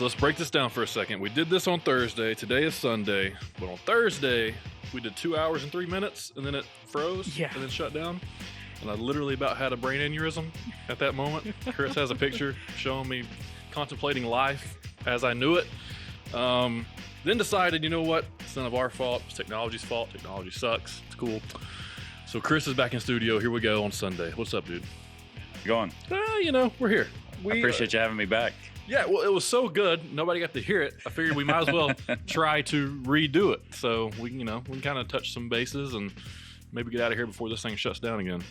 So let's break this down for a second. We did this on Thursday. Today is Sunday. But on Thursday, we did 2 hours and 3 minutes, and then it froze and then shut down. And I literally about had a brain aneurysm at that moment. Chris has a picture showing me contemplating life as I knew it. Then decided, you know what? It's none of our fault. It's technology's fault. Technology sucks. It's cool. So Chris is back in studio. Here we go on Sunday. What's up, dude? Going? We're here. I appreciate you having me back. Yeah, well, it was so good. Nobody got to hear it. I figured we might as well try to redo it. So we can kind of touch some bases and maybe get out of here before this thing shuts down again.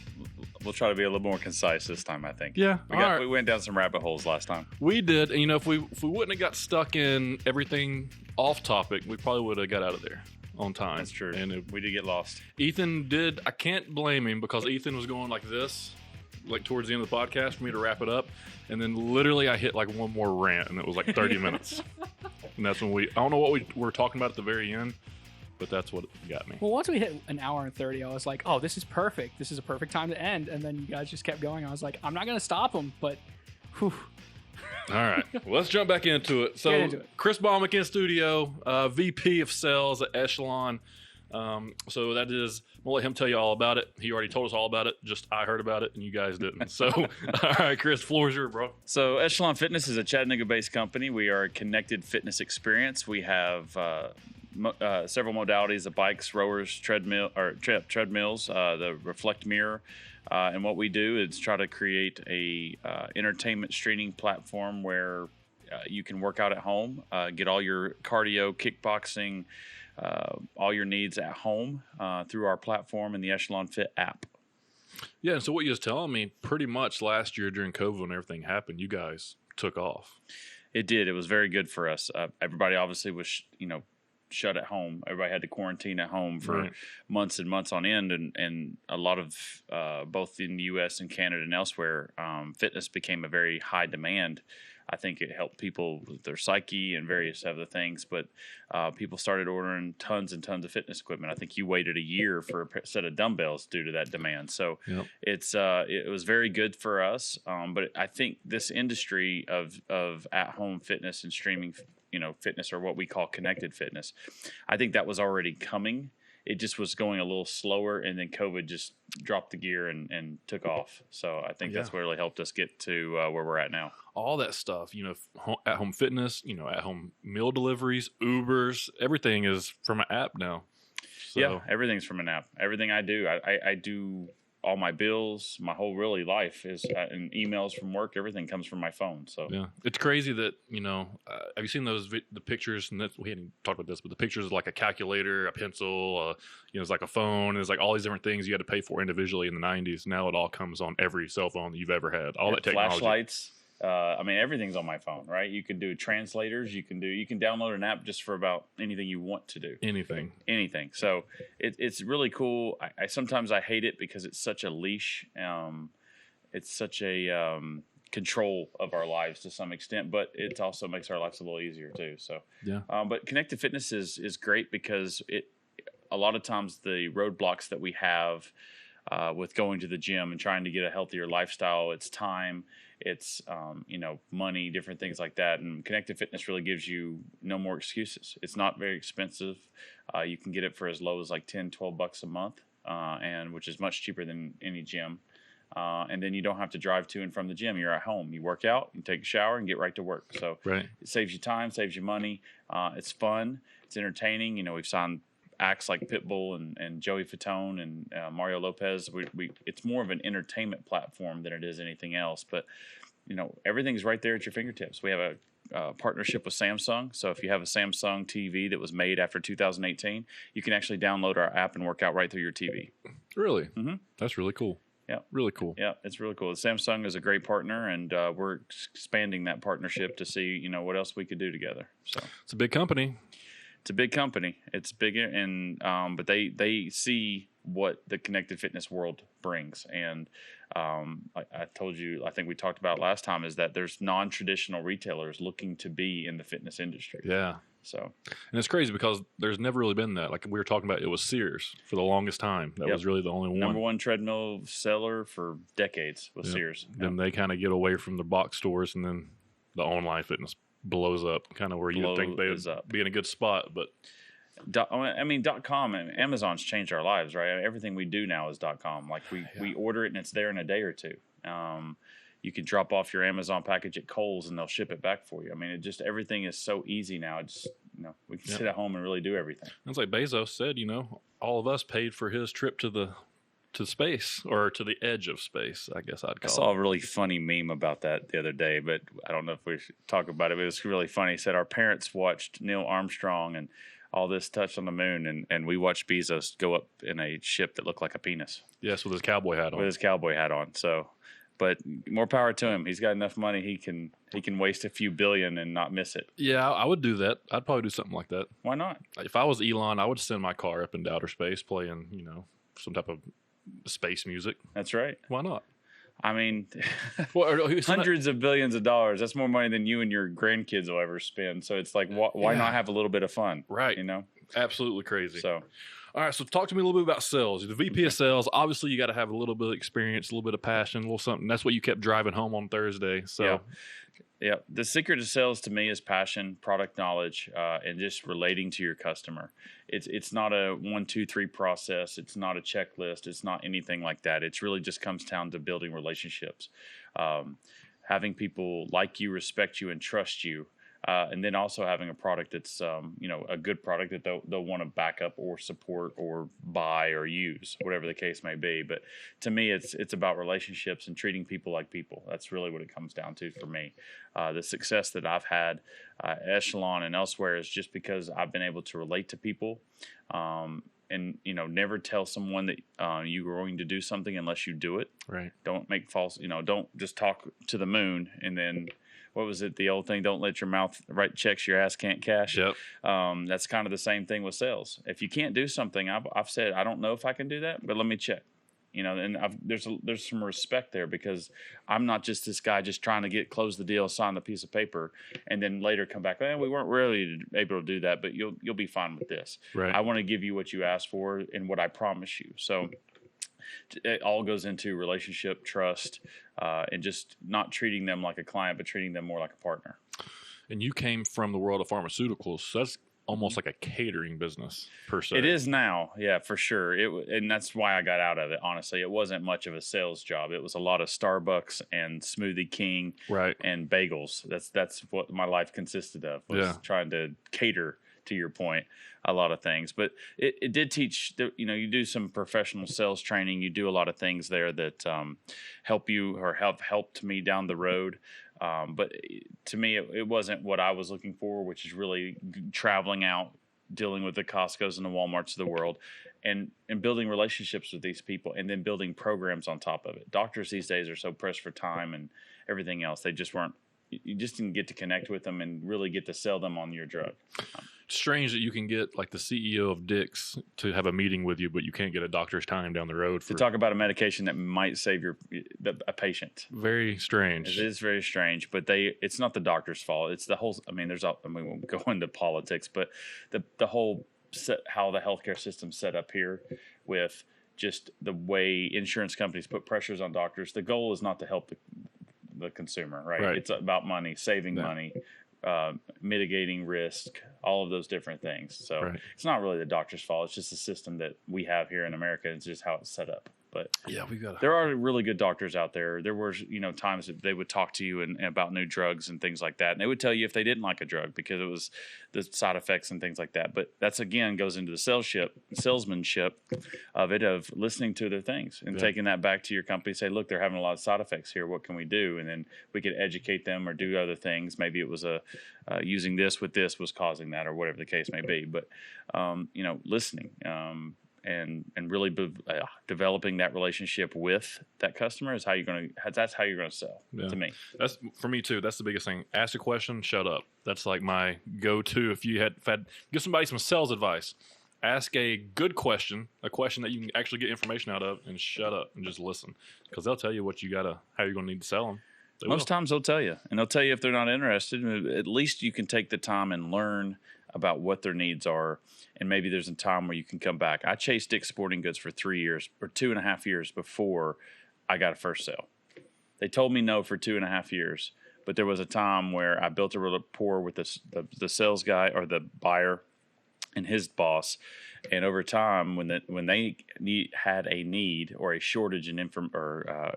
We'll try to be a little more concise this time, I think. Yeah. We went down some rabbit holes last time. We did. And, if we wouldn't have got stuck in everything off topic, we probably would have got out of there on time. That's true. And we did get lost. Ethan did. I can't blame him because Ethan was going like this, like towards the end of the podcast for me to wrap it up. And then literally I hit like one more rant and it was like 30 minutes. And that's when I don't know what we were talking about at the very end, but that's what got me. Well, once we hit an hour and 30, I was like, oh, this is perfect. This is a perfect time to end. And then you guys just kept going. I was like, I'm not going to stop them, but whew. All right. Well, let's jump back into it. So, Chris Baumunk in studio, VP of Sales at Echelon. So that is, we'll let him tell you all about it. He already told us all about it. Just I heard about it and you guys didn't. So, all right, Chris, floor is yours, bro. So Echelon Fitness is a Chattanooga-based company. We are a connected fitness experience. We have several modalities of bikes, rowers, treadmills, the reflect mirror. And what we do is try to create a entertainment streaming platform where you can work out at home, get all your cardio, kickboxing, all your needs at home through our platform and the Echelon Fit app. Yeah, and so what you was telling me, pretty much last year during COVID when everything happened, you guys took off. It did. It was very good for us. Everybody obviously was, shut at home. Everybody had to quarantine at home for months and months on end, and a lot of both in the U.S. and Canada and elsewhere, fitness became a very high demand. I think it helped people with their psyche and various other things, but people started ordering tons and tons of fitness equipment. I think you waited a year for a set of dumbbells due to that demand. So it was very good for us. But I think this industry of at-home fitness and streaming, fitness, or what we call connected fitness, I think that was already coming. It just was going a little slower, and then COVID just dropped the gear and took off. So I think that's what really helped us get to where we're at now. All that stuff, at-home fitness, at-home meal deliveries, Ubers, everything is from an app now. So. Yeah, everything's from an app. Everything I do, I do all my bills, my whole really life is and emails from work. Everything comes from my phone. So yeah, it's crazy that have you seen the pictures? And we hadn't talked about this, but the pictures of like a calculator, a pencil, it's like a phone. It's like all these different things you had to pay for individually in the 90s. Now it all comes on every cell phone that you've ever had. All that technology, flashlights. Everything's on my phone, right? You can do translators. You can download an app just for about anything you want to do. Anything. So it's really cool. I sometimes I hate it because it's such a leash. It's such a control of our lives to some extent, but it also makes our lives a little easier too. So yeah. But connected fitness is great because a lot of times the roadblocks that we have with going to the gym and trying to get a healthier lifestyle, it's time. It's, money, different things like that. And connected fitness really gives you no more excuses. It's not very expensive. You can get it for as low as like $10-12 a month, and which is much cheaper than any gym. And then you don't have to drive to and from the gym. You're at home. You work out, you take a shower, and get right to work. So It saves you time, saves you money. It's fun. It's entertaining. We've signed acts like Pitbull and Joey Fatone and Mario Lopez. It's more of an entertainment platform than it is anything else. But everything's right there at your fingertips. We have a partnership with Samsung. So if you have a Samsung TV that was made after 2018, you can actually download our app and work out right through your TV. Really? Mm-hmm. That's really cool. Yeah, really cool. Yeah, it's really cool. Samsung is a great partner, and we're expanding that partnership to see what else we could do together. So it's a big company. It's a big company. It's bigger, and but they see what the connected fitness world brings. And I told you, I think we talked about last time, is that there's non-traditional retailers looking to be in the fitness industry. Yeah. So, and it's crazy because there's never really been that. Like we were talking about, it was Sears for the longest time. That was really the only one. Number one treadmill seller for decades was Sears. Then they kind of get away from the box stores, and then the online fitness blows up, kind of where you think they would be in a good spot. But .com and Amazon's changed our lives, right? Everything we do now is .com. Like we order it and it's there in a day or two. You can drop off your Amazon package at Kohl's and they'll ship it back for you. I mean, everything is so easy now. It's we can sit at home and really do everything. It's like Bezos said, all of us paid for his trip to space, or to the edge of space, I guess I'd call it. I saw a really funny meme about that the other day, but I don't know if we should talk about it. But it was really funny. He said our parents watched Neil Armstrong and all this touch on the moon, and we watched Bezos go up in a ship that looked like a penis. Yes, with his cowboy hat on. So, but more power to him. He's got enough money. He can waste a few billion and not miss it. Yeah, I would do that. I'd probably do something like that. Why not? If I was Elon, I would send my car up into outer space playing, some type of space music. That's right. Why not? I mean, hundreds of billions of dollars. That's more money than you and your grandkids will ever spend. So it's like, why not have a little bit of fun? Right. Absolutely crazy. So, all right. So talk to me a little bit about sales. The VP of sales, obviously you got to have a little bit of experience, a little bit of passion, a little something. That's what you kept driving home on Thursday. So yeah. The secret of sales to me is passion, product knowledge, and just relating to your customer. It's not a 1, 2, 3 process. It's not a checklist. It's not anything like that. It's really just comes down to building relationships, having people like you, respect you, and trust you. And then also having a product that's, a good product that they'll want to back up or support or buy or use, whatever the case may be. But to me, it's about relationships and treating people like people. That's really what it comes down to for me. The success that I've had at Echelon and elsewhere is just because I've been able to relate to people. And never tell someone that you're going to do something unless you do it. Right. Don't make false. Don't just talk to the moon and then. What was it? The old thing, don't let your mouth write checks your ass can't cash. Yep. That's kind of the same thing with sales. If you can't do something, I've said, I don't know if I can do that, but let me check. And there's some respect there because I'm not just this guy just trying to close the deal, sign the piece of paper, and then later come back, we weren't really able to do that, but you'll be fine with this. Right. I want to give you what you asked for and what I promise you. So it all goes into relationship, trust, and just not treating them like a client, but treating them more like a partner. And you came from the world of pharmaceuticals, so that's almost like a catering business per se. It is now, yeah, for sure. And that's why I got out of it. Honestly, it wasn't much of a sales job. It was a lot of Starbucks and Smoothie King, right, and bagels. That's what my life consisted of. Was trying to cater. To your point, a lot of things, but it did teach that you do some professional sales training. You do a lot of things there that help you or have helped me down the road. But to me, it wasn't what I was looking for, which is really traveling out, dealing with the Costco's and the Walmarts of the world, and building relationships with these people, and then building programs on top of it. Doctors these days are so pressed for time and everything else. They just weren't. You just didn't get to connect with them and really get to sell them on your drug. Strange that you can get like the CEO of Dick's to have a meeting with you, but you can't get a doctor's time down the road to talk about a medication that might save a patient. Very strange. It is very strange, but it's not the doctor's fault. It's the whole. We won't go into politics, but the whole how the healthcare system's set up here with just the way insurance companies put pressures on doctors. The goal is not to help the consumer, right? It's about money, saving money, mitigating risk, all of those different things. So it's not really the doctor's fault. It's just the system that we have here in America. It's just how it's set up. But yeah, there are really good doctors out there. There were, times that they would talk to you and about new drugs and things like that. And they would tell you if they didn't like a drug because it was the side effects and things like that. But that's, again, goes into the salesmanship of listening to their things and taking that back to your company. Say, look, they're having a lot of side effects here. What can we do? And then we could educate them or do other things. Maybe it was using this with this was causing that or whatever the case may be. But, listening. And really developing that relationship with that customer is that's how you're gonna sell to me. That's for me too. That's the biggest thing. Ask a question, shut up. That's like my go-to. If you had give somebody some sales advice, ask a good question, a question that you can actually get information out of, and shut up and just listen, because they'll tell you how you're gonna need to sell them. Most times they'll tell you, and they'll tell you if they're not interested. At least you can take the time and learn about what their needs are, and maybe there's a time where you can come back. I chased Dick's Sporting Goods for 3 years or 2.5 years before I got a first sale. They told me no for 2.5 years, But there was a time where I built a rapport with the sales guy or the buyer and his boss. And over time, when they had a need or a shortage in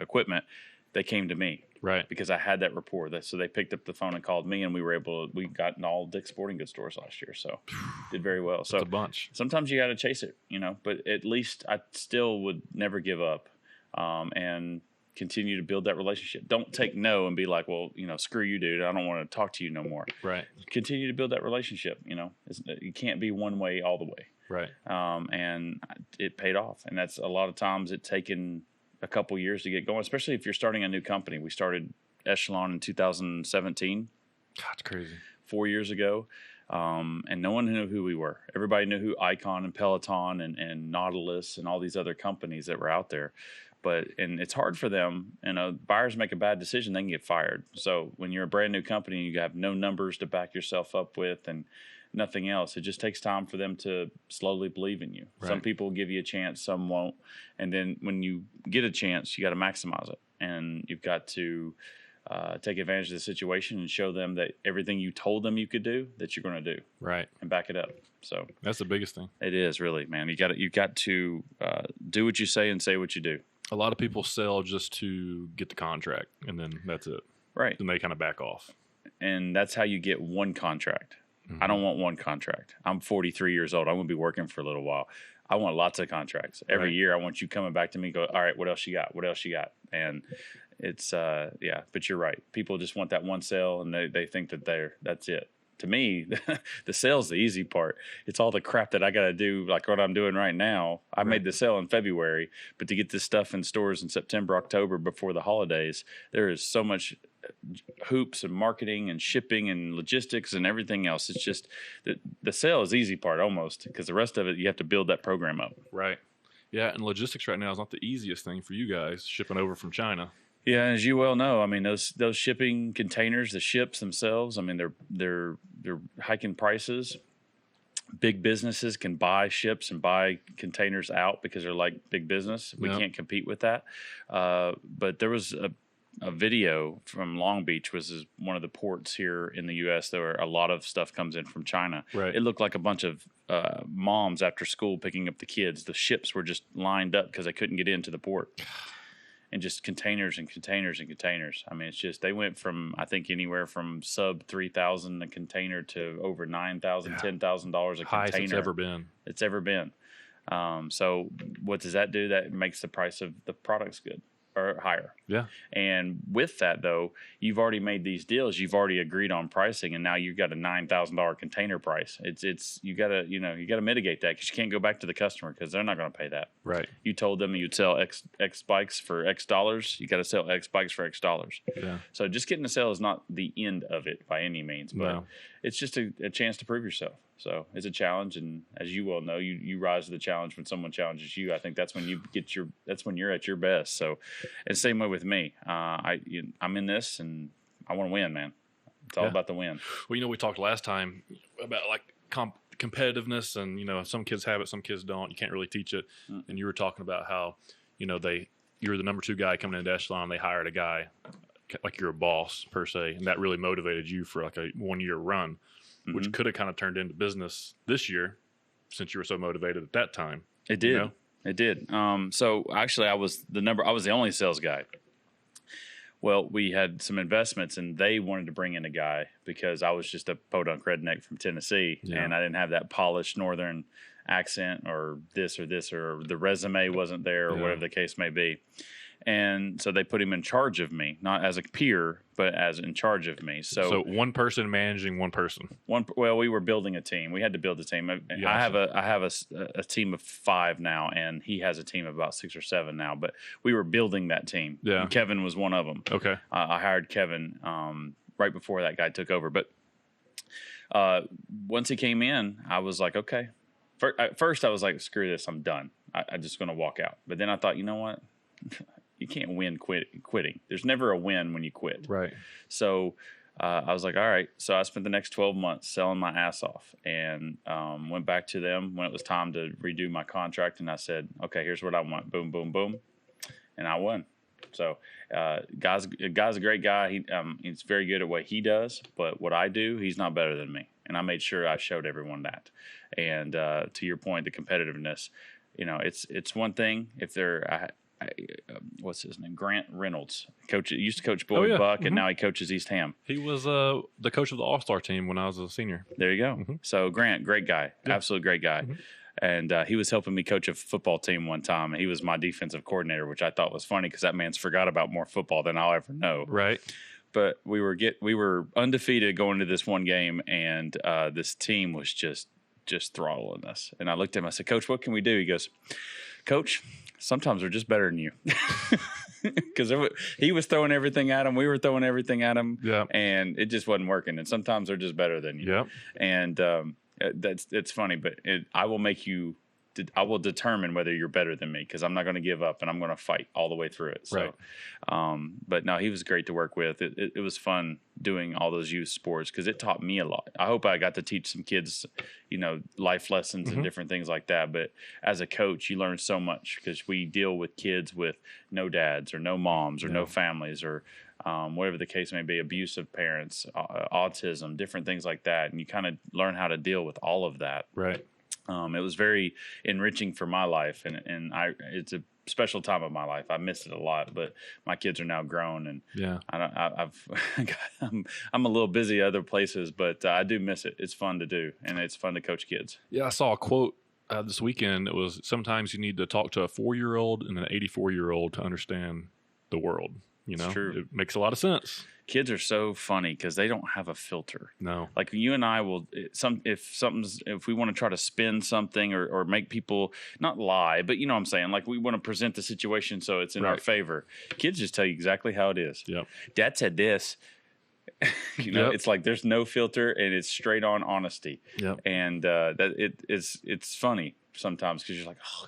equipment, they came to me. Right. Because I had that rapport. So they picked up the phone and called me, and we got in all Dick's Sporting Goods stores last year. So did very well. So that's a bunch. Sometimes you got to chase it, but at least I still would never give up and continue to build that relationship. Don't take no and be like, well, screw you, dude. I don't want to talk to you no more. Right. Continue to build that relationship. You can't be one way all the way. Right. And it paid off. And that's a lot of times it's taken a couple years to get going, especially if you're starting a new company. We started Echelon in 2017. God, it's crazy. 4 years ago. And no one knew who we were. Everybody knew who Icon and Peloton and Nautilus and all these other companies that were out there. And it's hard for them. Buyers make a bad decision, they can get fired. So when you're a brand new company, you have no numbers to back yourself up with and nothing else. It just takes time for them to slowly believe in you. Right. Some people give you a chance, some won't. And then when you get a chance, you got to maximize it. And you've got to take advantage of the situation and show them that everything you told them you could do, that you're going to do. Right. And back it up. So that's the biggest thing. It is really, man. You got to do what you say and say what you do. A lot of people sell just to get the contract, and then that's it. Right. And they kind of back off. And that's how you get one contract. Mm-hmm. I don't want one contract. I'm 43 years old. I'm going to be working for a little while. I want lots of contracts. Every year I want you coming back to me and go, all right, what else you got? What else you got? And it's, but you're right. People just want that one sale, and they think that that's it. To me, the sale's the easy part. It's all the crap that I got to do, like what I'm doing right now. I made the sale in February, but to get this stuff in stores in September, October, before the holidays, there is so much hoops and marketing and shipping and logistics and everything else. It's just the sale is the easy part almost, because the rest of it, you have to build that program up. Right. Yeah, and logistics right now is not the easiest thing for you guys, shipping over from China. Yeah, as you well know, I mean those shipping containers, the ships themselves, I mean they're hiking prices. Big businesses can buy ships and buy containers out because they're like big business. We can't compete with that. But there was a video from Long Beach, was one of the ports here in the U.S. where a lot of stuff comes in from China. Right. It looked like a bunch of moms after school picking up the kids. The ships were just lined up because they couldn't get into the port. And just containers and containers and containers. I mean, it's just, they went from, I think, anywhere from sub $3,000 a container to over $9,000, $10,000 a container. Highest it's ever been. It's ever been. So what does that do? That makes the price of the products good or higher. Yeah. And with that, though, you've already made these deals. You've already agreed on pricing, and now you've got a $9,000 container price. It's you gotta mitigate that, because you can't go back to the customer because they're not going to pay that. Right. You told them you'd sell X bikes for X dollars. You got to sell X bikes for X dollars. Yeah. So just getting a sale is not the end of it by any means, but it's just a chance to prove yourself. So it's a challenge, and as you well know, you rise to the challenge when someone challenges you. I think that's when that's when you're at your best. So, and same way with me. I'm in this, and I want to win, man. It's all about the win. Well, we talked last time about like competitiveness, and some kids have it, some kids don't. You can't really teach it. And you were talking about how you're the number 2 guy coming into Echelon. They hired a guy like you're a boss per se, and that really motivated you for like a 1-year run. Mm-hmm. Which could have kind of turned into business this year, since you were so motivated at that time. It did. It did. So actually, I was the only sales guy. Well, we had some investments, and they wanted to bring in a guy because I was just a podunk redneck from Tennessee, and I didn't have that polished northern accent or this, or the resume wasn't there, or whatever the case may be. And so they put him in charge of me, not as a peer, but as in charge of me. So one person managing one person. Well, we were building a team. We had to build a team. I have a team of 5 now, and he has a team of about 6 or 7 now. But we were building that team. Yeah. And Kevin was one of them. Okay. I hired Kevin right before that guy took over. But once he came in, I was like, okay. At first, I was like, screw this, I'm done. I'm just going to walk out. But then I thought, you know what? You can't win quitting. There's never a win when you quit. Right. So I was like, all right. So I spent the next 12 months selling my ass off, and went back to them when it was time to redo my contract. And I said, okay, here's what I want. Boom, boom, boom. And I won. So, guy's a great guy. He's very good at what he does, but what I do, he's not better than me. And I made sure I showed everyone that. And to your point, the competitiveness, it's one thing if they're what's his name? Grant Reynolds. Used to coach Boyd Buck, and now he coaches East Ham. He was the coach of the All-Star team when I was a senior. There you go. So Grant, great guy, absolute great guy. And he was helping me coach a football team one time, and he was my defensive coordinator, which I thought was funny because that man's forgot about more football than I'll ever know. Right. But we were undefeated going to this one game, and this team was just throttling us. And I looked at him. I said, "Coach, what can we do?" He goes, "Coach, sometimes we're just better than you." Because he was throwing everything at him, we were throwing everything at him, and it just wasn't working. And sometimes they're just better than you. And it's funny, but I will determine whether you're better than me because I'm not going to give up and I'm going to fight all the way through it. So, but no, he was great to work with. It was fun doing all those youth sports because it taught me a lot. I hope I got to teach some kids, life lessons and different things like that. But as a coach, you learn so much because we deal with kids with no dads or no moms or no families or whatever the case may be, abusive parents, autism, different things like that. And you kind of learn how to deal with all of that. Right. It was very enriching for my life, and it's a special time of my life. I miss it a lot, but my kids are now grown, and I'm a little busy other places, but I do miss it. It's fun to do, and it's fun to coach kids. Yeah, I saw a quote this weekend. It was sometimes you need to talk to a 4-year-old and an 84-year-old to understand the world. It's true. It makes a lot of sense. Kids are so funny because they don't have a filter. No, like you and I will. If we want to try to spin something or make people not lie, but you know what I'm saying. Like we want to present the situation so it's in our favor. Kids just tell you exactly how it is. Yep. Dad said this. It's like there's no filter and it's straight on honesty. Yep. And it's funny sometimes because you're like, oh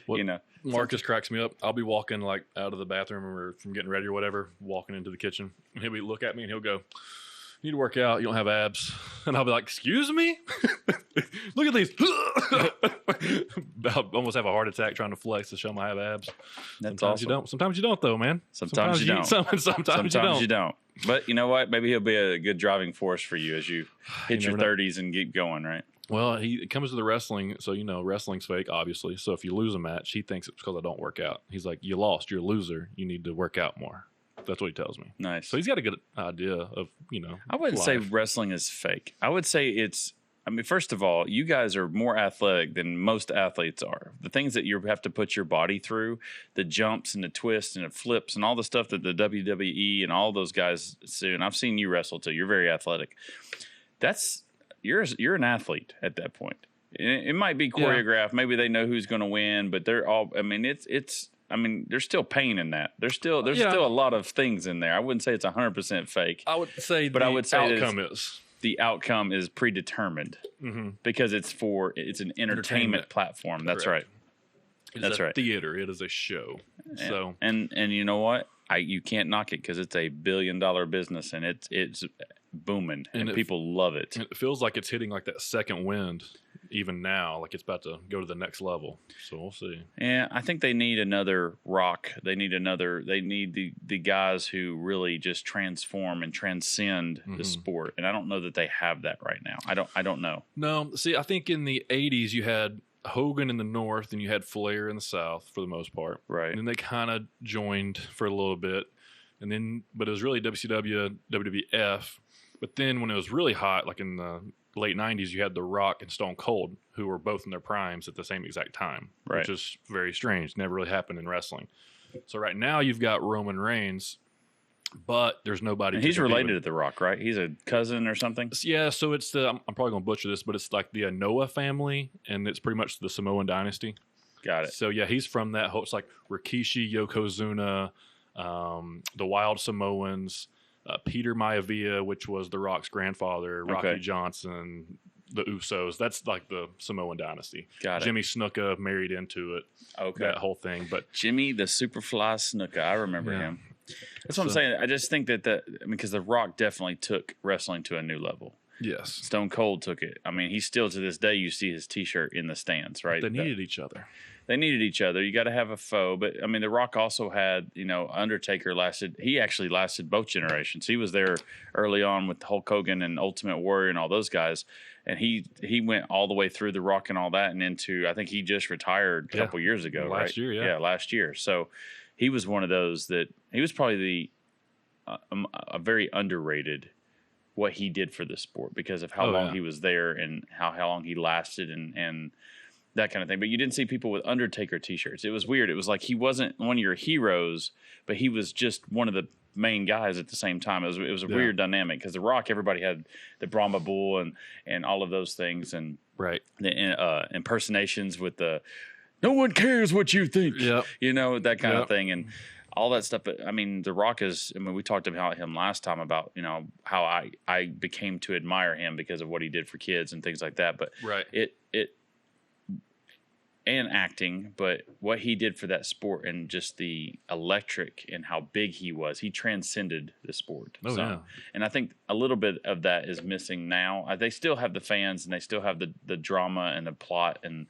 God. Marcus cracks me up. I'll be walking like out of the bathroom or from getting ready or whatever, walking into the kitchen, and he'll look at me and he'll go, "You need to work out. You don't have abs." And I'll be like, "Excuse me? Look at these." I'll almost have a heart attack trying to flex to show them I have abs. That's sometimes awesome. You don't. Sometimes you don't, though, man. Sometimes you don't. Sometimes you don't. But you know what? Maybe he'll be a good driving force for you as you hit your 30s and keep going, right? Well, it comes to the wrestling, so wrestling's fake, obviously. So if you lose a match, he thinks it's because I don't work out. He's like, "You lost. You're a loser. You need to work out more." That's what he tells me. Nice. So he's got a good idea of I wouldn't say wrestling is fake. I would say first of all, you guys are more athletic than most athletes are. The things that you have to put your body through, the jumps and the twists and the flips and all the stuff that the WWE and all those guys do. And I've seen you wrestle too. You're very athletic. You're an athlete at that point. It might be choreographed. Yeah. Maybe they know who's going to win, but they're all. I mean, there's still pain in that. There's still a lot of things in there. I wouldn't say it's 100% fake. I would say, the outcome is predetermined because it's an entertainment platform. That's right. That's right. Theater. It is a show. So and you know what? You can't knock it because it's a $1 billion business and it's booming and people love it. It feels like it's hitting like that second wind even now, like it's about to go to the next level. So we'll see. Yeah, I think they need another Rock. They need the guys who really just transform and transcend the sport. And I don't know that they have that right now. I don't know. No, see, I think in the 80s you had Hogan in the North and you had Flair in the South for the most part. Right. And then they kind of joined for a little bit. But it was really WCW, WWF. But then when it was really hot, like in the late 90s, you had The Rock and Stone Cold, who were both in their primes at the same exact time, which is very strange. Never really happened in wrestling. So right now you've got Roman Reigns, but there's nobody. And he's related to The Rock, right? He's a cousin or something? Yeah, so it's I'm probably going to butcher this, but it's like the Noah family, and it's pretty much the Samoan dynasty. Got it. So yeah, he's from that whole, it's like Rikishi, Yokozuna, the Wild Samoans, Peter Maivia, which was The Rock's grandfather, Rocky Johnson, the Usos. That's like the Samoan dynasty. Got it. Jimmy Snuka married into it. Okay. That whole thing. But Jimmy the Superfly Snuka, I remember him. That's what I'm saying. I just think because The Rock definitely took wrestling to a new level. Yes. Stone Cold took it. I mean, he's still to this day, you see his T-shirt in the stands, right? They needed each other. They needed each other. You got to have a foe. But I mean, The Rock also had, Undertaker he actually lasted both generations. He was there early on with Hulk Hogan and Ultimate Warrior and all those guys. And he went all the way through The Rock and all that and into, I think he just retired a couple years ago, right? Last year, Yeah, last year. So he was one of those that he was probably a very underrated what he did for the sport because of how long he was there and how long he lasted and that kind of thing. But you didn't see people with Undertaker t-shirts. It was weird. It was like he wasn't one of your heroes, but he was just one of the main guys at the same time. It was a weird dynamic because The Rock, everybody had the Brahma Bull and all of those things and the impersonations with the no one cares what you think, that kind of thing. And all that stuff. But I mean, The Rock we talked about him last time about, how I became to admire him because of what he did for kids and things like that. But and acting, but what he did for that sport and just the electric and how big he was, he transcended the sport. And I think a little bit of that is missing now. They still have the fans and they still have the drama and the plot and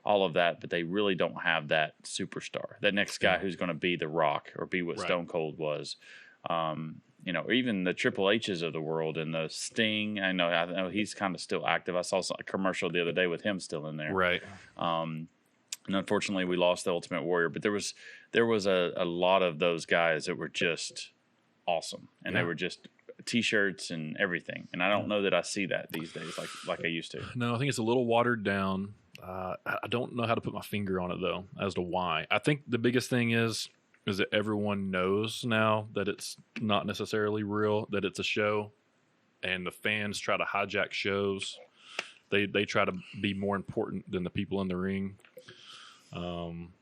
all of that, but they really don't have that superstar, that next guy who's going to be The Rock or be what Stone Cold was. Or even the Triple H's of the world and the Sting. I know he's kind of still active. I saw a commercial the other day with him still in there. Right. And unfortunately, we lost the Ultimate Warrior, but there was a lot of those guys that were just awesome, and they were just T-shirts and everything. And I don't know that I see that these days like I used to. No, I think it's a little watered down. I don't know how to put my finger on it though, as to why. I think the biggest thing is that everyone knows now that it's not necessarily real, that it's a show, and the fans try to hijack shows. They try to be more important than the people in the ring.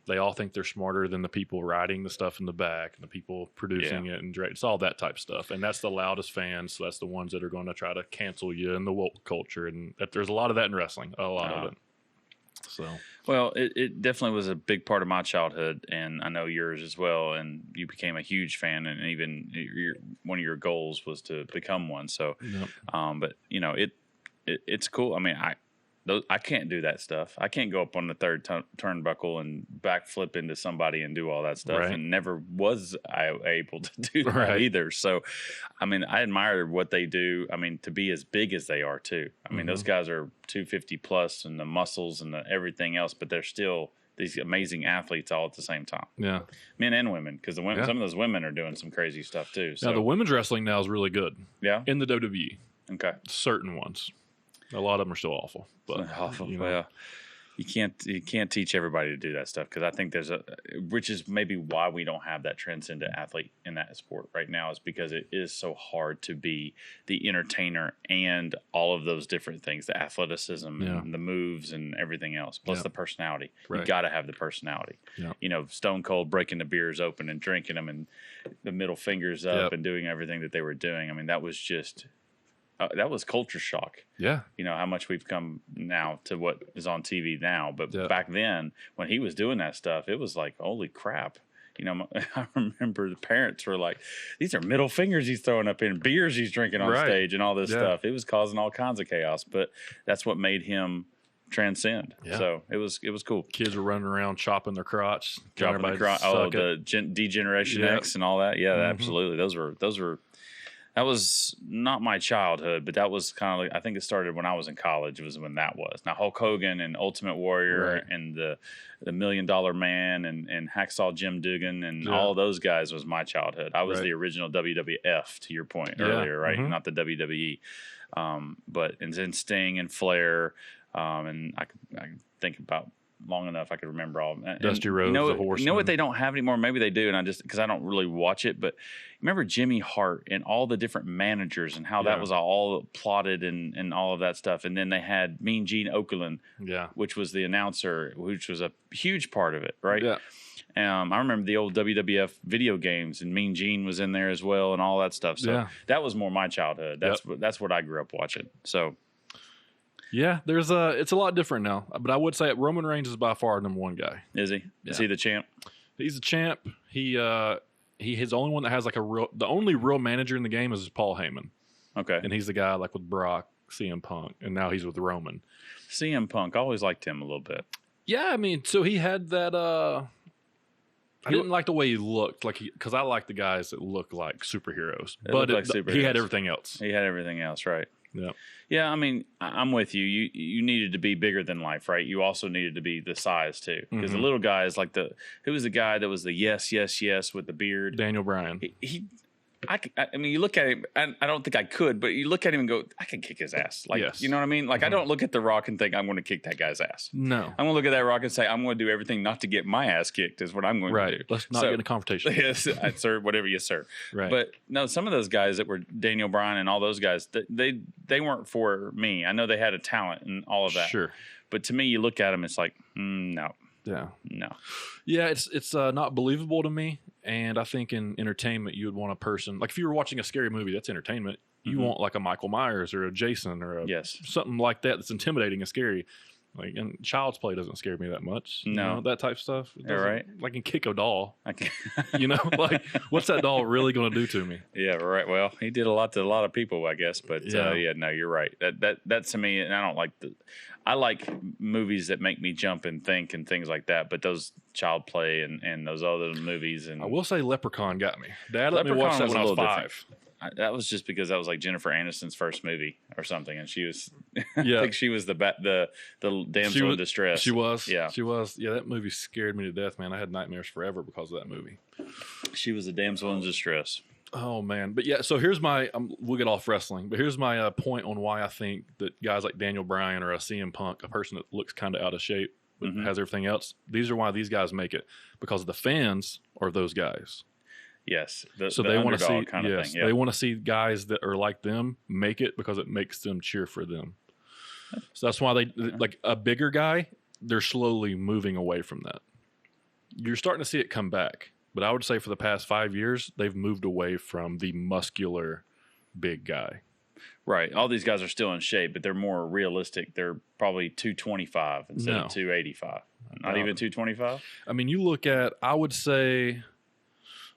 They all think they're smarter than the people writing the stuff in the back and the people producing it and it's all that type of stuff. And that's the loudest fans. So that's the ones that are going to try to cancel you in the woke culture. And there's a lot of that in wrestling, a lot of it. So, well, it definitely was a big part of my childhood, and I know yours as well. And you became a huge fan, and even one of your goals was to become one. So, but it's cool. I mean, I can't do that stuff. I can't go up on the third turnbuckle and backflip into somebody and do all that stuff. And never was I able to do that either. So, I mean, I admire what they do. I mean, to be as big as they are too. I mean, those guys are 250 plus and the muscles and everything else, but they're still these amazing athletes all at the same time. Yeah. Men and women, because some of those women are doing some crazy stuff too. So. Now, the women's wrestling now is really good. Yeah. In the WWE. Okay. Certain ones. A lot of them are still awful, but Well, you can't teach everybody to do that stuff because I think which is maybe why we don't have that transcendent athlete in that sport right now is because it is so hard to be the entertainer and all of those different things, the athleticism and the moves and everything else, plus the personality. You got to have the personality. Stone Cold breaking the beers open and drinking them and the middle fingers up and doing everything that they were doing. I mean, that was just. That was culture shock. Yeah. How much we've come now to what is on TV now. But back then, when he was doing that stuff, it was like, holy crap. I remember the parents were like, these are middle fingers he's throwing up in, beers he's drinking on stage and all this stuff. It was causing all kinds of chaos. But that's what made him transcend. Yeah. So it was cool. Kids were running around chopping their crotch. Dropping their crotch. Oh, the Degeneration X and all that. Yeah, absolutely. Those were. That was not my childhood, but that was kind of like, I think it started when I was in college. It was when that was. Now, Hulk Hogan and Ultimate Warrior and the $1 Million Man and Hacksaw Jim Duggan and all those guys was my childhood. I was the original WWF, to your point earlier, right? Not the WWE. And then Sting and Flair. And I could think about long enough I could remember all. Dusty Rhodes, the Horseman. You know what they don't have anymore? Maybe they do, and because I don't really watch it, but remember Jimmy Hart and all the different managers and how that was all plotted and all of that stuff. And then they had Mean Gene Okerlund, which was the announcer, which was a huge part of it, right? Yeah. I remember the old WWF video games, and Mean Gene was in there as well, and all that stuff. So that was more my childhood. That's what I grew up watching. So. Yeah, it's a lot different now, but I would say Roman Reigns is by far number one guy. Is he? Yeah. Is he the champ? He's the champ. He's the only one that has the only real manager in the game is Paul Heyman. Okay. And he's the guy with Brock, CM Punk, and now he's with Roman. CM Punk, I always liked him a little bit. Yeah, I mean, so he had that. I didn't like the way he looked, because I like the guys that look like superheroes. He had everything else. He had everything else, right? Yeah. Yeah, I mean, I'm with you. You needed to be bigger than life, right? You also needed to be the size too, because the little guy is like who was the guy that was the yes with the beard? Daniel Bryan. I mean, you look at him, and I don't think I could, but you look at him and go, I can kick his ass. Like, yes. You know what I mean? Like, I don't look at The Rock and think I'm going to kick that guy's ass. No. I'm going to look at that Rock and say, I'm going to do everything not to get my ass kicked is what I'm going to do. Let's not get in a confrontation. Yes, sir, whatever you sir. Right. But no, some of those guys that were Daniel Bryan and all those guys, they weren't for me. I know they had a talent and all of that. Sure. But to me, you look at them, it's like, no. Yeah. No. Yeah, it's not believable to me. And I think in entertainment, you would want a person, like if you were watching a scary movie, that's entertainment. You want like a Michael Myers or a Jason or something like that that's intimidating and scary. Like, and Child's Play doesn't scare me that much. No. You know, that type of stuff. All right. I can kick a doll. I can. You know, like what's that doll really going to do to me? Yeah, right. Well, he did a lot to a lot of people, I guess. But yeah, no, you're right. That to me, and I don't like I like movies that make me jump and think and things like that. But those Child Play and those other movies, and I will say Leprechaun got me. Dad let me watch that when I was 5. That was just because that was like Jennifer Aniston's first movie or something, and she was, yeah. I think she was the damsel in distress. She was, yeah, she was, yeah. That movie scared me to death, man. I had nightmares forever because of that movie. She was a damsel in distress. Oh man, but yeah. So here's my, we'll get off wrestling, but here's my point on why I think that guys like Daniel Bryan or a CM Punk, a person that looks kind of out of shape but has everything else, these are why these guys make it, because the fans are those guys. Yes, so they want to see kind of thing. Yep. They want to see guys that are like them make it because it makes them cheer for them. So that's why they like a bigger guy. They're slowly moving away from that. You're starting to see it come back, but I would say for the past 5 years they've moved away from the muscular big guy. Right. All these guys are still in shape, but they're more realistic. They're probably 225 instead of 285. Not even 225. I mean, you look at, I would say,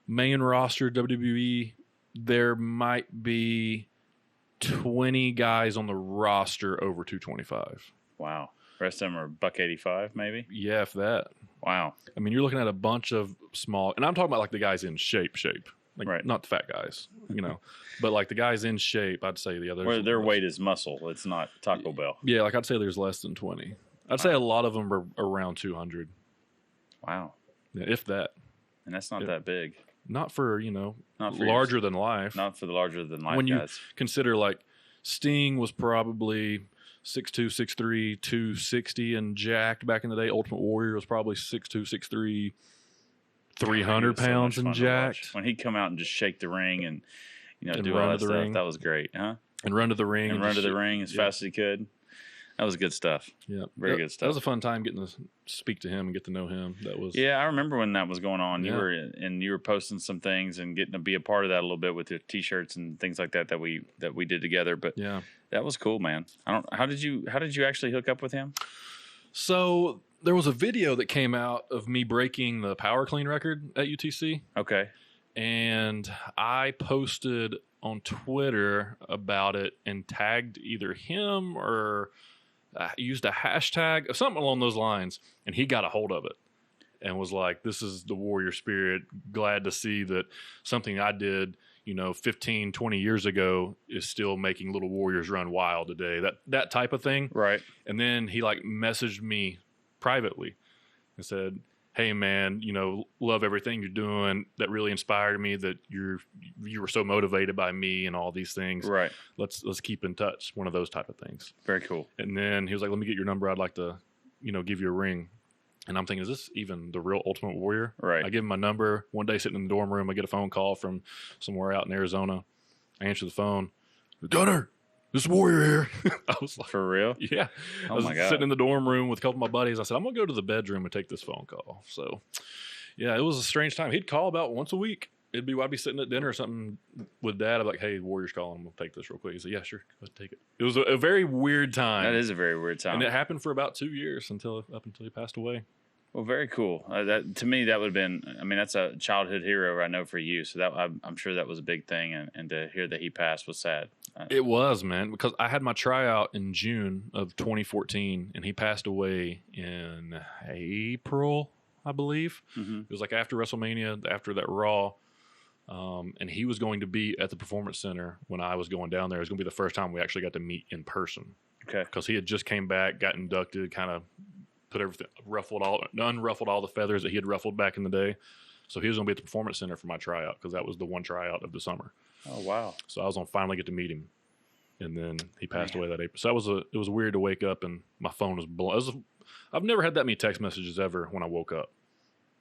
main roster WWE, there might be 20 guys on the roster over 225. Wow. The rest of them are $185 maybe? Yeah, if that. Wow. I mean, you're looking at a bunch of small, and I'm talking about like the guys in shape. Like, right. Not the fat guys, you know. But like the guys in shape, I'd say the others. Where their weight is muscle. It's not Taco Bell. Yeah, like I'd say there's less than 20. I'd say a lot of them are around 200. Wow. Yeah, if that. And that's not that big. Not for, not for larger than life. Not for the larger than life when guys. You consider like Sting was probably 6'2", 6'3", 260 and jacked back in the day. Ultimate Warrior was probably 6'2", 6'3", 300 pounds and jacked. When he'd come out and just shake the ring and do run all that to the stuff, ring. that was great, huh? And run to the ring. And run to the ring as fast as he could. That was good stuff. Yeah, very good stuff. That was a fun time getting to speak to him and get to know him. That was. Yeah, I remember when that was going on. Yeah. You were posting some things and getting to be a part of that a little bit with your T-shirts and things like that we did together. But yeah, that was cool, man. How did you actually hook up with him? So there was a video that came out of me breaking the power clean record at UTC. Okay, and I posted on Twitter about it and tagged either him or used a hashtag, something along those lines, and he got a hold of it and was like, this is the warrior spirit. Glad to see that something I did, 15, 20 years ago is still making little warriors run wild today. That type of thing. Right. And then he messaged me privately and said, hey man, love everything you're doing. That really inspired me that you were so motivated by me and all these things. Right. Let's keep in touch. One of those type of things. Very cool. And then he was like, let me get your number. I'd like to, give you a ring. And I'm thinking, is this even the real Ultimate Warrior? Right. I give him my number. One day sitting in the dorm room, I get a phone call from somewhere out in Arizona. I answer the phone. Gunner, this is Warrior here. I was like, for real? Yeah. Oh I was my God. sitting in the dorm room with a couple of my buddies. I said, I'm going to go to the bedroom and take this phone call. So, yeah, it was a strange time. He'd call about once a week. I'd be sitting at dinner or something with Dad. I'd be like, hey, Warrior's calling. We'll take this real quick. He said, yeah, sure. Go take it. It was a very weird time. That is a very weird time. And it happened for about 2 years up until he passed away. Well, very cool. That to me, that would have been. I mean, that's a childhood hero I know for you. So I'm sure that was a big thing, and to hear that he passed was sad. It was, man, because I had my tryout in June of 2014, and he passed away in April, I believe. It was like after WrestleMania, after that Raw. And he was going to be at the Performance Center when I was going down there. It was going to be the first time we actually got to meet in person. Okay. Because he had just came back, got inducted, kind of put everything, unruffled all the feathers that he had ruffled back in the day. So he was going to be at the Performance Center for my tryout because that was the one tryout of the summer. Oh, wow. So I was going to finally get to meet him. And then he passed away that April. So it was weird to wake up and my phone was blown. I've never had that many text messages ever when I woke up.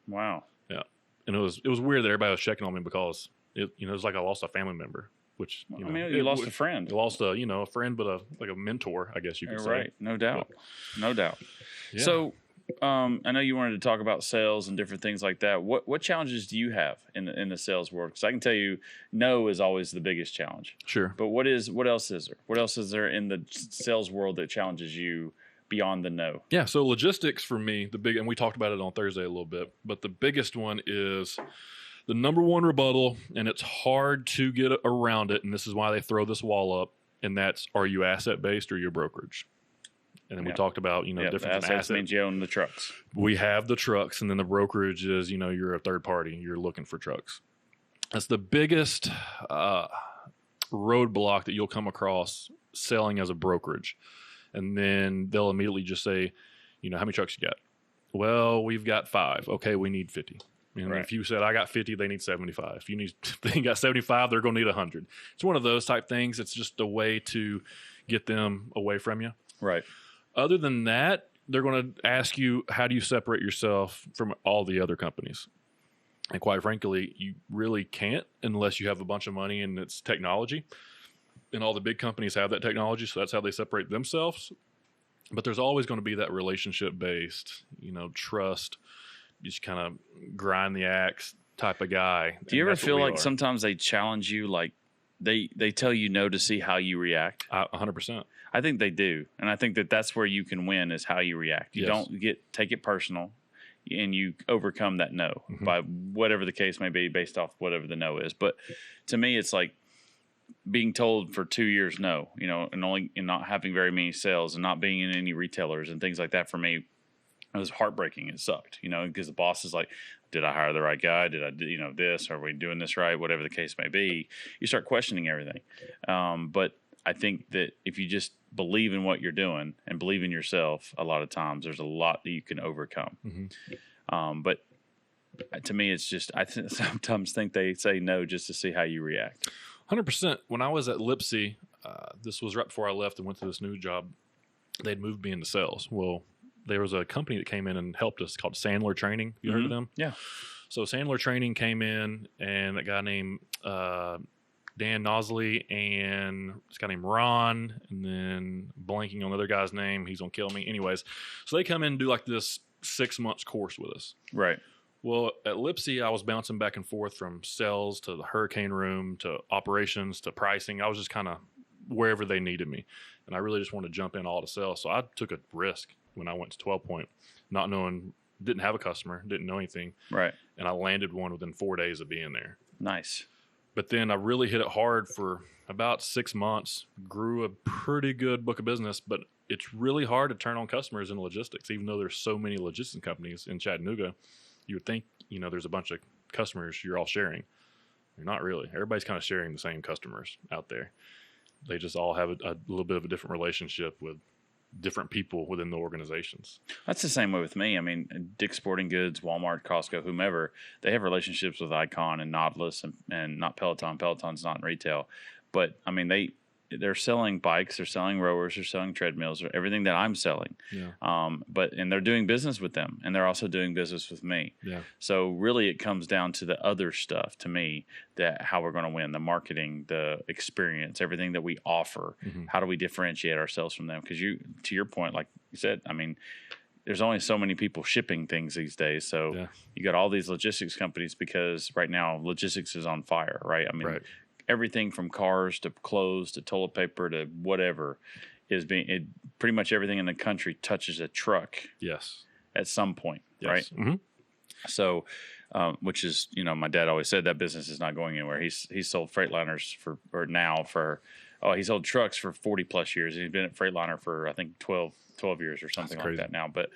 Wow. Yeah. And it was weird that everybody was checking on me because it was like I lost a family member, which you lost a friend. You lost a friend, but a mentor, I guess you could say. Right, no doubt, no doubt. Yeah. So, I know you wanted to talk about sales and different things like that. What challenges do you have in the sales world? Because I can tell you, no is always the biggest challenge. Sure. But what else is there? What else is there in the sales world that challenges you beyond the no? Yeah, so logistics for me, and we talked about it on Thursday a little bit, but the biggest one is the number one rebuttal, and it's hard to get around it, and this is why they throw this wall up, and that's, are you asset-based or your brokerage? And then we talked about, difference in assets means you own the trucks. We have the trucks, and then the brokerage is, you're a third party. You're looking for trucks. That's the biggest roadblock that you'll come across selling as a brokerage. And then they'll immediately just say, how many trucks you got? Well, we've got 5. Okay, we need 50. And if you said, I got 50, they need 75. If they got 75, they're going to need 100. It's one of those type things. It's just a way to get them away from you. Right. Other than that, they're going to ask you, how do you separate yourself from all the other companies? And quite frankly, you really can't unless you have a bunch of money and it's technology. And all the big companies have that technology, so that's how they separate themselves. But there's always going to be that relationship-based, trust, just kind of grind the axe type of guy. Do you ever feel like sometimes they challenge you, like they tell you no to see how you react? 100%. I think they do, and I think that's where you can win is how you react. You don't take it personal, and you overcome that no by whatever the case may be, based off whatever the no is. But to me, it's like being told for 2 years no, and not having very many sales and not being in any retailers and things like that. For me, it was heartbreaking. It sucked, because the boss is like, did I hire the right guy? Did I do, this? Are we doing this right? Whatever the case may be, you start questioning everything. But I think that if you just believe in what you're doing and believe in yourself, a lot of times there's a lot that you can overcome. But to me, it's just, I sometimes think they say no just to see how you react. 100%. When I was at Lipsy, this was right before I left and went to this new job, they'd moved me into sales. Well, there was a company that came in and helped us called Sandler Training. You heard of them? Yeah. So Sandler Training came in, and a guy named Dan Nosley and this guy named Ron, and then blanking on the other guy's name. He's going to kill me. Anyways, so they come in and do like this 6 months course with us. Right. Well, at Lipsy, I was bouncing back and forth from sales to the hurricane room to operations to pricing. I was just kind of wherever they needed me. And I really just wanted to jump in all to sell. So I took a risk when I went to 12 Point, not knowing, didn't have a customer, didn't know anything. Right. And I landed one within 4 days of being there. Nice. But then I really hit it hard for about 6 months, grew a pretty good book of business, but it's really hard to turn on customers in logistics, even though there's so many logistics companies in Chattanooga. You would think, there's a bunch of customers you're all sharing. You're not really. Everybody's kind of sharing the same customers out there. They just all have a little bit of a different relationship with different people within the organizations. That's the same way with me. I mean, Dick's Sporting Goods, Walmart, Costco, whomever, they have relationships with Icon and Nautilus and not Peloton. Peloton's not in retail. But, I mean, they're selling bikes, they're selling rowers, they're selling treadmills, everything that I'm selling. Yeah. And they're doing business with them, and they're also doing business with me. Yeah. So really, it comes down to the other stuff to me, that how we're going to win, the marketing, the experience, everything that we offer. How do we differentiate ourselves from them? Because to your point, like you said, I mean, there's only so many people shipping things these days. So you got all these logistics companies, because right now logistics is on fire, right? I mean, everything from cars to clothes to toilet paper to whatever is pretty much everything in the country touches a truck. Yes. At some point, yes. Right? So, which is, my dad always said that business is not going anywhere. He's sold Freightliners for Oh, he's held trucks for 40 plus years. He's been at Freightliner for, I think, 12 years or something like that now. But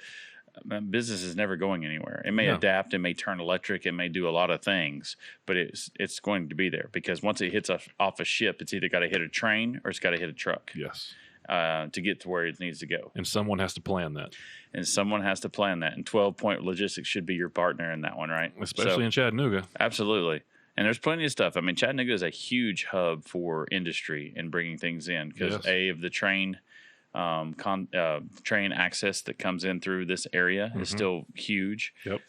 business is never going anywhere. It may adapt, it may turn electric, it may do a lot of things, but it's going to be there because once it hits off a ship, it's either got to hit a train or it's got to hit a truck. Yes. To get to where it needs to go. And someone has to plan that. And 12-Point Logistics should be your partner in that one, right? Especially in Chattanooga. Absolutely. And there's plenty of stuff. I mean, Chattanooga is a huge hub for industry and bringing things in because of the train access that comes in through this area is still huge. Yep.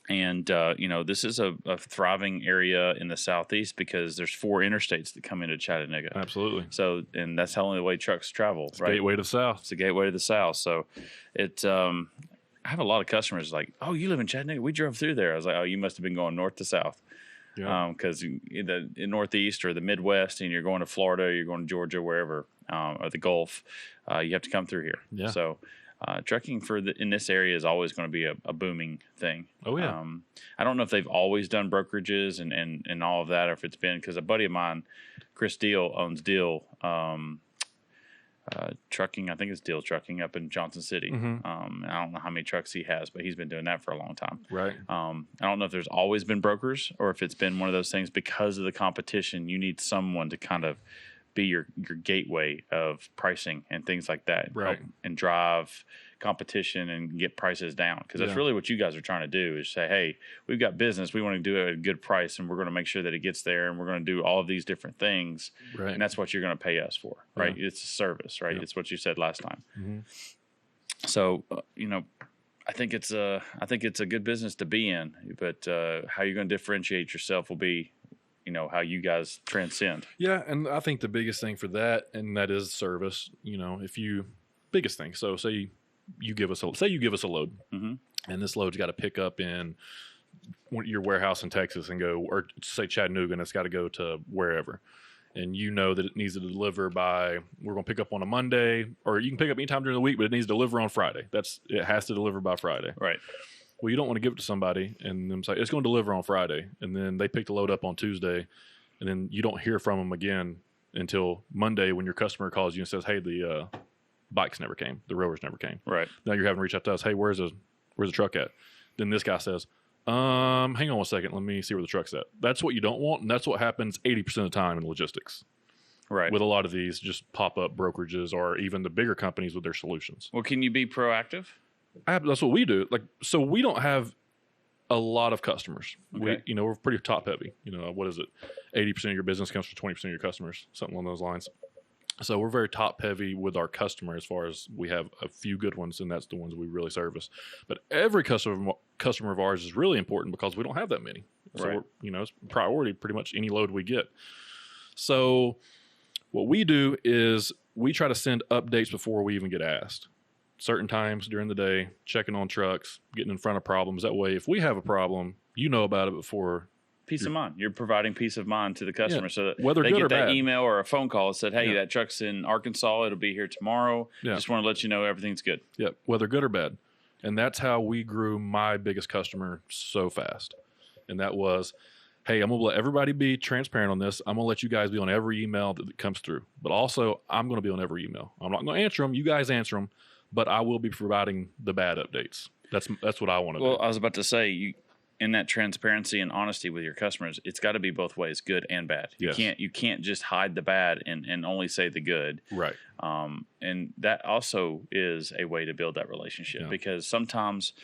This is a thriving area in the Southeast because there's 4 interstates that come into Chattanooga. Absolutely. So, and that's the only way trucks travel, it's right? Gateway to the South. It's a gateway to the South. So I have a lot of customers like, oh, you live in Chattanooga? We drove through there. I was like, oh, you must have been going north to south. Yeah. Because in the Northeast or the Midwest and you're going to Florida, you're going to Georgia, wherever, or the Gulf, you have to come through here. Yeah. So trucking in this area is always going to be a booming thing. Oh, yeah. I don't know if they've always done brokerages and all of that, or if it's been, because a buddy of mine, Chris Deal, owns Deal Trucking. I think it's Deal Trucking up in Johnson City. I don't know how many trucks he has, but he's been doing that for a long time. Right. I don't know if there's always been brokers or if it's been one of those things because of the competition. You need someone to kind of be your gateway of pricing and things like that, right? And drive competition and get prices down, because that's really what you guys are trying to do, is say, hey, we've got business, we want to do it at a good price, and we're going to make sure that it gets there, and we're going to do all of these different things, right? And that's what you're going to pay us for, right? It's a service, right? It's what you said last time. So I think it's a good business to be in, but how you're going to differentiate yourself will be how you guys transcend. Yeah, and I think the biggest thing for that, and that is service. Biggest thing. So say you give us a load, and this load's got to pick up in your warehouse in Texas and go, or say Chattanooga, and it's got to go to wherever. And that it needs to deliver by, we're going to pick up on a Monday, or you can pick up anytime during the week, but it needs to deliver on Friday. It has to deliver by Friday. Right. Well, you don't want to give it to somebody and them say, it's going to deliver on Friday. And then they pick the load up on Tuesday, and then you don't hear from them again until Monday when your customer calls you and says, hey, the bikes never came. The rowers never came. Right. Now you're having to reach out to us. Hey, where's the truck at? Then this guy says, hang on one second. Let me see where the truck's at. That's what you don't want. And that's what happens 80% of the time in logistics. Right. With a lot of these just pop-up brokerages or even the bigger companies with their solutions. Well, can you be proactive? That's what we do. So we don't have a lot of customers. Okay. We're pretty top heavy. What is it? 80% of your business comes from 20% of your customers, something along those lines. So we're very top heavy with our customer, as far as we have a few good ones, and that's the ones we really service. But every customer of ours is really important because we don't have that many. So right. It's priority pretty much any load we get. So what we do is we try to send updates before we even get asked. Certain times during the day, checking on trucks, getting in front of problems. That way, if we have a problem, about it before. Peace of mind. You're providing peace of mind to the customer, so that whether they good get or that bad. email or a phone call that said, hey, that truck's in Arkansas. It'll be here tomorrow. Yeah. Just want to let you know everything's good. Yeah, whether good or bad. And that's how we grew my biggest customer so fast. And that was, hey, I'm going to let everybody be transparent on this. I'm going to let you guys be on every email that comes through. But also, I'm going to be on every email. I'm not going to answer them. You guys answer them. But I will be providing the bad updates. That's what I want to do. Well, I was about to say, in that transparency and honesty with your customers, it's got to be both ways, good and bad. Yes. You can't just hide the bad and only say the good. Right. And that also is a way to build that relationship, because sometimes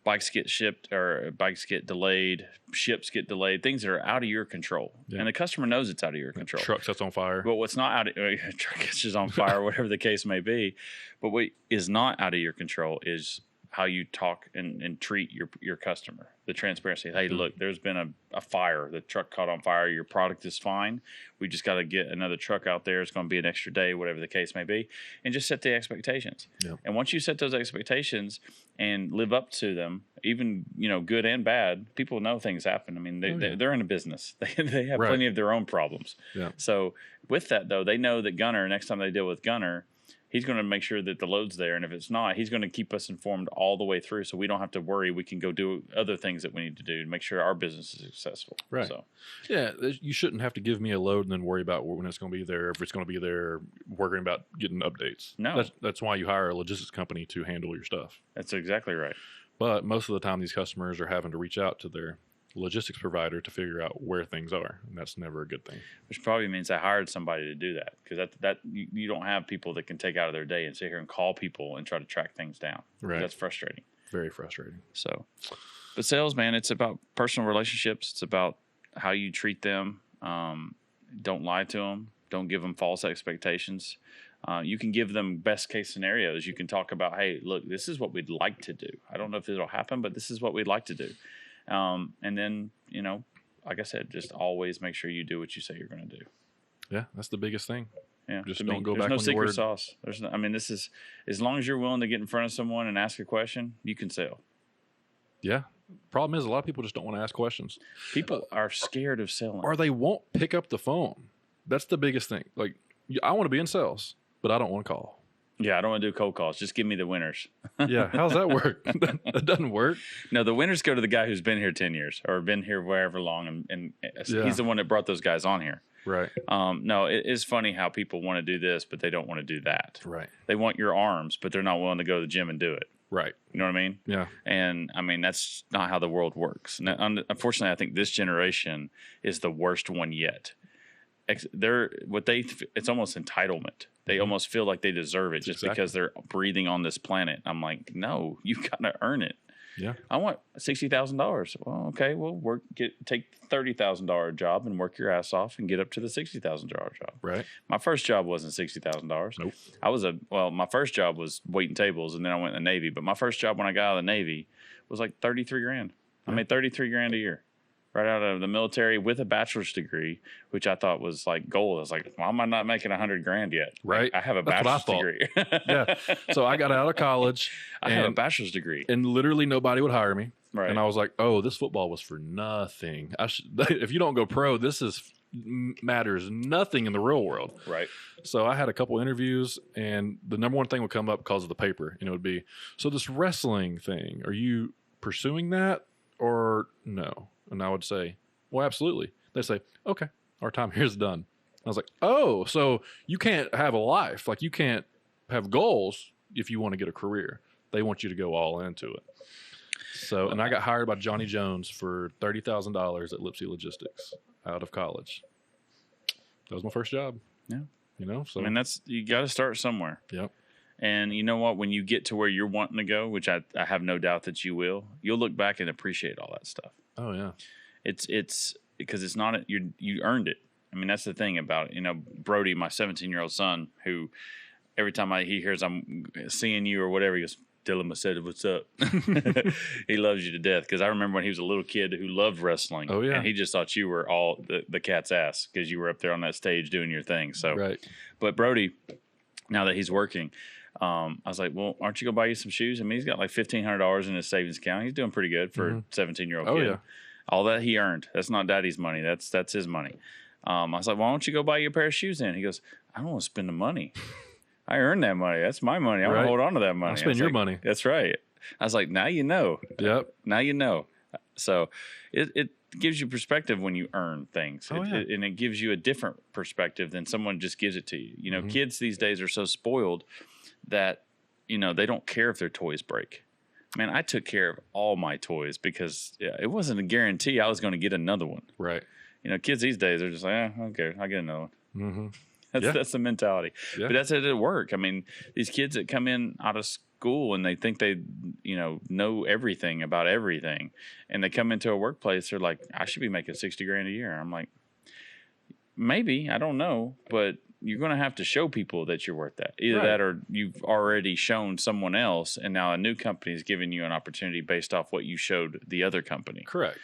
bikes get shipped or bikes get delayed, ships get delayed, things that are out of your control. Yeah. And the customer knows it's out of your control. Truck sets on fire. But what's not out of truck catches on fire, whatever the case may be. But what is not out of your control is how you talk and treat your customer. The transparency. Hey, look, there's been a fire. The truck caught on fire. Your product is fine. We just got to get another truck out there. It's going to be an extra day, whatever the case may be. And just set the expectations. Yeah. And once you set those expectations and live up to them, even, good and bad, people know things happen. I mean, they're in a business. They have plenty of their own problems. Yeah. So with that, though, they know that Gunner, next time they deal with Gunner, He's going to make sure that the load's there. And if it's not, he's going to keep us informed all the way through so we don't have to worry. We can go do other things that we need to do to make sure our business is successful. Right. So, yeah, you shouldn't have to give me a load and then worry about when it's going to be there, if it's going to be there, worrying about getting updates. No. That's why you hire a logistics company to handle your stuff. That's exactly right. But most of the time, these customers are having to reach out to their logistics provider to figure out where things are, and that's never a good thing. Which probably means I hired somebody to do that, because that you don't have people that can take out of their day and sit here and call people and try to track things down. Right. That's frustrating. Very frustrating. So, but sales, man, it's about personal relationships. It's about how you treat them. Don't lie to them. Don't give them false expectations. You can give them best case scenarios. You can talk about, hey, look, this is what we'd like to do. I don't know if it'll happen, but this is what we'd like to do. And then, like I said, just always make sure you do what you say you're going to do. Yeah, that's the biggest thing. Yeah, just don't go back no on your word. secret sauce. This is, as long as you're willing to get in front of someone and ask a question, you can sell. Yeah. Problem is, a lot of people just don't want to ask questions. People are scared of selling. Or they won't pick up the phone. That's the biggest thing. Like, I want to be in sales, but I don't want to call. Yeah, I don't want to do cold calls. Just give me the winners. Yeah, how's that work? That doesn't work. No, the winners go to the guy who's been here 10 years or been here wherever long, and he's the one that brought those guys on here. Right. No, it is funny how people want to do this, but they don't want to do that. Right. They want your arms, but they're not willing to go to the gym and do it. Right. You know what I mean? Yeah. And that's not how the world works. And unfortunately, I think this generation is the worst one yet. It's almost entitlement. They almost feel like they deserve it just because they're breathing on this planet. I'm like, no, you got to earn it. Yeah. I want $60,000. Well, okay, well, take $30,000 job and work your ass off and get up to the $60,000 job. Right. My first job wasn't $60,000. Nope. My first job was waiting tables, and then I went in the Navy. But my first job when I got out of the Navy was like $33,000. I made $33,000 a year. Right out of the military with a bachelor's degree, which I thought was like gold. I was like, why am I not making $100,000 yet? Right. I have a bachelor's degree. Yeah. So I got out of college. I have a bachelor's degree. And literally nobody would hire me. Right. And I was like, oh, this football was for nothing. If you don't go pro, matters nothing in the real world. Right. So I had a couple interviews, and the number one thing would come up because of the paper. And it would be, so this wrestling thing, are you pursuing that or no? And I would say, well, absolutely. They say, okay, our time here is done. I was like, oh, so you can't have a life. Like, you can't have goals if you want to get a career. They want you to go all into it. So, and I got hired by Johnny Jones for $30,000 at Lipsy Logistics out of college. That was my first job. Yeah. So you got to start somewhere. Yep. And you know what? When you get to where you're wanting to go, which I have no doubt that you will, you'll look back and appreciate all that stuff. Oh yeah. It's because it's not you earned it. That's the thing about it. Brody, my 17-year-old son, who every time he hears I'm seeing you or whatever, he goes, Dylan, I said, what's up? He loves you to death. Because I remember when he was a little kid who loved wrestling. Oh yeah. And he just thought you were all the cat's ass because you were up there on that stage doing your thing. So right. But Brody, now that he's working, I was like, well, aren't you going to buy you some shoes? He's got like $1,500 in his savings account. He's doing pretty good for a 17-year-old kid. Oh, yeah. All that he earned. That's not daddy's money. That's his money. I was like, why don't you go buy you a pair of shoes then? He goes, I don't want to spend the money. I earned that money. That's my money. I want to hold on to that money. I'll spend your money. That's right. I was like, now you know. Yep. Now you know. So it gives you perspective when you earn things. And it gives you a different perspective than someone just gives it to you. Kids these days are so spoiled that, they don't care if their toys break. Man, I took care of all my toys because it wasn't a guarantee I was going to get another one. Right. Kids these days are just like, okay, I'll get another one. Mm-hmm. That's the mentality. Yeah. But that's it at work. These kids that come in out of school and they think they, know everything about everything. And they come into a workplace, they're like, I should be making $60,000 a year. I'm like, maybe, I don't know, but you're going to have to show people that you're worth that. Either that or you've already shown someone else, and now a new company is giving you an opportunity based off what you showed the other company. Correct.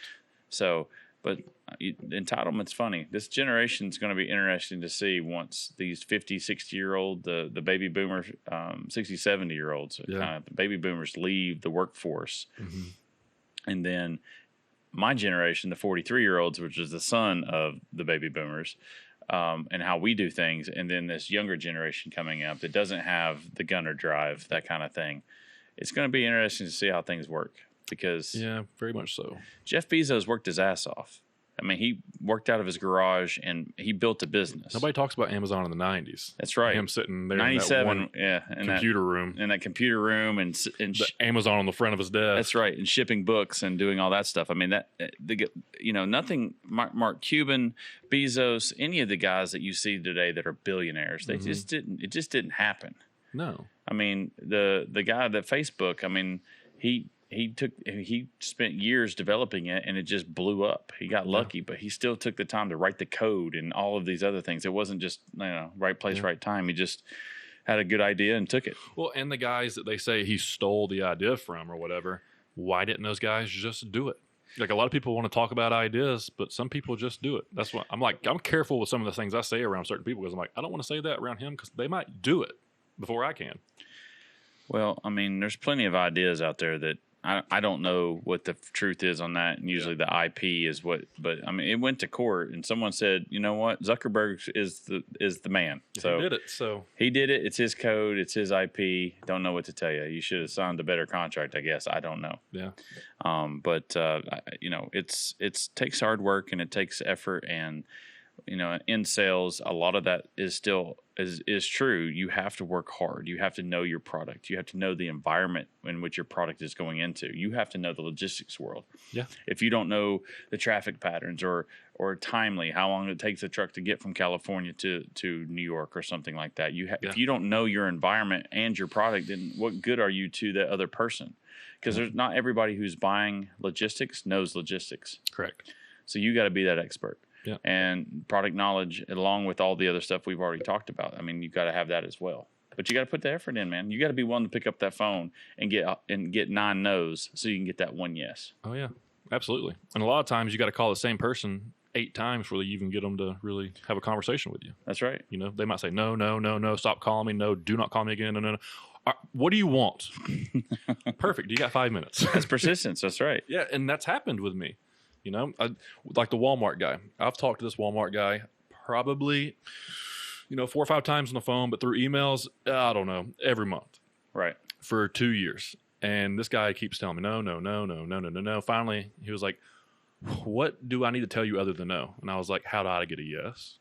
So, but entitlement's funny. This generation is going to be interesting to see once these 50, 60-year-old, the baby boomers, 60, 70-year-olds, the baby boomers leave the workforce. Mm-hmm. And then my generation, the 43-year-olds, which is the son of the baby boomers, and how we do things, and then this younger generation coming up that doesn't have the gunner drive, that kind of thing. It's going to be interesting to see how things work because very much so. Jeff Bezos worked his ass off. I mean, he worked out of his garage and he built a business. Nobody talks about Amazon in the 90s. That's right. Him sitting there 97, in that computer room. In that computer room and Amazon on the front of his desk. That's right. And shipping books and doing all that stuff. I mean, nothing, Mark Cuban, Bezos, any of the guys that you see today that are billionaires, it just didn't happen. No. I mean, the guy that Facebook, I mean, he spent years developing it and it just blew up. He got lucky, but he still took the time to write the code and all of these other things. It wasn't just, right place, right time. He just had a good idea and took it. Well, and the guys that they say he stole the idea from or whatever, why didn't those guys just do it? Like, a lot of people want to talk about ideas, but some people just do it. That's what I'm careful with some of the things I say around certain people because I'm like, I don't want to say that around him because they might do it before I can. Well, I mean, there's plenty of ideas out there that I don't know what the truth is on that. And usually the IP is but I mean, it went to court and someone said, you know what? Zuckerberg is the man. So he did it. So he did it. It's his code. It's his IP. Don't know what to tell you. You should have signed a better contract, I guess. I don't know. Yeah. But it takes hard work and it takes effort and, in sales, a lot of that is still is true. You have to work hard. You have to know your product. You have to know the environment in which your product is going into. You have to know the logistics world. Yeah. If you don't know the traffic patterns or timely, how long it takes a truck to get from California to New York or something like that. If you don't know your environment and your product, then what good are you to the other person? Because there's not everybody who's buying logistics knows logistics. Correct. So you got to be that expert. Yeah. And product knowledge, along with all the other stuff we've already talked about. I mean, you got to have that as well. But you got to put the effort in, man. You got to be willing to pick up that phone and get 9 no's so you can get that 1 yes. Oh yeah, absolutely. And a lot of times you got to call the same person 8 times before you even get them to really have a conversation with you. That's right. They might say no, stop calling me, no, do not call me again, no. What do you want? Perfect. You got 5 minutes. That's persistence. That's right. Yeah, and that's happened with me. Like the Walmart guy. I've talked to this Walmart guy probably, 4 or 5 times on the phone, but through emails, I don't know, every month. Right. For 2 years. And this guy keeps telling me, no. Finally, he was like, what do I need to tell you other than no? And I was like, how do I get a yes?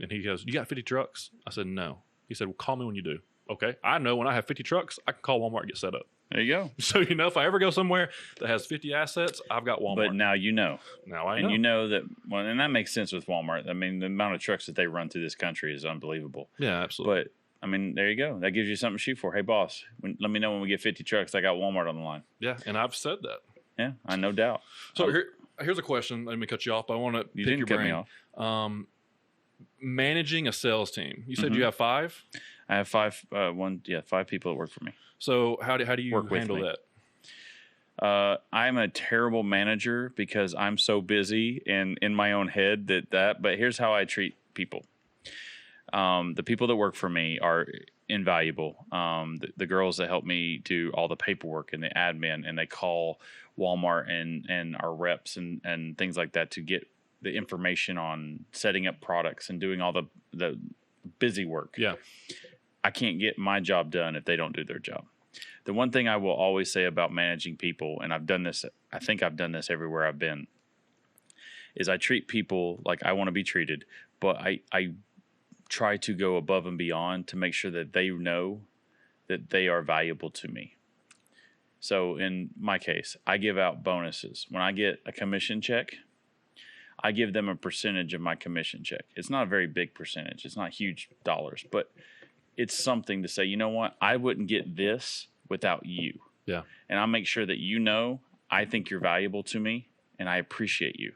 And he goes, you got 50 trucks? I said, no. He said, well, call me when you do. Okay. I know when I have 50 trucks, I can call Walmart and get set up. There you go. So, if I ever go somewhere that has 50 assets, I've got Walmart. But now you know. Now I know. And you know that, and that makes sense with Walmart. I mean, the amount of trucks that they run through this country is unbelievable. Yeah, absolutely. But, I mean, there you go. That gives you something to shoot for. Hey, boss, let me know when we get 50 trucks. I got Walmart on the line. Yeah, and I've said that. Yeah, I no doubt. So here's a question. Let me cut you off, but I want to pick your brain. You didn't cut me off. Managing a sales team. You said you have 5? I have 5 people that work for me. So how do you handle that? I'm a terrible manager because I'm so busy and in my own head but here's how I treat people. The people that work for me are invaluable. The girls that help me do all the paperwork and the admin, and they call Walmart and our reps and things like that to get the information on setting up products and doing all the busy work. Yeah. I can't get my job done if they don't do their job. The one thing I will always say about managing people, and I think I've done this everywhere I've been, is I treat people like I want to be treated, but I try to go above and beyond to make sure that they know that they are valuable to me. So in my case, I give out bonuses. When I get a commission check, I give them a percentage of my commission check. It's not a very big percentage. It's not huge dollars, but it's something to say, you know what? I wouldn't get this without you. Yeah. And I'll make sure that I think you're valuable to me and I appreciate you.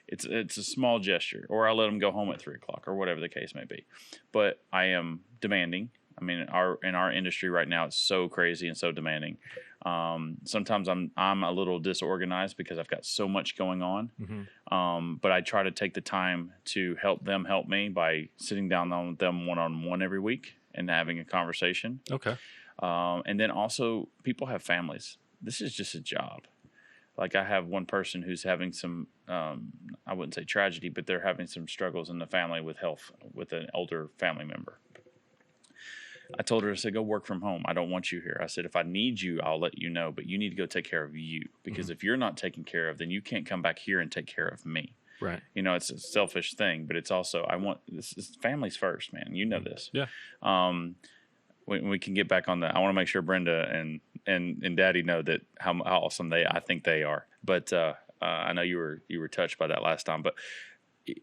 It's a small gesture, or I'll let them go home at 3:00 or whatever the case may be. But I am demanding. I mean, in our industry right now, it's so crazy and so demanding. Sometimes I'm a little disorganized because I've got so much going on. Mm-hmm. But I try to take the time to help them help me by sitting down with them one-on-one every week and having a conversation. Okay. And then also, people have families. This is just a job. Like I have one person who's having some, I wouldn't say tragedy, but they're having some struggles in the family with health with an older family member. I told her, I said, go work from home. I don't want you here. I said, if I need you, I'll let you know, but you need to go take care of you, because if you're not taken care of, then you can't come back here and take care of me. Right. You know, it's a selfish thing, but it's also, this is families first, man. You know this. Yeah. We can get back on that. I want to make sure Brenda and Daddy know that how awesome I think they are. But I know you were touched by that last time. But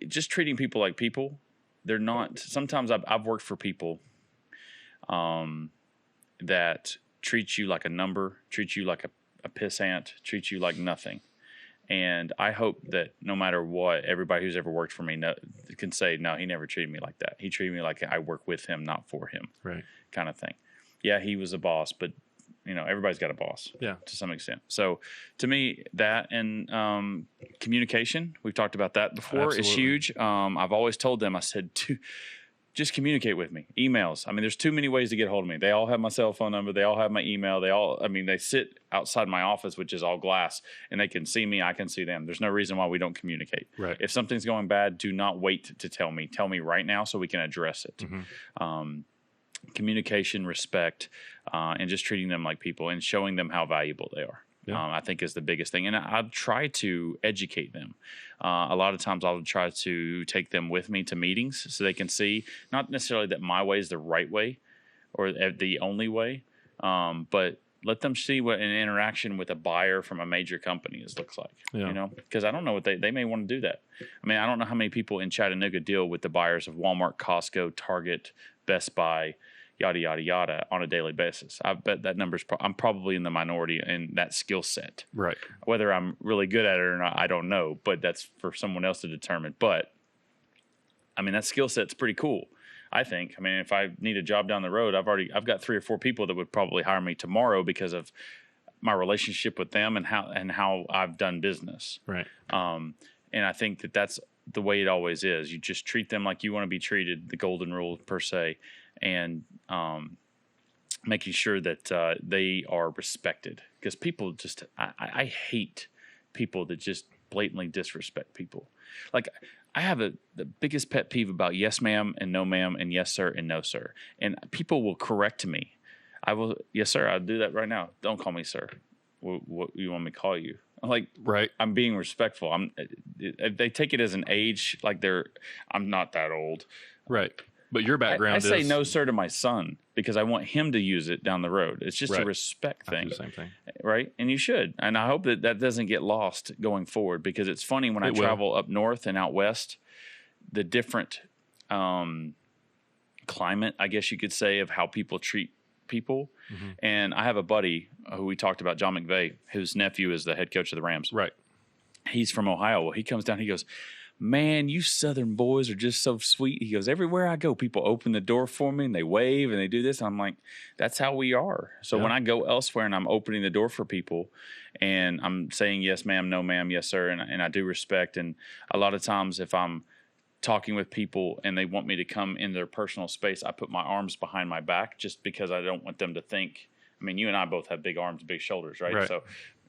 just treating people like people, they're not. Sometimes I've worked for people that treat you like a number, treat you like a pissant, treat you like nothing. And I hope that no matter what, everybody who's ever worked for me can say, no, he never treated me like that. He treated me like I work with him, not for him. Right. Kind of thing. Yeah, he was a boss, but you know, everybody's got a boss. Yeah. To some extent. So to me, that and communication, we've talked about that before, is huge. I've always told them, I said, just communicate with me. Emails. I mean, there's too many ways to get a hold of me. They all have my cell phone number. They all have my email. They sit outside my office, which is all glass, and they can see me. I can see them. There's no reason why we don't communicate. Right. If something's going bad, do not wait to tell me. Tell me right now so we can address it. Communication, respect, and just treating them like people and showing them how valuable they are. Yeah. I think is the biggest thing. And I'll try to educate them. A lot of times I'll try to take them with me to meetings so they can see, not necessarily that my way is the right way or the only way, but let them see what an interaction with a buyer from a major company looks like. Yeah. You know, because I don't know what they may want to do that. I mean, I don't know how many people in Chattanooga deal with the buyers of Walmart, Costco, Target, Best Buy, yada, yada, yada, on a daily basis. I bet that number's I'm probably in the minority in that skill set. Right. Whether I'm really good at it or not, I don't know, but that's for someone else to determine. But, I mean, that skill set's pretty cool, I think. I mean, if I need a job down the road, I've got 3 or 4 people that would probably hire me tomorrow because of my relationship with them and how I've done business. Right. And I think that's the way it always is. You just treat them like you want to be treated, the golden rule per se, and making sure that they are respected. Because people just, I hate people that just blatantly disrespect people. Like, I have the biggest pet peeve about yes, ma'am, and no, ma'am, and yes, sir, and no, sir. And people will correct me. I will, yes, sir, I'll do that right now. Don't call me sir. What you want me to call you? I'm like, right. I'm being respectful. They take it as an age, like I'm not that old. Right. But your background I say no, sir, to my son because I want him to use it down the road. It's just a respect thing. I do the same thing. Right? And you should. And I hope that doesn't get lost going forward, because it's funny when I travel up north and out west, the different climate, I guess you could say, of how people treat people. Mm-hmm. And I have a buddy who we talked about, John McVay, whose nephew is the head coach of the Rams. Right. He's from Ohio. Well, he comes down, he goes, man, you Southern boys are just so sweet. He goes, everywhere I go, people open the door for me and they wave and they do this. I'm like, that's how we are. So when I go elsewhere and I'm opening the door for people and I'm saying yes, ma'am, no, ma'am, yes, sir, and I do respect. And a lot of times if I'm talking with people and they want me to come in their personal space, I put my arms behind my back just because I don't want them to think. I mean, you and I both have big arms, big shoulders, right? So,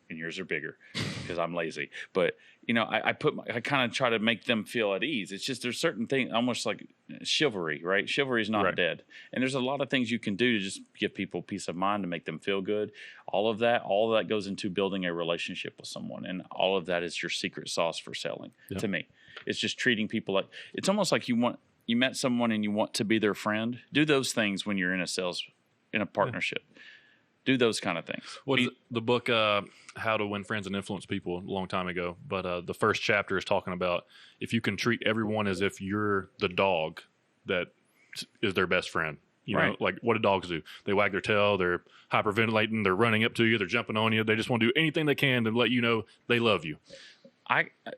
and yours are bigger because I'm lazy. But, you know, I kind of try to make them feel at ease. It's just there's certain things, almost like chivalry, right? Chivalry is not dead. And there's a lot of things you can do to just give people peace of mind, to make them feel good. All of that goes into building a relationship with someone. And all of that is your secret sauce for selling to me. It's just treating people like, it's almost like you met someone and you want to be their friend. Do those things when you're in a partnership. Do those kind of things. Well, the book, How to Win Friends and Influence People, a long time ago. But the first chapter is talking about if you can treat everyone as if you're the dog that is their best friend. You know, like what do dogs do? They wag their tail, they're hyperventilating, they're running up to you, they're jumping on you. They just want to do anything they can to let you know they love you.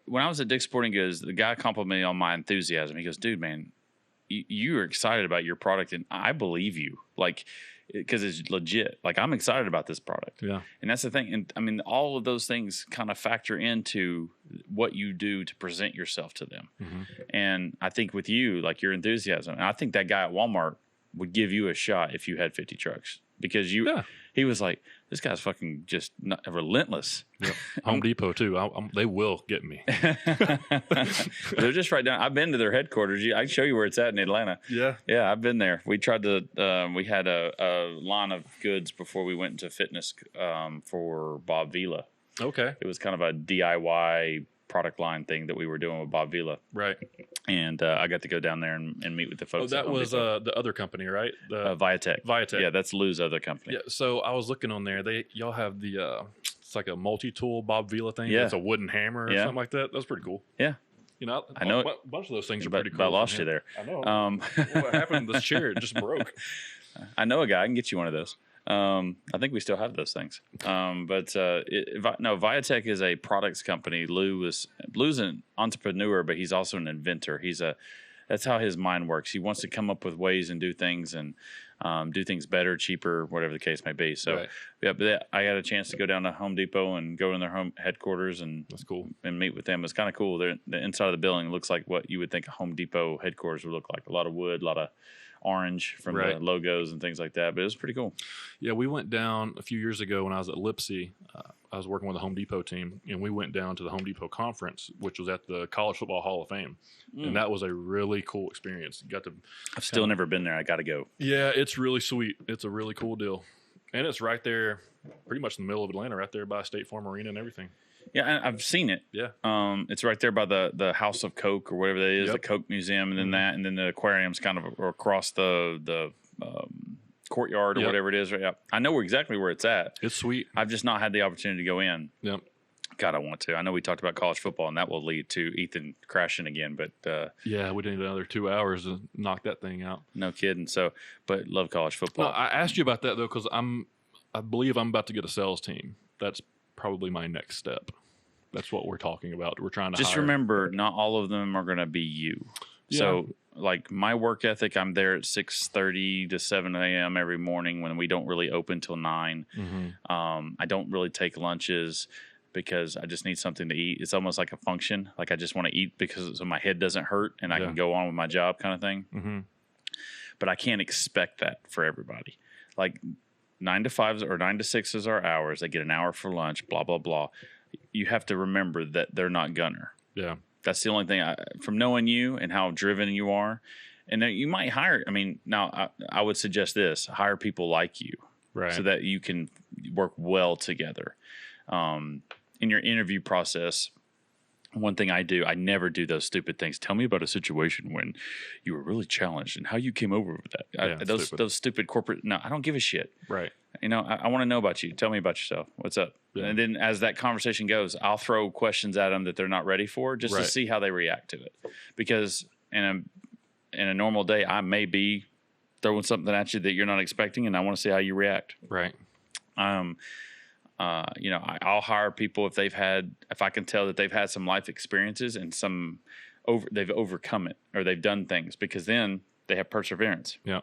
When I was at Dick's Sporting Goods, the guy complimented me on my enthusiasm. He goes, dude, man, you are excited about your product, and I believe you. Like, because it's legit. Like, I'm excited about this product. Yeah. And that's the thing. And I mean, all of those things kind of factor into what you do to present yourself to them. Mm-hmm. And I think with you, like your enthusiasm, and I think that guy at Walmart would give you a shot if you had 50 trucks, because He was like, this guy's fucking just relentless. Yep. Home Depot too. They will get me. They're just right down. I've been to their headquarters. I can show you where it's at in Atlanta. Yeah. Yeah, I've been there. We tried to, we had a line of goods before we went into fitness for Bob Vila. Okay. It was kind of a DIY product line thing that we were doing with Bob Vila. Right. And I got to go down there and meet with the folks. Oh, that was the other company, right? The Viatech. Viatech. Yeah, that's Lou's other company. Yeah. So I was looking on there. Y'all have the it's like a multi-tool Bob Vila thing. Yeah. It's a wooden hammer or something like that. That's pretty cool. Yeah. You know, I know a bunch of those things are but, pretty cool. But I lost you there. I know. What happened to this chair? It just broke. I know a guy. I can get you one of those. I think we still have those things. Viatech is a products company. Lou's an entrepreneur, but he's also an inventor. That's how his mind works. He wants to come up with ways and do things do things better, cheaper, whatever the case may be. So, right. Yeah, but I got a chance to go down to Home Depot and go in their home headquarters that's cool, and meet with them. It's kind of cool. The inside of the building looks like what you would think a Home Depot headquarters would look like. A lot of wood, a lot of orange from the logos and things like that, but it was pretty cool. Yeah, we went down a few years ago when I was at Lipsy. I was working with the Home Depot team, and we went down to the Home Depot conference, which was at the College Football Hall of Fame, and that was a really cool experience. I've still never been there. I got to go. Yeah, it's really sweet. It's a really cool deal, and it's right there, pretty much in the middle of Atlanta, right there by State Farm Arena and everything. Yeah, I've seen it. Yeah. It's right there by the House of Coke or whatever that is, the Coke Museum, and then and then the aquarium's kind of across the courtyard or whatever it is. Right. Yeah. I know exactly where it's at. It's sweet. I've just not had the opportunity to go in. Yep. God, I want to. I know we talked about college football, and that will lead to Ethan crashing again. But yeah, we need another 2 hours to knock that thing out. No kidding. So, but love college football. Well, I asked you about that though because I believe I'm about to get a sales team. That's probably my next step. That's what we're talking about. We're trying to just hire. Remember, not all of them are going to be you. Yeah. So, like my work ethic, I'm there at 6:30 to 7 a.m. every morning when we don't really open till 9. Mm-hmm. I don't really take lunches because I just need something to eat. It's almost like a function. Like I just want to eat because so my head doesn't hurt and I can go on with my job kind of thing. Mm-hmm. But I can't expect that for everybody. Like 9 to 5 or 9 to 6 is our hours. They get an hour for lunch, blah, blah, blah. You have to remember that they're not Gunner. Yeah. That's the only thing from knowing you and how driven you are. And then you might hire, now I would suggest this, hire people like you. Right. So that you can work well together. In your interview process, one thing I do, I never do those stupid things. Tell me about a situation when you were really challenged and how you came over with that. Those stupid corporate, no, I don't give a shit. Right. I want to know about you. Tell me about yourself. What's up? Yeah. And then as that conversation goes, I'll throw questions at them that they're not ready for just to see how they react to it. Because in a normal day, I may be throwing something at you that you're not expecting, and I want to see how you react. Right. I'll hire people if I can tell that they've had some life experiences and they've overcome it or they've done things, because then they have perseverance. Yeah.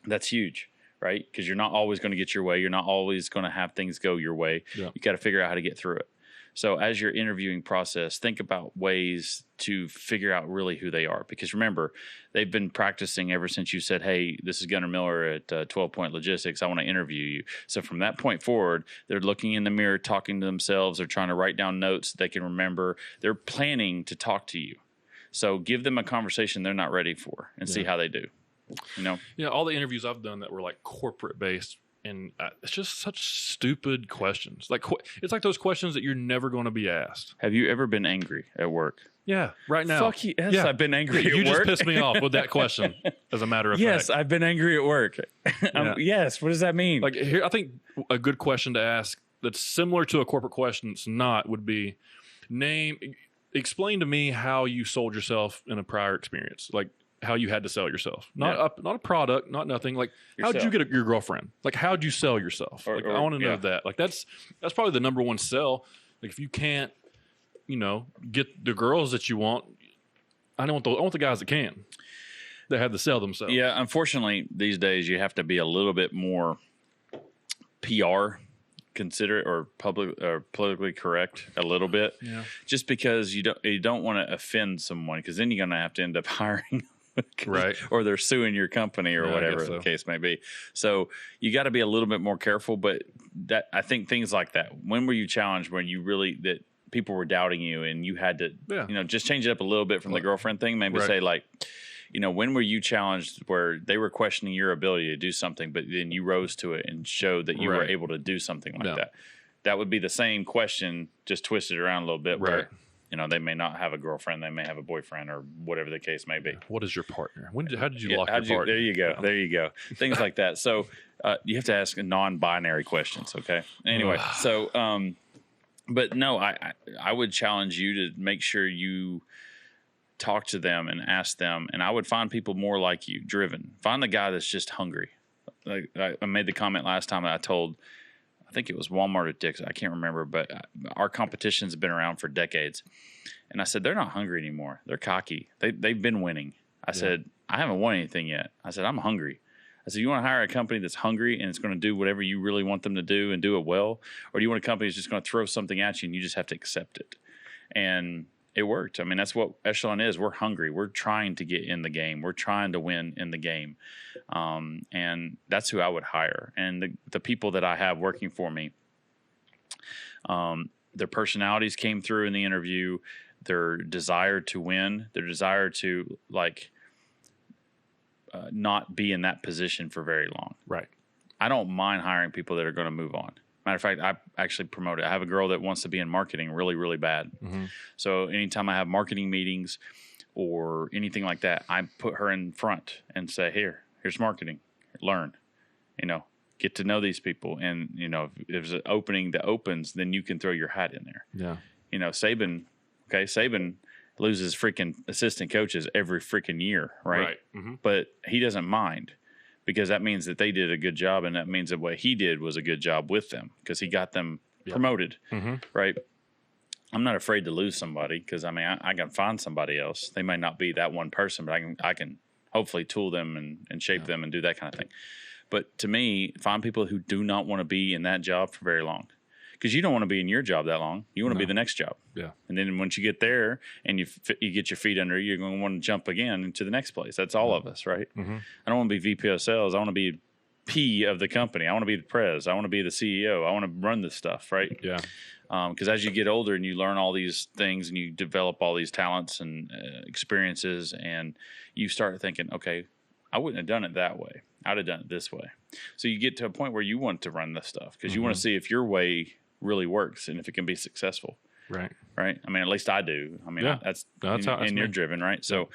That's huge, right? Because you're not always going to get your way. You're not always going to have things go your way. Yeah. You got to figure out how to get through it. So as your interviewing process, think about ways to figure out really who they are. Because remember, they've been practicing ever since you said, hey, this is Gunner Miller at 12 Point Logistics. I want to interview you. So from that point forward, they're looking in the mirror, talking to themselves. They're trying to write down notes that they can remember. They're planning to talk to you. So give them a conversation they're not ready for and see how they do. Yeah, all the interviews I've done that were like corporate based, and it's just such stupid questions. Like it's like those questions that you're never going to be asked. Have you ever been angry at work? Yeah, right now. Fuck yes, yeah. I've been angry at work. You just pissed me off with that question, as a matter of fact. Yes, I've been angry at work. Yes, what does that mean? Like here, I think a good question to ask that's similar to a corporate question that's not would be, explain to me how you sold yourself in a prior experience. Like, how you had to sell yourself, not a product, not nothing. Like, how did you get your girlfriend? Like, how did you sell yourself? I want to know that. Like, that's probably the number one sell. Like, if you can't, get the girls that you want, I want the guys that can, that have to sell themselves. Yeah, unfortunately, these days you have to be a little bit more PR considerate or politically correct a little bit. Yeah. Just because you don't want to offend someone, because then you're going to have to end up hiring. Right. Or they're suing your company or whatever the case may be. So you got to be a little bit more careful. But that, I think things like that. When were you challenged when you really, that people were doubting you and you had to, just change it up a little bit from the girlfriend thing? Maybe say like, when were you challenged where they were questioning your ability to do something, but then you rose to it and showed that you were able to do something like that? That would be the same question, just twisted around a little bit where, they may not have a girlfriend, they may have a boyfriend or whatever the case may be. What is your partner? How did you lock your partner? There you go. There you go. Things like that. So you have to ask non-binary questions, okay? Anyway, so, but no, I would challenge you to make sure you talk to them and ask them, and I would find people more like you, driven. Find the guy that's just hungry. Like I made the comment last time that I told, I think it was Walmart or Dick's, I can't remember, but our competitions have been around for decades. And I said, they're not hungry anymore. They're cocky. They've been winning. I said, I haven't won anything yet. I said, I'm hungry. I said, you want to hire a company that's hungry and it's going to do whatever you really want them to do and do it well? Or do you want a company that's just going to throw something at you and you just have to accept it? And it worked. I mean, that's what Echelon is. We're hungry. We're trying to get in the game. We're trying to win in the game. And that's who I would hire. And the people that I have working for me, their personalities came through in the interview, their desire to win, their desire to not be in that position for very long. Right. I don't mind hiring people that are going to move on. Matter of fact, I actually promote it. I have a girl that wants to be in marketing really, really bad. Mm-hmm. So anytime I have marketing meetings or anything like that, I put her in front and say, here's marketing. Learn, get to know these people. And, if there's an opening that opens, then you can throw your hat in there. Yeah. Saban loses freaking assistant coaches every freaking year, right? Mm-hmm. But he doesn't mind, because that means that they did a good job, and that means that what he did was a good job with them because he got them promoted, right? I'm not afraid to lose somebody because, I can find somebody else. They may not be that one person, but I can hopefully tool them and shape them and do that kind of thing. But to me, find people who do not want to be in that job for very long, because you don't want to be in your job that long. You want to be the next job. Yeah. And then once you get there and you get your feet under you, you're going to want to jump again into the next place. That's all of us, right? Mm-hmm. I don't want to be VP of sales. I want to be P of the company. I want to be the pres. I want to be the CEO. I want to run this stuff, right? Yeah. Because as you get older and you learn all these things and you develop all these talents and experiences, and you start thinking, okay, I wouldn't have done it that way. I'd have done it this way. So you get to a point where you want to run this stuff because you want to see if your way really works and if it can be successful. Right. At least I do. That's you're driven, right? So,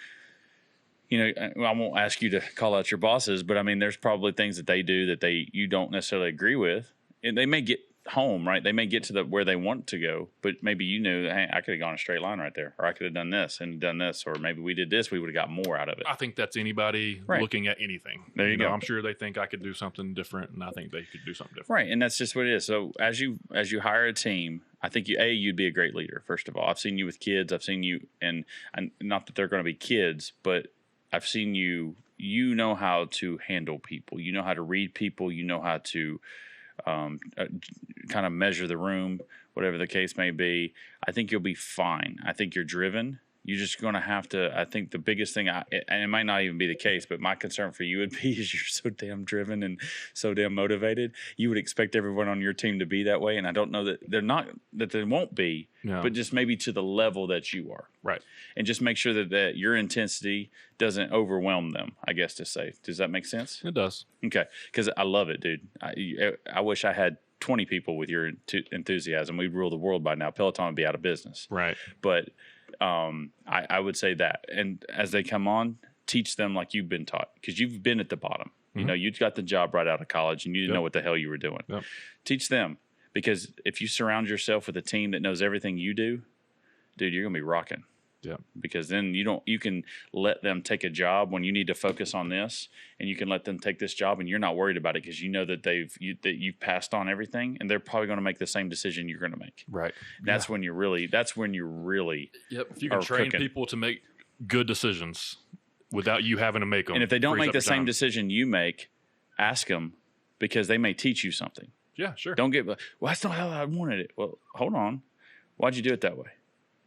I won't ask you to call out your bosses, but there's probably things that they do that you don't necessarily agree with, and they may get home, right? They may get to where they want to go, but maybe hey, I could have gone a straight line right there, or I could have done this and done this, or maybe we did this, we would have got more out of it. I think that's anybody looking at anything. There you go. I'm sure they think I could do something different, and I think they could do something different. Right, and that's just what it is. So as you hire a team, I think you'd be a great leader. First of all, I've seen you with kids. I've seen you, and not that they're going to be kids, but I've seen you. You know how to handle people. You know how to read people. You know how to kind of measure the room, whatever the case may be. I think you'll be fine. I think you're driven. You're just going to have to, I think the biggest thing, and it might not even be the case, but my concern for you would be is you're so damn driven and so damn motivated. You would expect everyone on your team to be that way. And I don't know that they won't be, but just maybe to the level that you are. Right. And just make sure that your intensity doesn't overwhelm them, I guess to say. Does that make sense? It does. Okay. Because I love it, dude. I wish I had 20 people with your enthusiasm. We'd rule the world by now. Peloton would be out of business. Right. But I would say that. And as they come on, teach them like you've been taught, because you've been at the bottom. Mm-hmm. You got the job right out of college and you didn't know what the hell you were doing. Yep. Teach them, because if you surround yourself with a team that knows everything you do, dude, you're going to be rocking. Yeah. Because then you can let them take a job when you need to focus on this, and you can let them take this job and you're not worried about it because you know that you've passed on everything, and they're probably going to make the same decision you're going to make. Right. That's when you're really Yep. If you can train people to make good decisions without you having to make them. And if they don't make the same decision you make, ask them, because they may teach you something. Yeah, sure. Don't get, well, that's not how I wanted it. Well, hold on. Why'd you do it that way?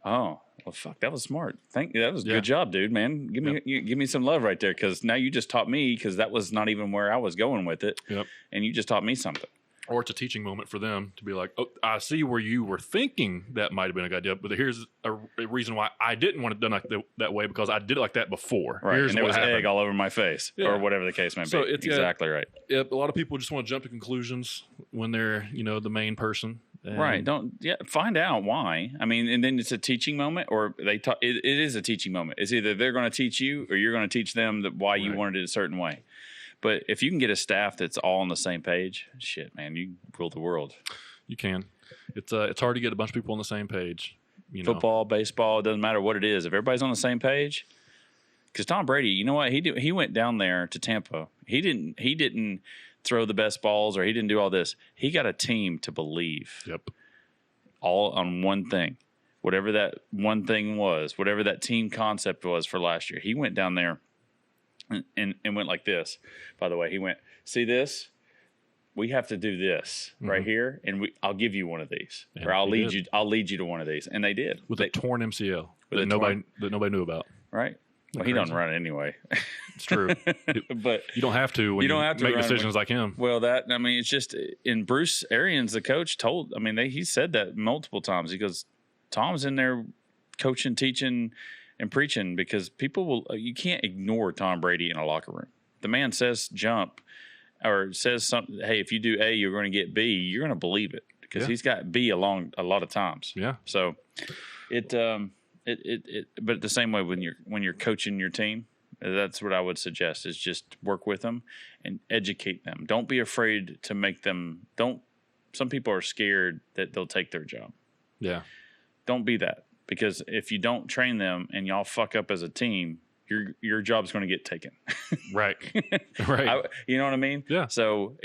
Oh, well, fuck, that was smart. Thank you. That was a good job, dude, man. Give me some love right there, because now you just taught me, because that was not even where I was going with it. Yep. And you just taught me something. Or it's a teaching moment for them to be like, oh, I see where you were thinking that might have been a good idea, but here's a reason why I didn't want it done like that way, because I did it like that before. Right, Here's and there was happened. egg all over my face, or whatever the case may be. So it's exactly right. Yep, a lot of people just want to jump to conclusions when they're, the main person. Right. Find out why. I mean, and then it's a teaching moment, or it is a teaching moment. It's either they're going to teach you or you're going to teach them why you wanted it a certain way. But if you can get a staff that's all on the same page, shit, man, you rule the world. You can. It's hard to get a bunch of people on the same page. Football, baseball, it doesn't matter what it is. If everybody's on the same page, because Tom Brady, you know what he went down there to Tampa. He didn't throw the best balls, or he didn't do all this. He got a team to believe. Yep. All on one thing, whatever that one thing was, whatever that team concept was for last year. He went down there and went like this. By the way, he went, see this? We have to do this right here, and I'll give you one of these, or I'll lead you to one of these, and they did with a torn MCL that nobody knew about. Right. Well, he doesn't run it anyway. It's true, but you don't have to. When you don't have to make decisions like him. Well, it's just in Bruce Arians, the coach, he said that multiple times. He goes, Tom's in there coaching, teaching, and preaching, because you can't ignore Tom Brady in a locker room. The man says jump, or says something. Hey, if you do A, you're going to get B. You're going to believe it, because he's got B along a lot of times. Yeah. So but the same way when you're coaching your team, that's what I would suggest, is just work with them and educate them. Don't be afraid to make them. Some people are scared that they'll take their job. Yeah. Don't be that, because if you don't train them and y'all fuck up as a team, your job's going to get taken. Right. Right. You know what I mean? Yeah. So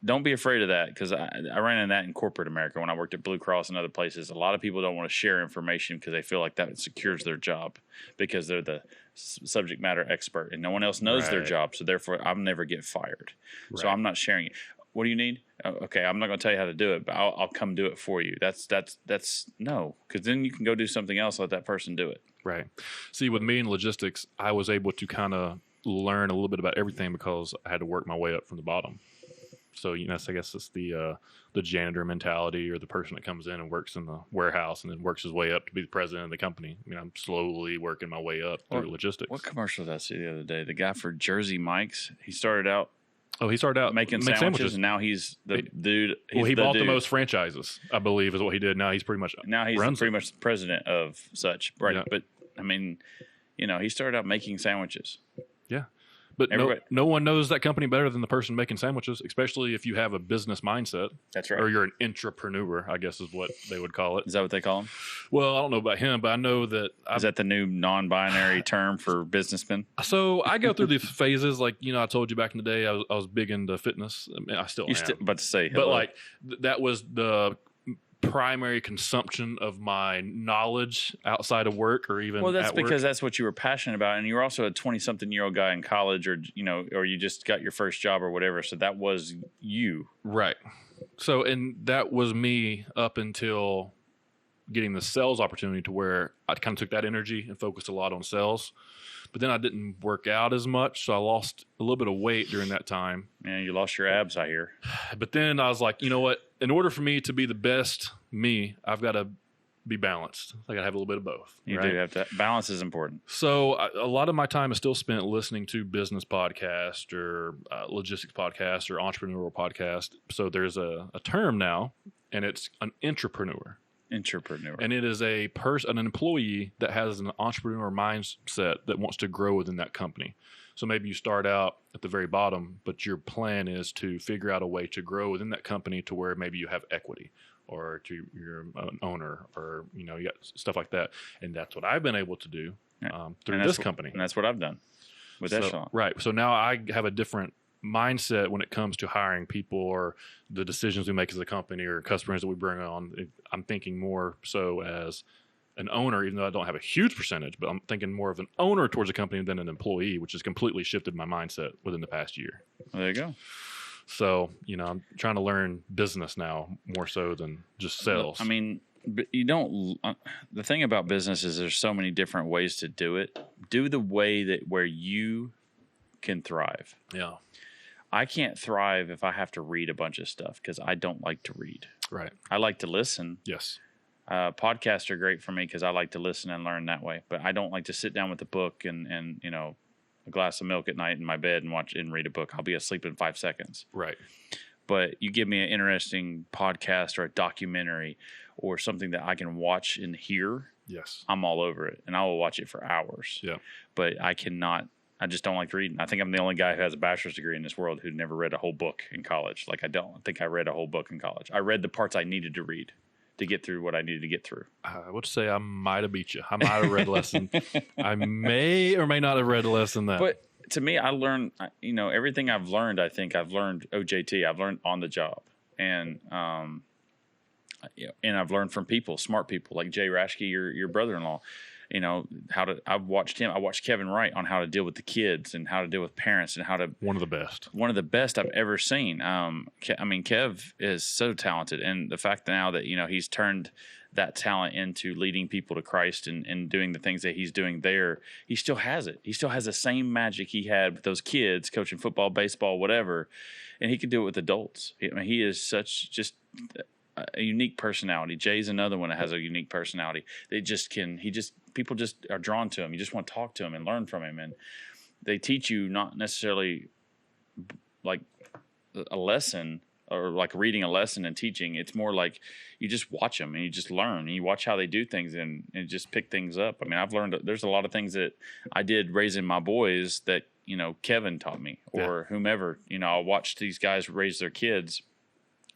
don't be afraid of that, because I ran into that in corporate America when I worked at Blue Cross and other places. A lot of people don't want to share information because they feel like that secures their job, because they're the subject matter expert and no one else knows their job. So therefore, I'll never get fired. Right. So I'm not sharing it. What do you need? Okay, I'm not going to tell you how to do it, but I'll come do it for you. That's no, because then you can go do something else. Let that person do it. Right. See, with me in logistics, I was able to kind of learn a little bit about everything, because I had to work my way up from the bottom. So, I guess it's the janitor mentality, or the person that comes in and works in the warehouse and then works his way up to be the president of the company. I mean, I'm slowly working my way up through logistics. What commercial did I see the other day? The guy for Jersey Mike's, he started out making sandwiches, and now he's the dude. He bought the most franchises, I believe, is what he did. Now he's pretty much the president of such. Right. Yeah. But I mean, he started out making sandwiches. Yeah. But no one knows that company better than the person making sandwiches, especially if you have a business mindset. That's right. Or you're an entrepreneur, I guess is what they would call it. Is that what they call him? Well, I don't know about him, but I know that... Is that the new non-binary term for businessmen? So I go through these phases. Like, I told you back in the day, I was big into fitness. I mean, I still am. About to say hello. But like, that was the primary consumption of my knowledge outside of work, or even that's because that's what you were passionate about, and you were also a 20-something-year-old guy in college, or or you just got your first job or whatever, so that was you. Right. So, and that was me up until getting the sales opportunity, to where I kind of took that energy and focused a lot on sales. But then I didn't work out as much, so I lost a little bit of weight during that time. Man, you lost your abs, I hear. But then I was like, you know what? In order for me to be the best me, I've got to be balanced. I got to have a little bit of both. You do have to. Balance is important. So a lot of my time is still spent listening to business podcasts, or logistics podcasts, or entrepreneurial podcasts. So there's a term now, and it's an entrepreneur. And it is an employee that has an entrepreneur mindset that wants to grow within that company. So maybe you start out at the very bottom, but your plan is to figure out a way to grow within that company to where maybe you have equity, or you're an owner, or you got stuff like that. And that's what I've been able to do through this company. And that's what I've done with Echelon. Right. So now I have a different mindset when it comes to hiring people, or the decisions we make as a company, or customers that we bring on. I'm thinking more so as an owner, even though I don't have a huge percentage, but I'm thinking more of an owner towards a company than an employee, which has completely shifted my mindset within the past year. Well, there you go. So, I'm trying to learn business now more so than just sales. I mean, But you don't. The thing about business is there's so many different ways to do it. Do the way that where you can thrive. Yeah. I can't thrive if I have to read a bunch of stuff because I don't like to read. Right. I like to listen. Yes. Podcasts are great for me because I like to listen and learn that way. But I don't like to sit down with a book and you know, a glass of milk at night in my bed and watch and read a book. I'll be asleep in 5 seconds. Right. But you give me an interesting podcast or a documentary or something that I can watch and hear. Yes. I'm all over it, and I will watch it for hours. Yeah. But I just don't like reading. I think I'm the only guy who has a bachelor's degree in this world who never read a whole book in college. Like, I don't think I read a whole book in college. I read the parts I needed to read to get through what I needed to get through. I would say I might have beat you. I might have read less than I may or may not have read less than that. But to me, I learned, you know, everything I've learned, I think I've learned OJT. I've learned on the job. And, and I've learned from people, smart people like Jay Rashke, your brother-in-law, you know, I watched Kevin Wright on how to deal with the kids and how to deal with parents and how to. One of the best I've ever seen. I mean, Kev is so talented. And the fact now that, you know, he's turned that talent into leading people to Christ and doing the things that he's doing there, he still has it. He still has the same magic he had with those kids coaching football, baseball, whatever. And he could do it with adults. I mean, he is such just a unique personality. Jay's another one that has a unique personality. People just are drawn to him. You just want to talk to him and learn from him. And they teach you not necessarily like a lesson or like reading a lesson and teaching. It's more like you just watch them and you just learn and you watch how they do things and just pick things up. I mean, I've learned there's a lot of things that I did raising my boys that, you know, Kevin taught me or whomever. You know, I watched these guys raise their kids.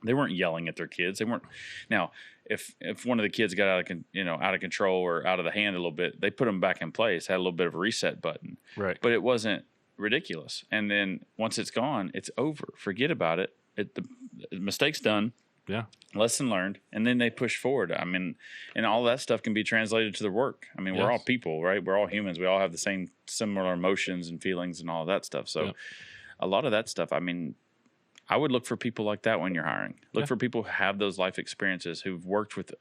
They weren't yelling at their kids. They weren't. Now, if one of the kids got out of control or out of the hand a little bit, they put them back in place. Had a little bit of a reset button. Right. But it wasn't ridiculous. And then once it's gone, it's over. Forget about it. The mistake's done. Yeah. Lesson learned. And then they push forward. I mean, and all that stuff can be translated to the work. I mean, we're all people, right? We're all humans. We all have the similar emotions and feelings and all that stuff. So a lot of that stuff, I mean, I would look for people like that when you're hiring. Look for people who have those life experiences, who've worked with,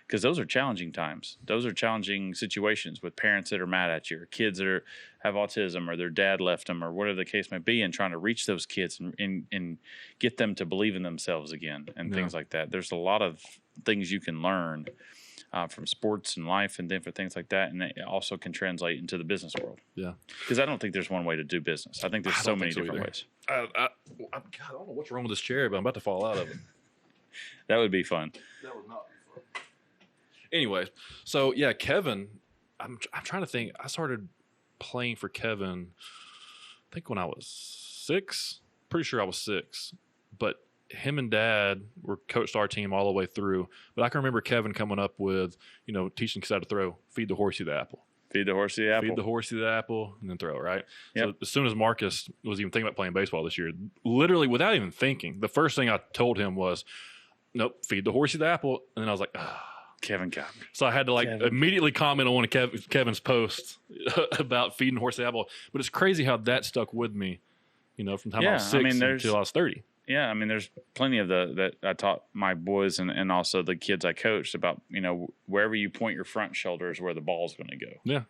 because those are challenging times. Those are challenging situations with parents that are mad at you or kids that have autism or their dad left them or whatever the case may be, and trying to reach those kids and get them to believe in themselves again and things like that. There's a lot of things you can learn from sports and life and different things like that, and it also can translate into the business world. Yeah, because I don't think there's one way to do business. I think there's so many different ways. God, I don't know what's wrong with this chair, but I'm about to fall out of it. That would be fun. That would not be fun. Anyway, so yeah, Kevin, I'm trying to think. I started playing for Kevin, I think when I was 6. Pretty sure I was 6, but him and Dad were coached our team all the way through. But I can remember Kevin coming up with, you know, teaching kids how to throw, feed the horsey the apple. Feed the horsey the apple. Feed the horsey the apple and then throw, right? Yep. So as soon as Marcus was even thinking about playing baseball this year, literally without even thinking, the first thing I told him was, nope, feed the horsey the apple. And then I was like, Kevin got me. So I had to immediately comment on one of Kevin's posts about feeding the horsey the apple. But it's crazy how that stuck with me, you know, from the time I was 6 until I was 30. Yeah, I mean, there's plenty of that I taught my boys and also the kids I coached about, you know, wherever you point your front shoulder is where the ball's going to go. Yeah.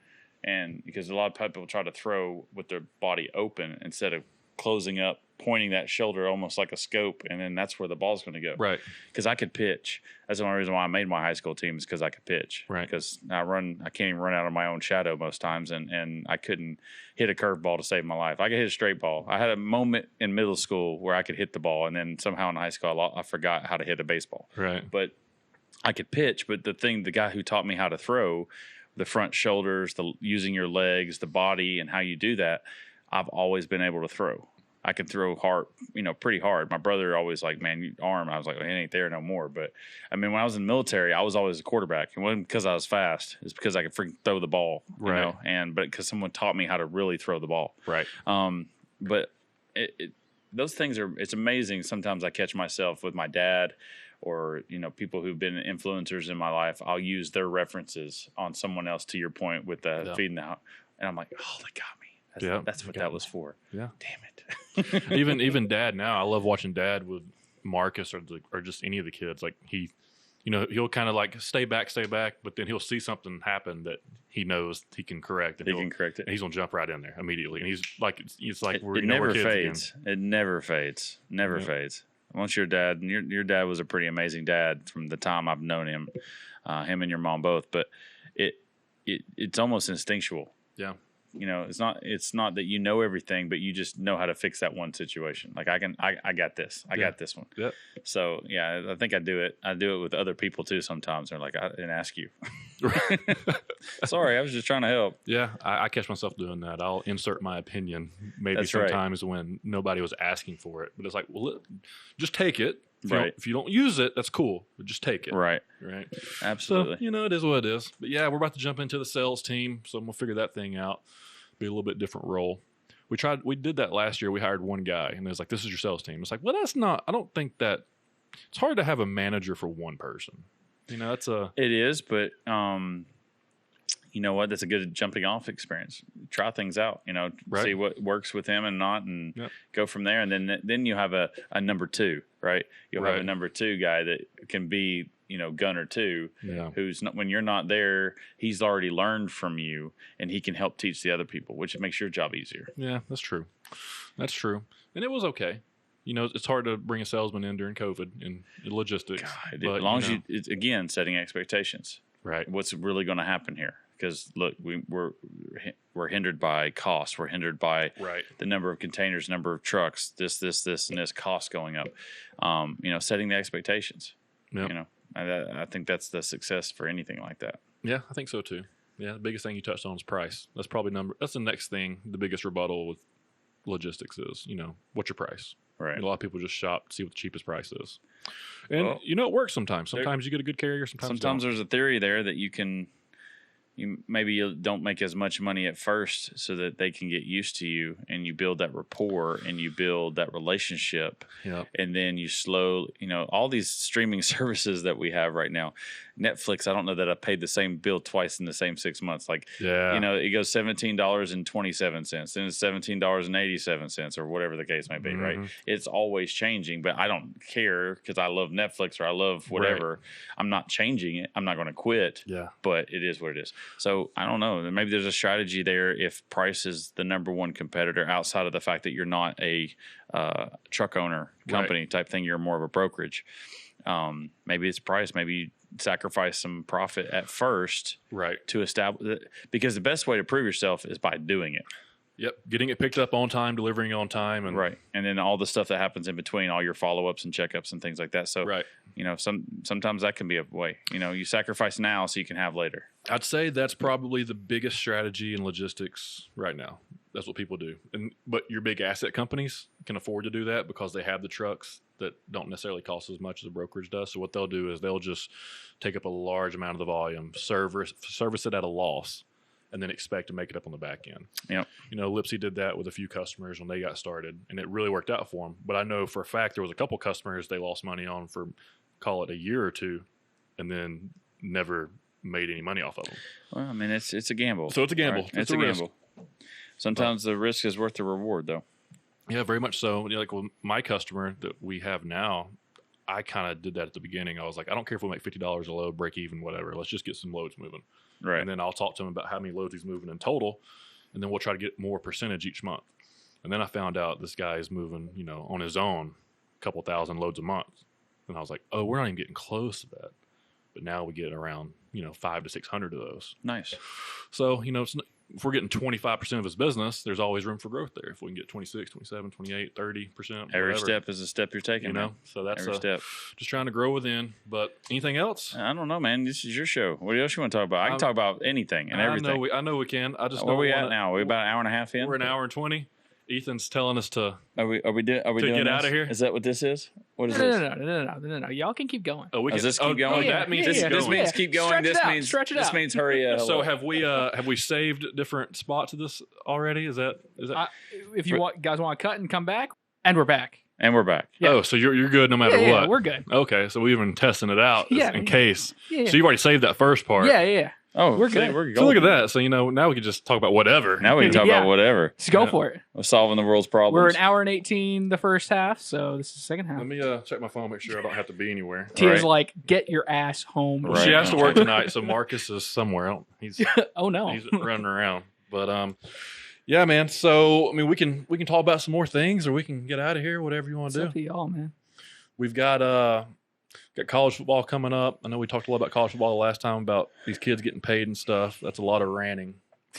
And because a lot of people try to throw with their body open instead of closing up, pointing that shoulder almost like a scope, and then that's where the ball's going to go. Right. Because I could pitch. That's the only reason why I made my high school team is because I could pitch. Right. Because I can't even run out of my own shadow most times, and I couldn't hit a curveball to save my life. I could hit a straight ball. I had a moment in middle school where I could hit the ball, and then somehow in high school I forgot how to hit a baseball. Right. But I could pitch, but the guy who taught me how to throw, the front shoulders, using your legs, the body, and how you do that, I've always been able to throw. I can throw hard, you know, pretty hard. My brother always like, man, you arm. I was like, well, it ain't there no more. But I mean, when I was in the military, I was always a quarterback. It wasn't because I was fast. It's because I could freaking throw the ball, you know, but because someone taught me how to really throw the ball. Right. But those things it's amazing. Sometimes I catch myself with my dad or, you know, people who've been influencers in my life. I'll use their references on someone else, to your point, with feeding the house. And I'm like, oh, they got me. That's what that was for. Yeah. Damn it. even Dad now, I love watching Dad with Marcus or just any of the kids. Like he'll kind of like stay back, but then he'll see something happen that he knows he can correct. And he can correct it. And he's going to jump right in there immediately. And he's like, it never fades. It never fades. Never fades. Once your dad, and your dad was a pretty amazing dad from the time I've known him, him and your mom both, but it's almost instinctual. Yeah. It's not that you know everything, but you just know how to fix that one situation. Like I got this. I got this one. Yep. So yeah, I think I do it. I do it with other people too. Sometimes they're like, I didn't ask you. Sorry, I was just trying to help. Yeah, I catch myself doing that. I'll insert my opinion maybe sometimes when nobody was asking for it, but it's like, well, just take it. If you don't use it, that's cool. But just take it. Right. Absolutely. So, it is what it is. But yeah, we're about to jump into the sales team, so I'm gonna figure that thing out. Be a little bit different role. We did that last year. We hired one guy, and it was like, this is your sales team. It's like, well, that's not. I don't think that. It's hard to have a manager for one person. It is, but you know what? That's a good jumping off experience. Try things out. See what works with him and not, and go from there. And then you have a number two, right? You'll have a number two guy that can be, gunner two, who's not, when you're not there, he's already learned from you, and he can help teach the other people, which makes your job easier. Yeah, that's true. And it was okay. It's hard to bring a salesman in during COVID and logistics. God, but, as long as it's again setting expectations. Right. What's really going to happen here? Because look, we're hindered by cost. We're hindered by the number of containers, number of trucks, this, and this cost going up. Setting the expectations. Yep. I think that's the success for anything like that. Yeah, I think so too. Yeah, the biggest thing you touched on is price. That's probably that's the next thing. The biggest rebuttal with logistics is, what's your price? Right. A lot of people just shop to see what the cheapest price is. And it works sometimes. Sometimes you get a good carrier, sometimes there's a theory there that you maybe you don't make as much money at first so that they can get used to you, and you build that rapport and you build that relationship. Yep. And then you all these streaming services that we have right now. Netflix, I don't know that I paid the same bill twice in the same 6 months. Like, it goes $17.27, then it's $17.87 or whatever the case may be, right? It's always changing, but I don't care because I love Netflix or I love whatever. Right. I'm not changing it. I'm not going to quit, but it is what it is. So I don't know. Maybe there's a strategy there if price is the number one competitor outside of the fact that you're not a truck owner company type thing. You're more of a brokerage. Maybe it's price. Maybe you sacrifice some profit at first to establish it, because the best way to prove yourself is by doing it. Yep, getting it picked up on time, delivering on time, and and then all the stuff that happens in between, all your follow-ups and checkups and things like that. So sometimes that can be a way. You sacrifice now so you can have later. I'd say that's probably the biggest strategy in logistics right now. That's what people do, but your big asset companies can afford to do that because they have the trucks that don't necessarily cost as much as a brokerage does. So what they'll do is they'll just take up a large amount of the volume, service it at a loss, and then expect to make it up on the back end. Yep. Lipsy did that with a few customers when they got started, and it really worked out for them. But I know for a fact there was a couple customers they lost money on for, call it a year or two, and then never made any money off of them. Well, I mean, it's a gamble. So it's a gamble. Right? It's a gamble. Sometimes the risk is worth the reward, though. Yeah, very much so. Like with my customer that we have now, I kind of did that at the beginning. I was like, I don't care if we make $50 a load, break even, whatever. Let's just get some loads moving. Right. And then I'll talk to him about how many loads he's moving in total, and then we'll try to get more percentage each month. And then I found out this guy is moving, on his own, a couple thousand loads a month. And I was like, oh, we're not even getting close to that. But now we get around, 500 to 600 of those. Nice. So, if we're getting 25% of his business, there's always room for growth there. If we can get 26, 27, 28, 30%. Every step is a step you're taking, So that's every step. Just trying to grow within. But anything else? I don't know, man. This is your show. What else you want to talk about? I can talk about anything and everything. I know we can. I just Where are we at now? Are we about an hour and a half in? We're an hour and 20. Ethan's telling us to Are we doing get out of here? Is that what this is? What is this? No. Y'all can keep going. Oh, we can. Does this keep going? That means this means keep going. Stretch it out. This means hurry up. So have we saved different spots of this already? Is that? If you guys want to cut and come back, and we're back. And we're back. Yeah. Oh, so you're good no matter what. Yeah, we're good. Okay, so we've been testing it out in case. Yeah. So you've already saved that first part. Yeah. Oh, We're good. We're So look at golden. that. So, now we can just talk about whatever. Now we can talk Yeah. about whatever. Let's go Yeah. for it. We're solving the world's problems. We're an hour and 18 the first half, so this is the second half. Let me check my phone, make sure I don't have to be anywhere. Tia's Right. like, get your ass home. Well, Right. she has to work tonight, so Marcus is somewhere. He's Oh no. he's running around. But yeah, man. So I mean, we can talk about some more things, or we can get out of here. Whatever you want It's to up do. to y'all, man. We've got college football coming up. I know we talked a lot about college football the last time about these kids getting paid and stuff. That's a lot of ranting.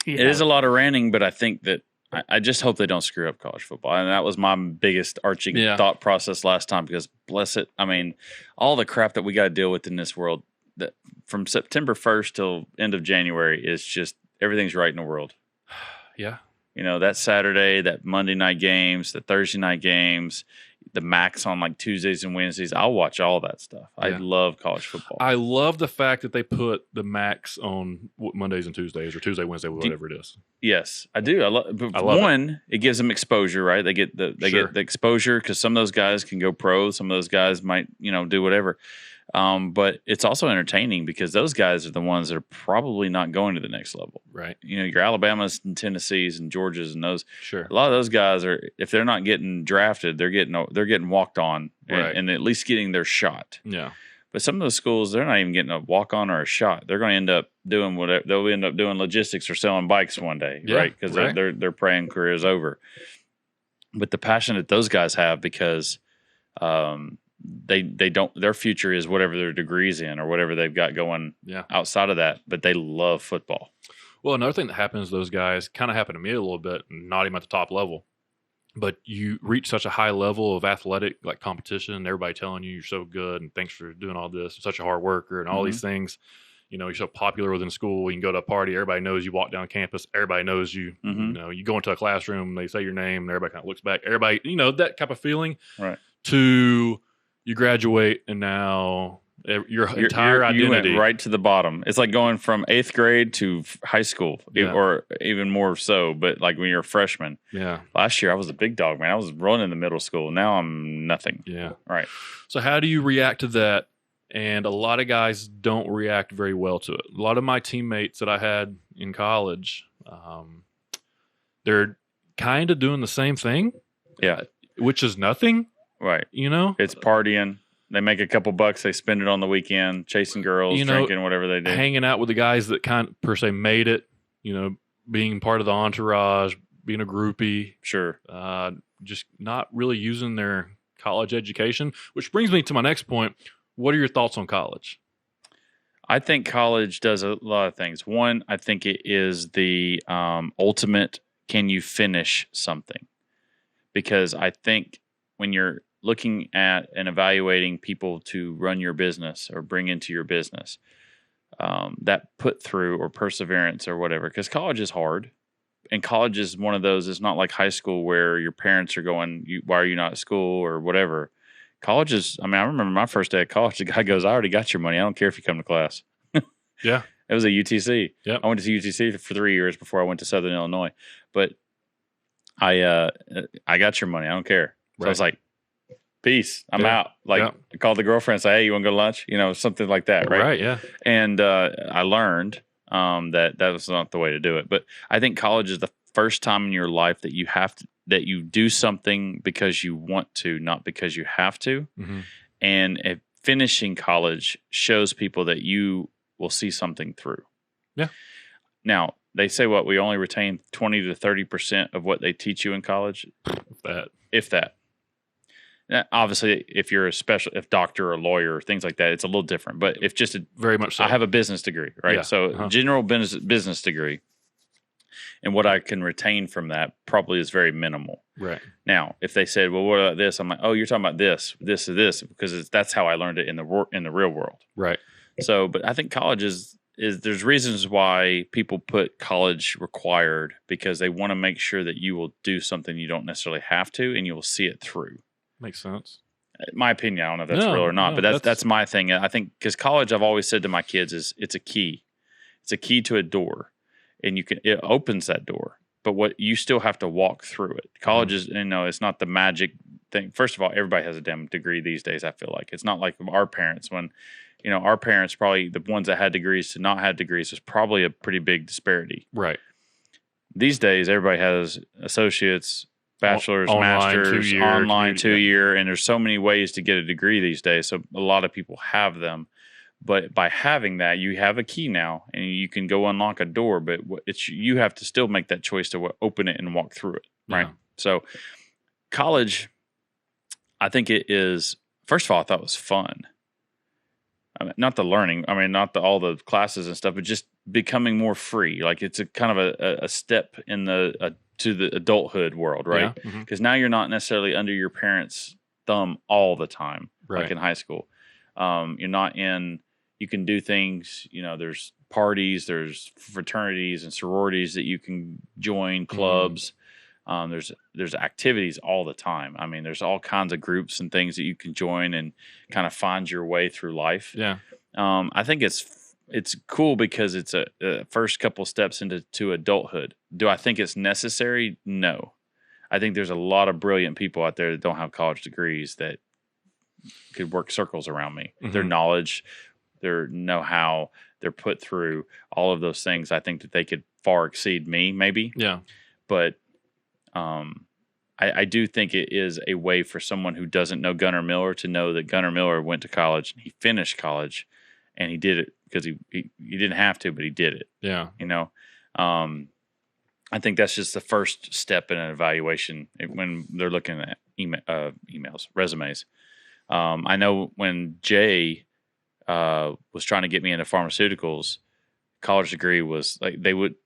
Yeah. It is a lot of ranting, but I think that I just hope they don't screw up college football. And that was my biggest arching Yeah. thought process last time, because bless it. I mean, all the crap that we got to deal with in this world, that from September 1st till end of January is just everything's right in the world. Yeah. That Saturday, that Monday night games, the Thursday night games, the max on like Tuesdays and Wednesdays. I'll watch all that stuff. I Yeah. love college football. I love the fact that they put the max on Mondays and Tuesdays, or Tuesday, Wednesday, whatever it is. Yes, I do. I love one. It gives them exposure, right? They get the Sure. exposure, because some of those guys can go pro. Some of those guys might do whatever. But it's also entertaining, because those guys are the ones that are probably not going to the next level. Right. Your Alabamas and Tennessees and Georgias and those. Sure. A lot of those guys are, if they're not getting drafted, they're getting walked on, Right. and at least getting their shot. Yeah. But some of those schools, they're not even getting a walk on or a shot. They're going to end up doing whatever. They'll end up doing logistics or selling bikes one day, Yeah, right? Because right. their praying career is over. But the passion that those guys have, because they don't, their future is whatever their degree's in or whatever they've got going Yeah. outside of that. But they love football. Well, another thing that happens to those guys kind of happened to me a little bit, not even at the top level, but you reach such a high level of athletic competition, and everybody telling you you're so good and thanks for doing all this, such a hard worker and all these things. You're so popular within school. You can go to a party, everybody knows you. Walk down campus, everybody knows you. You go into a classroom, they say your name, and everybody kind of looks back. Everybody, that type of feeling. Right. To you graduate, and now your entire identity. You went right to the bottom. It's like going from 8th grade to high school, Yeah. or even more so. But like when you're a freshman. Yeah. Last year, I was a big dog, man. I was running the middle school. Now I'm nothing. Yeah. Right. So how do you react to that? And a lot of guys don't react very well to it. A lot of my teammates that I had in college, they're kind of doing the same thing. Yeah. Which is nothing, Right. It's It's partying. They make a couple bucks. They spend it on the weekend, chasing girls, drinking, whatever they do. hanging out with the guys that kind of per se made it, being part of the entourage, being a groupie, Sure. just not really using their college education, which brings me to my next point. What are your thoughts on college? I think college does a lot of things. One, I think it is the ultimate, can you finish something? Because I think when you're looking at and evaluating people to run your business or bring into your business, that put through or perseverance or whatever, because college is hard. And college is one of those, it's not like high school where your parents are going, why are you not at school or whatever. College is, I remember my first day at college, the guy goes, I already got your money. I don't care if you come to class. Yeah. It was a UTC. Yep. I went to UTC for 3 years before I went to Southern Illinois. But I got your money. I don't care. So I was like, peace. I'm out. I called the girlfriend and said, hey, you want to go to lunch? something like that. Right. Right. Yeah. And I learned that was not the way to do it. But I think college is the first time in your life that that you do something because you want to, not because you have to. Mm-hmm. And finishing college shows people that you will see something through. Yeah. Now, they say we only retain 20 to 30% of what they teach you in college. If that. Now, obviously, if you're if doctor or lawyer or things like that, it's a little different. But if very much so. I have a business degree, right? Yeah. So general business degree. And what I can retain from that probably is very minimal. Right. Now, if they said, well, what about this? I'm like, oh, you're talking about this, because that's how I learned it in the real world. Right. So, but I think college is there's reasons why people put college required, because they want to make sure that you will do something you don't necessarily have to, and you will see it through. Makes sense. My opinion, I don't know if that's real or not, but that's my thing. I think because college, I've always said to my kids, it's a key. It's a key to a door, and it opens that door. But you still have to walk through it. College is, it's not the magic thing. First of all, everybody has a damn degree these days. I feel like it's not like our parents when, our parents, probably the ones that had degrees to not have degrees, was probably a pretty big disparity. Right. These days, everybody has associates, bachelor's, Online, master's, 2-year, online, community, 2-year, and there's so many ways to get a degree these days. So a lot of people have them. But by having that, you have a key now, and you can go unlock a door. But you have to still make that choice to open it and walk through it, right? Yeah. So college, I think it is. First of all, I thought it was fun. I mean, not the learning. I mean, not all the classes and stuff, but just becoming more free. Like it's a kind of a step in to the adulthood world, right? Because now you're not necessarily under your parents' thumb all the time, like in high school. You're not in. You can do things, there's parties, there's fraternities and sororities that you can join, clubs. There's activities all the time. I mean, there's all kinds of groups and things that you can join and kind of find your way through life. Yeah. I think it's cool because it's a first couple steps into adulthood. Do I think it's necessary? No. I think there's a lot of brilliant people out there that don't have college degrees that could work circles around me. Their knowledge, their know-how, they're put through all of those things. I think that they could far exceed me, maybe. Yeah. But I do think it is a way for someone who doesn't know Gunner Miller to know that Gunner Miller went to college. He finished college, and he did it because he didn't have to, but he did it. Yeah. I think that's just the first step in an evaluation when they're looking at emails, resumes. I know when Jay was trying to get me into pharmaceuticals, college degree was like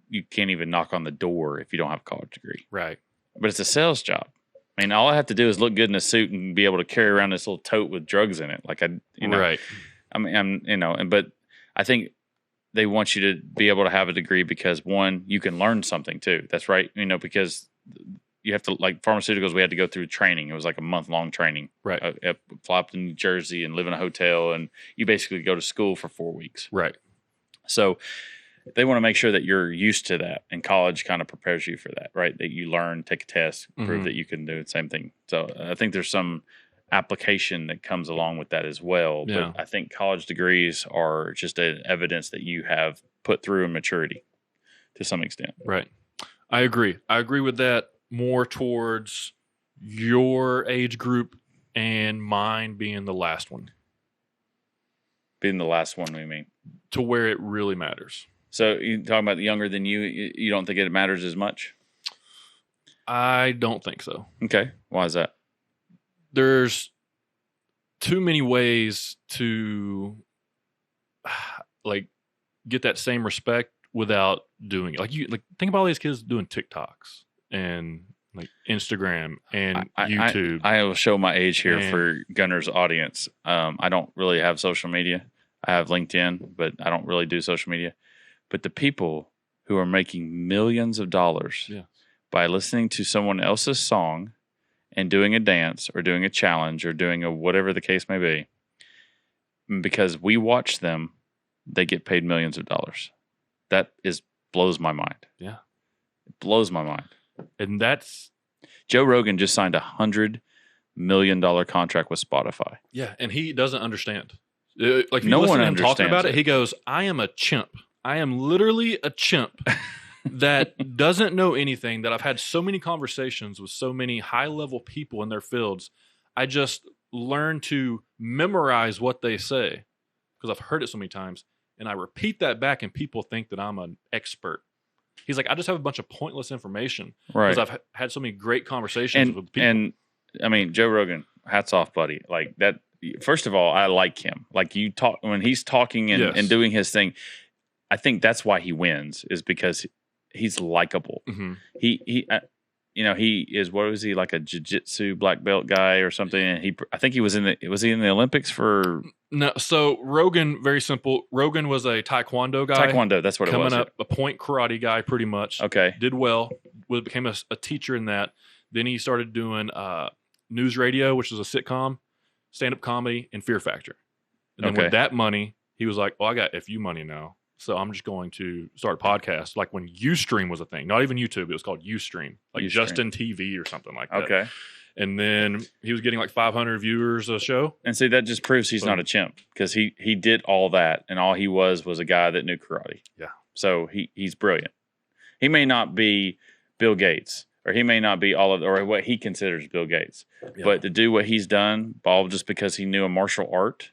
you can't even knock on the door if you don't have a college degree. Right. But it's a sales job. I mean, all I have to do is look good in a suit and be able to carry around this little tote with drugs in it. Like right. I mean, but I think they want you to be able to have a degree because one, you can learn something too. That's right. Because you have to, like pharmaceuticals, we had to go through training. It was like a month-long training. Right. Fly up to New Jersey and live in a hotel, and you basically go to school for 4 weeks. Right. So they want to make sure that you're used to that, and college kind of prepares you for that, right? That you learn, take a test, prove that you can do the same thing. So I think there's some application that comes along with that as well. Yeah. But I think college degrees are just an evidence that you have put through a maturity to some extent. Right. I agree. I agree with that more towards your age group and mine being the last one. Being the last one, we mean? To where it really matters. So you talking about younger than you? You don't think it matters as much? I don't think so. Okay. Why is that? There's too many ways to get that same respect without doing it. Like think about all these kids doing TikToks and like Instagram and YouTube. I will show my age here for Gunner's audience. I don't really have social media. I have LinkedIn, but I don't really do social media. But the people who are making millions of dollars by listening to someone else's song and doing a dance or doing a challenge or doing a whatever the case may be, because we watch them, they get paid millions of dollars. That blows my mind. Yeah. It blows my mind. And that's... Joe Rogan just signed $100 million contract with Spotify. Yeah, and he doesn't understand. Like, no one understands him talking about it. He goes, I am a chimp. I am literally a chimp that doesn't know anything, that I've had so many conversations with so many high-level people in their fields. I just learned to memorize what they say because I've heard it so many times, and I repeat that back, and people think that I'm an expert. He's like, I just have a bunch of pointless information because I've had so many great conversations with people. And, I mean, Joe Rogan, hats off, buddy. Like that. First of all, I like him. Like you talk when he's talking and doing his thing. I think that's why he wins, is because he's likable. Mm-hmm. He is, what was he, like a jiu-jitsu black belt guy or something? And I think he was in the Olympics for... No, so Rogan, very simple. Rogan was a Taekwondo guy. Taekwondo, that's what it was. Coming up, a point karate guy, pretty much. Okay. Did well, became a teacher in that. Then he started doing news radio, which was a sitcom, stand-up comedy, and Fear Factor. And then with that money, he was like, I got FU money now. So I'm just going to start a podcast, like when Ustream was a thing. Not even YouTube. It was called Ustream, like Justin TV or something like that. Okay. And then he was getting like 500 viewers a show. And see, that just proves he's not a chimp, because he did all that, and all he was a guy that knew karate. Yeah. So he's brilliant. He may not be Bill Gates, or he may not be or what he considers Bill Gates, but to do what he's done, all just because he knew a martial art,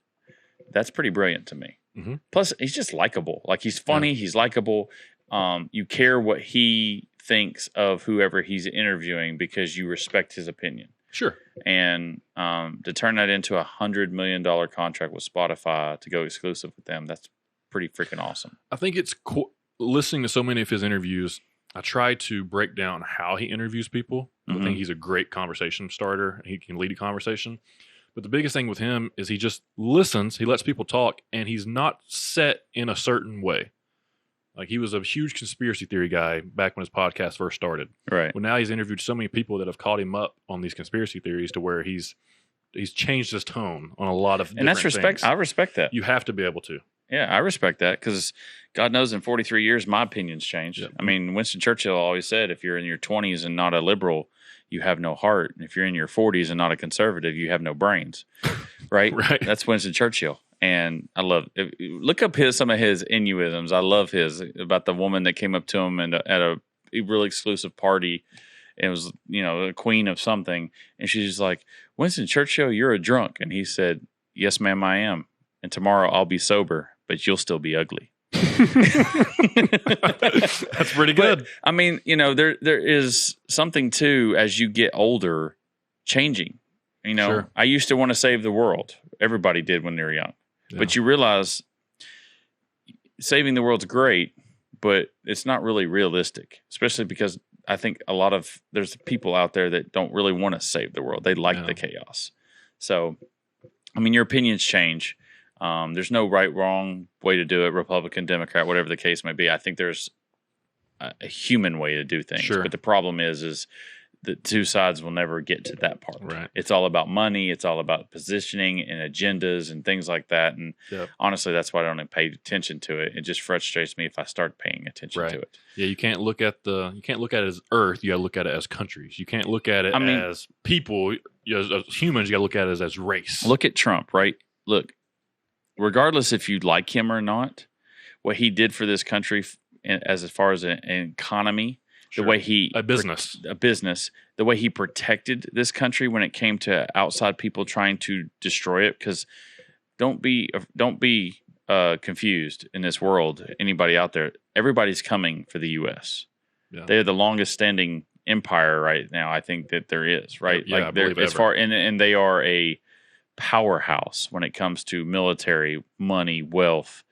that's pretty brilliant to me. Mm-hmm. Plus, he's just likable. Like, he's funny. He's likable. You care what he thinks of whoever he's interviewing because you respect his opinion. Sure. And to turn that into $100 million contract with Spotify to go exclusive with them, that's pretty freaking awesome. I think it's cool. Listening to so many of his interviews, I try to break down how he interviews people. I think he's a great conversation starter. He can lead a conversation. But the biggest thing with him is he just listens. He lets people talk, and he's not set in a certain way. Like, he was a huge conspiracy theory guy back when his podcast first started. Right. Well, now he's interviewed so many people that have caught him up on these conspiracy theories to where he's changed his tone on a lot of and that's respect. things. I respect that. You have to be able to. Yeah, I respect that, because God knows in 43 years my opinion's changed. Yep. I mean, Winston Churchill always said, if you're in your 20s and not a liberal, you have no heart. And if you're in your 40s and not a conservative, you have no brains. Right? Right. That's Winston Churchill. And I love look up some of his innuisms. I love his about the woman that came up to him at a really exclusive party. And it was, a queen of something. And she's like, Winston Churchill, you're a drunk. And he said, yes, ma'am, I am. And tomorrow I'll be sober, but you'll still be ugly. That's pretty good. But, I mean, there is something too, as you get older, changing. Sure. I used to want to save the world. Everybody did when they were young. Yeah. But you realize saving the world's great, but it's not really realistic, especially because I think there's people out there that don't really want to save the world. They like the chaos. So, I mean, your opinions change. There's no right, wrong way to do it, Republican, Democrat, whatever the case may be. I think there's a human way to do things. Sure. But the problem is the two sides will never get to that part. Right. It's all about money. It's all about positioning and agendas and things like that. And honestly, that's why I don't pay attention to it. It just frustrates me if I start paying attention to it. Yeah, you can't look at it as Earth. You got to look at it as countries. You can't look at it as people. As humans, you got to look at it as race. Look at Trump, right? Look, regardless if you like him or not, what he did for this country as far as an economy, the way a business, the way he protected this country when it came to outside people trying to destroy it. Because don't be confused in this world. Anybody out there, everybody's coming for the U.S. Yeah. They're the longest standing empire right now, I think, that there is. Right, yeah, like they're as far and they are a powerhouse when it comes to military, money, wealth.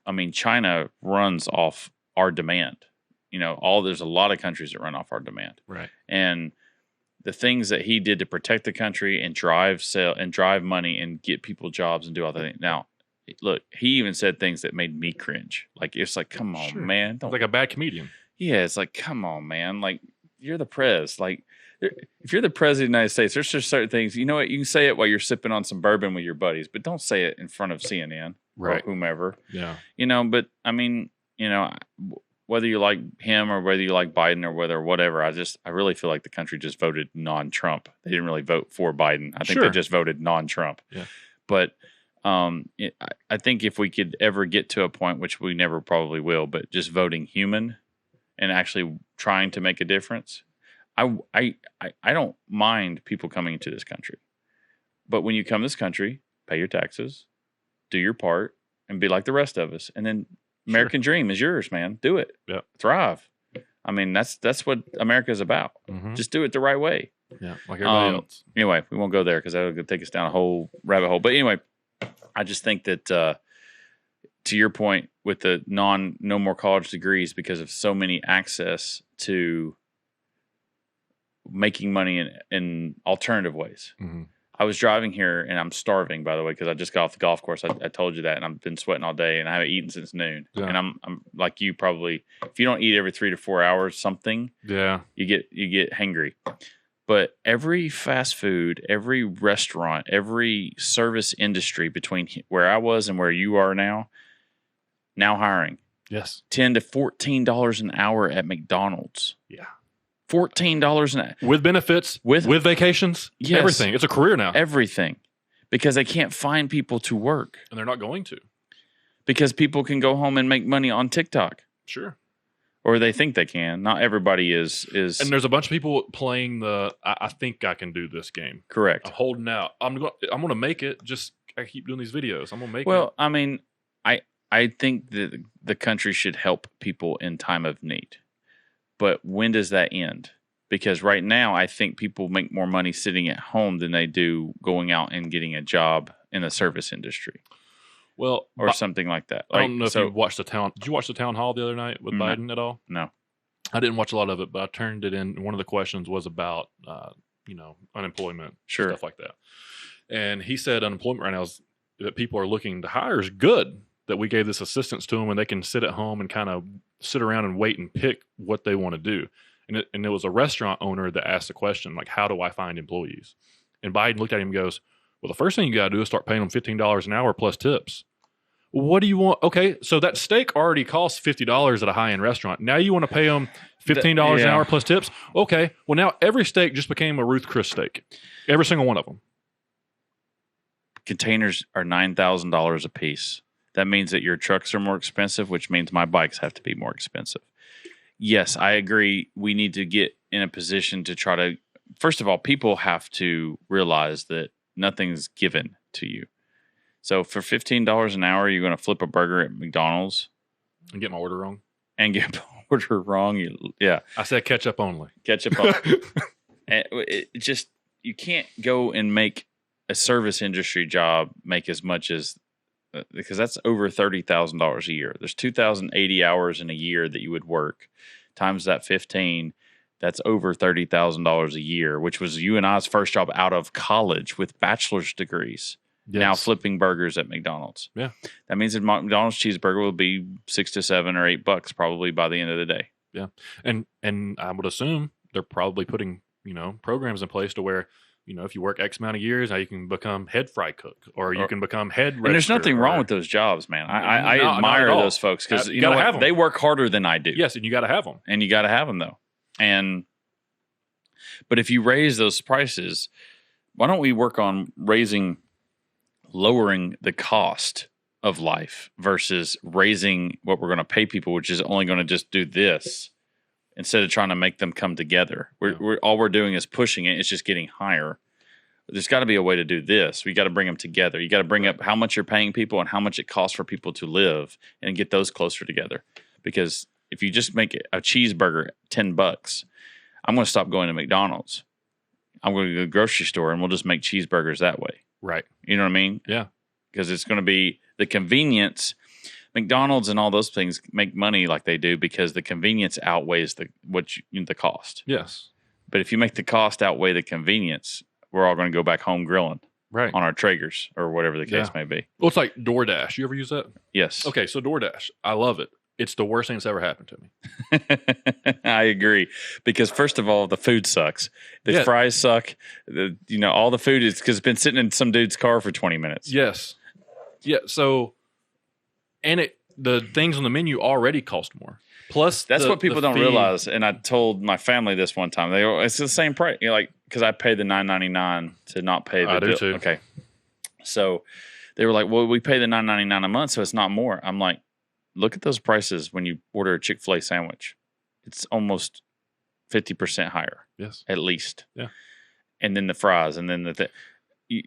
I mean, China runs off our demand. There's a lot of countries that run off our demand. Right. And the things that he did to protect the country and drive money and get people jobs and do all that. Now, look, he even said things that made me cringe. Like, it's like, come on, man. Like a bad comedian. Yeah, it's like, come on, man. Like, you're the prez. Like, if you're the president of the United States, there's just certain things. You know what? You can say it while you're sipping on some bourbon with your buddies, but don't say it in front of CNN or whomever. Yeah. But I mean, whether you like him or whether you like Biden or whatever, I really feel like the country just voted non-Trump. They didn't really vote for Biden. I think they just voted non-Trump. Yeah. But I think if we could ever get to a point, which we never probably will, but just voting human and actually trying to make a difference, I don't mind people coming into this country. But when you come to this country, pay your taxes, do your part, and be like the rest of us. And then American dream is yours, man. Do it. Yeah. Thrive. I mean, that's what America is about. Mm-hmm. Just do it the right way. Yeah, like everybody else. Anyway, we won't go there because that'll take us down a whole rabbit hole. But anyway, I just think that to your point with the no more college degrees, because of so many access to making money in alternative ways. Mm-hmm. I was driving here and I'm starving, by the way, because I just got off the golf course. I told you that, and I've been sweating all day and I haven't eaten since noon. Yeah. And I'm like you, probably, if you don't eat every 3 to 4 hours, something, you get hangry. But every fast food, every restaurant, every service industry between where I was and where you are now hiring. Yes. $10 to $14 an hour at McDonald's. Yeah. $14 an hour. With benefits, with vacations, yes, everything. It's a career now. Everything. Because they can't find people to work. And they're not going to. Because people can go home and make money on TikTok. Sure. Or they think they can. Not everybody is. And there's a bunch of people playing I think I can do this game. Correct. I'm holding out. I'm going to make it. Just I keep doing these videos. I'm going to make it. Well, I mean, I think that the country should help people in time of need. But when does that end? Because right now, I think people make more money sitting at home than they do going out and getting a job in the service industry. Well, or something like that. I don't know if you watched the town. Did you watch the town hall the other night with Biden at all? No, I didn't watch a lot of it, but I turned it in. One of the questions was about, unemployment, stuff like that. And he said unemployment right now is that people are looking to hire is good. That we gave this assistance to them, and they can sit at home and kind of sit around and wait and pick what they want to do. And it was a restaurant owner that asked the question, like, how do I find employees? And Biden looked at him and goes, well, the first thing you got to do is start paying them $15 an hour plus tips. What do you want? Okay, so that steak already costs $50 at a high-end restaurant. Now you want to pay them $15 an hour plus tips? Okay, well, now every steak just became a Ruth Chris steak. Every single one of them. Containers are $9,000 a piece. That means that your trucks are more expensive, which means my bikes have to be more expensive. Yes, I agree. We need to get in a position to try to, first of all, people have to realize that nothing's given to you. So for $15 an hour, you're going to flip a burger at McDonald's. And get my order wrong. And get my order wrong. Yeah. I said ketchup only. Ketchup only. And you can't go and make a service industry job make as much as, because that's over $30,000 a year. There's 2,080 hours in a year that you would work. Times that 15, that's over $30,000 a year, which was you and I's first job out of college with bachelor's degrees. Yes. Now flipping burgers at McDonald's. Yeah. That means a McDonald's cheeseburger will be $6 to $7 or $8 probably by the end of the day. Yeah. And I would assume they're probably putting, programs in place to where, if you work X amount of years, now you can become head fry cook or you can become head register. And there's nothing wrong with those jobs, man. I admire those folks because they work harder than I do. Yes, and you got to have them. And you got to have them though. But if you raise those prices, why don't we work on lowering the cost of life versus raising what we're going to pay people, which is only going to just do this instead of trying to make them come together. All we're doing is pushing it. It's just getting higher. There's got to be a way to do this. We got to bring them together. You got to bring up how much you're paying people and how much it costs for people to live and get those closer together. Because if you just make a cheeseburger $10, I'm going to stop going to McDonald's. I'm going to go to the grocery store and we'll just make cheeseburgers that way. Right. You know what I mean? Yeah. Because it's going to be the convenience. McDonald's and all those things make money like they do because the convenience outweighs the cost. Yes. But if you make the cost outweigh the convenience, we're all going to go back home grilling. Right. On our Traegers or whatever the case may be. Well, it's like DoorDash. You ever use that? Yes. Okay, so DoorDash. I love it. It's the worst thing that's ever happened to me. I agree. Because first of all, the food sucks. The fries suck. All the food is because it's been sitting in some dude's car for 20 minutes. Yes. Yeah. So, and the things on the menu already cost more. Plus, that's what people don't realize. And I told my family this one time. It's the same price. Because I paid the $9.99 to not pay the I do too. Okay. So they were like, well, we pay the $9.99 a month, so it's not more. I'm like, look at those prices when you order a Chick-fil-A sandwich. It's almost 50% higher. Yes. At least. Yeah. And then the fries, and then we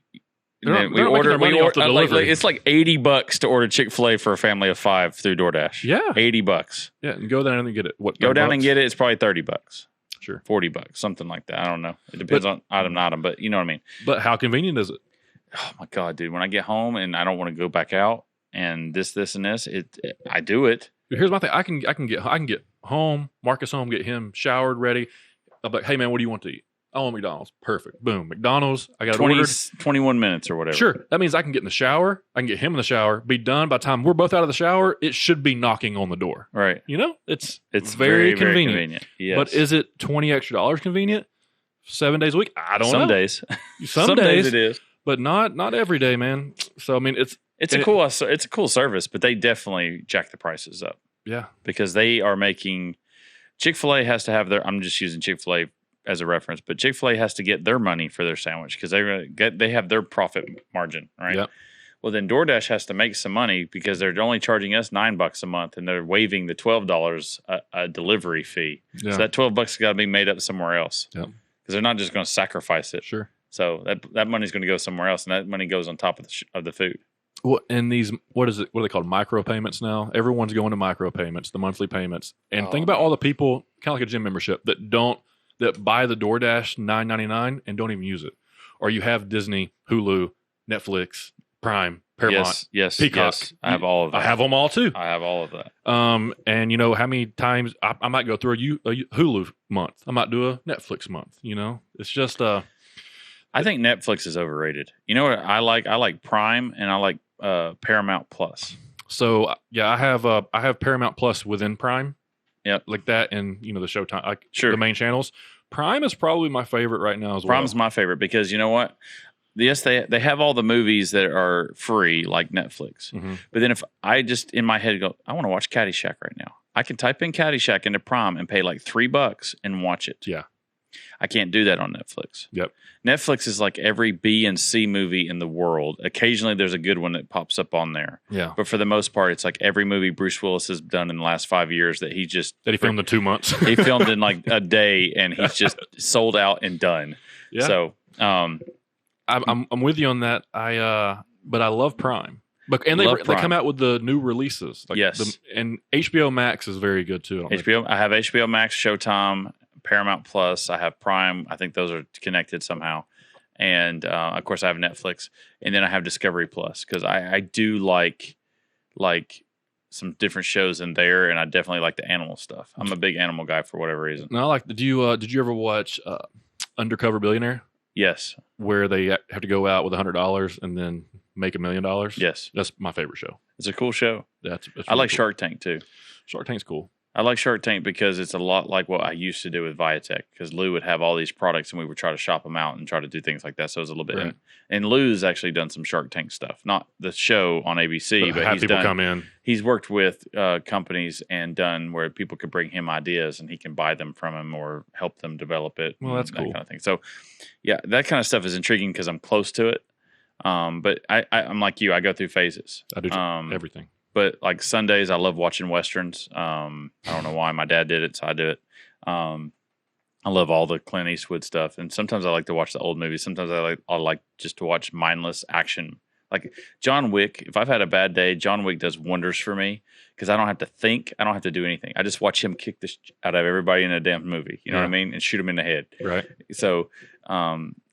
order it's like $80 to order Chick-fil-A for a family of 5 through DoorDash. Yeah. $80. Yeah, and go down and get it. Go down and get it. It's probably $30. Sure. $40, something like that. I don't know. It depends on item to item, but you know what I mean. But how convenient is it? Oh my God, dude. When I get home and I don't want to go back out and this and this, I do it. Here's my thing. I can get home, Marcus home, get him showered, ready. I'm like, hey man, what do you want to eat? I want McDonald's. Perfect. Boom. McDonald's. I got 21 minutes or whatever. Sure. That means I can get in the shower. I can get him in the shower. Be done by the time we're both out of the shower. It should be knocking on the door. Right. It's very convenient. Very convenient. Yes. But is it $20 extra convenient? 7 days a week? I don't know. Some days. Some days it is. But not every day, man. So I mean, it's a cool service, but they definitely jack the prices up. Yeah. Because they are making Chick-fil-A has to have their. I'm just using Chick-fil-A as a reference, but Chick-fil-A has to get their money for their sandwich because they have their profit margin, right? Yep. Well, then DoorDash has to make some money because they're only charging us $9 a month, and they're waiving the $12 a delivery fee. Yeah. So that $12 has got to be made up somewhere else. Yep. Because they're not just going to sacrifice it. Sure. So that money's going to go somewhere else, and that money goes on top of the food. Well, and these, what are they called? Micro payments now. Everyone's going to micro payments, the monthly payments. And think about all the people, kind of like a gym membership, that buy the DoorDash $9.99 and don't even use it. Or you have Disney, Hulu, Netflix, Prime, Paramount, yes, Peacock. Yes. I have all of that. I have them all too. I have all of that. And you know how many times I might go through a Hulu month. I might do a Netflix month. You know, it's just I think Netflix is overrated. You know what I like? I like Prime and I like Paramount Plus. So yeah, I have Paramount Plus within Prime. Yep, like that, and you know the Showtime, like sure, the main channels. Prime is probably my favorite right now as well. Prime's my favorite because you know what? Yes, they have all the movies that are free like Netflix. Mm-hmm. But then if I just in my head go, I want to watch Caddyshack right now. I can type in Caddyshack into Prime and pay like $3 and watch it. Yeah. I can't do that on Netflix. Yep. Netflix is like every B and C movie in the world. Occasionally there's a good one that pops up on there. Yeah. But for the most part, it's like every movie Bruce Willis has done in the last 5 years that he filmed in 2 months. He filmed in like a day and he's just sold out and done. Yeah. So I'm with you on that. But I love Prime. But and they come out with the new releases. Like yes. And HBO Max is very good too. I have HBO Max, Showtime, Paramount Plus. I have Prime. I think those are connected somehow. And of course I have Netflix. And then I have Discovery Plus because I do like some different shows in there, and I definitely like the animal stuff. I'm a big animal guy for whatever reason. No, did you ever watch Undercover Billionaire? Yes. Where they have to go out with $100 and then make $1 million? Yes. That's my favorite show. It's a cool show. That's really I like cool. Shark Tank too. Shark Tank's cool. I like Shark Tank because it's a lot like what I used to do with Viatech because Lou would have all these products and we would try to shop them out and try to do things like that. So it was a little bit. Right. And Lou's actually done some Shark Tank stuff, not the show on ABC, but have people come in. He's worked with companies and done where people could bring him ideas and he can buy them from him or help them develop it. Well, that's cool. That kind of thing. So yeah, that kind of stuff is intriguing because I'm close to it. But I'm like you, I go through phases. I do everything. But like Sundays, I love watching Westerns. I don't know why. My dad did it, so I do it. I love all the Clint Eastwood stuff. And sometimes I like to watch the old movies. Sometimes I like just to watch mindless action. Like John Wick, if I've had a bad day, John Wick does wonders for me because I don't have to think. I don't have to do anything. I just watch him kick the out of everybody in a damn movie. You know what I mean? And shoot him in the head. Right. So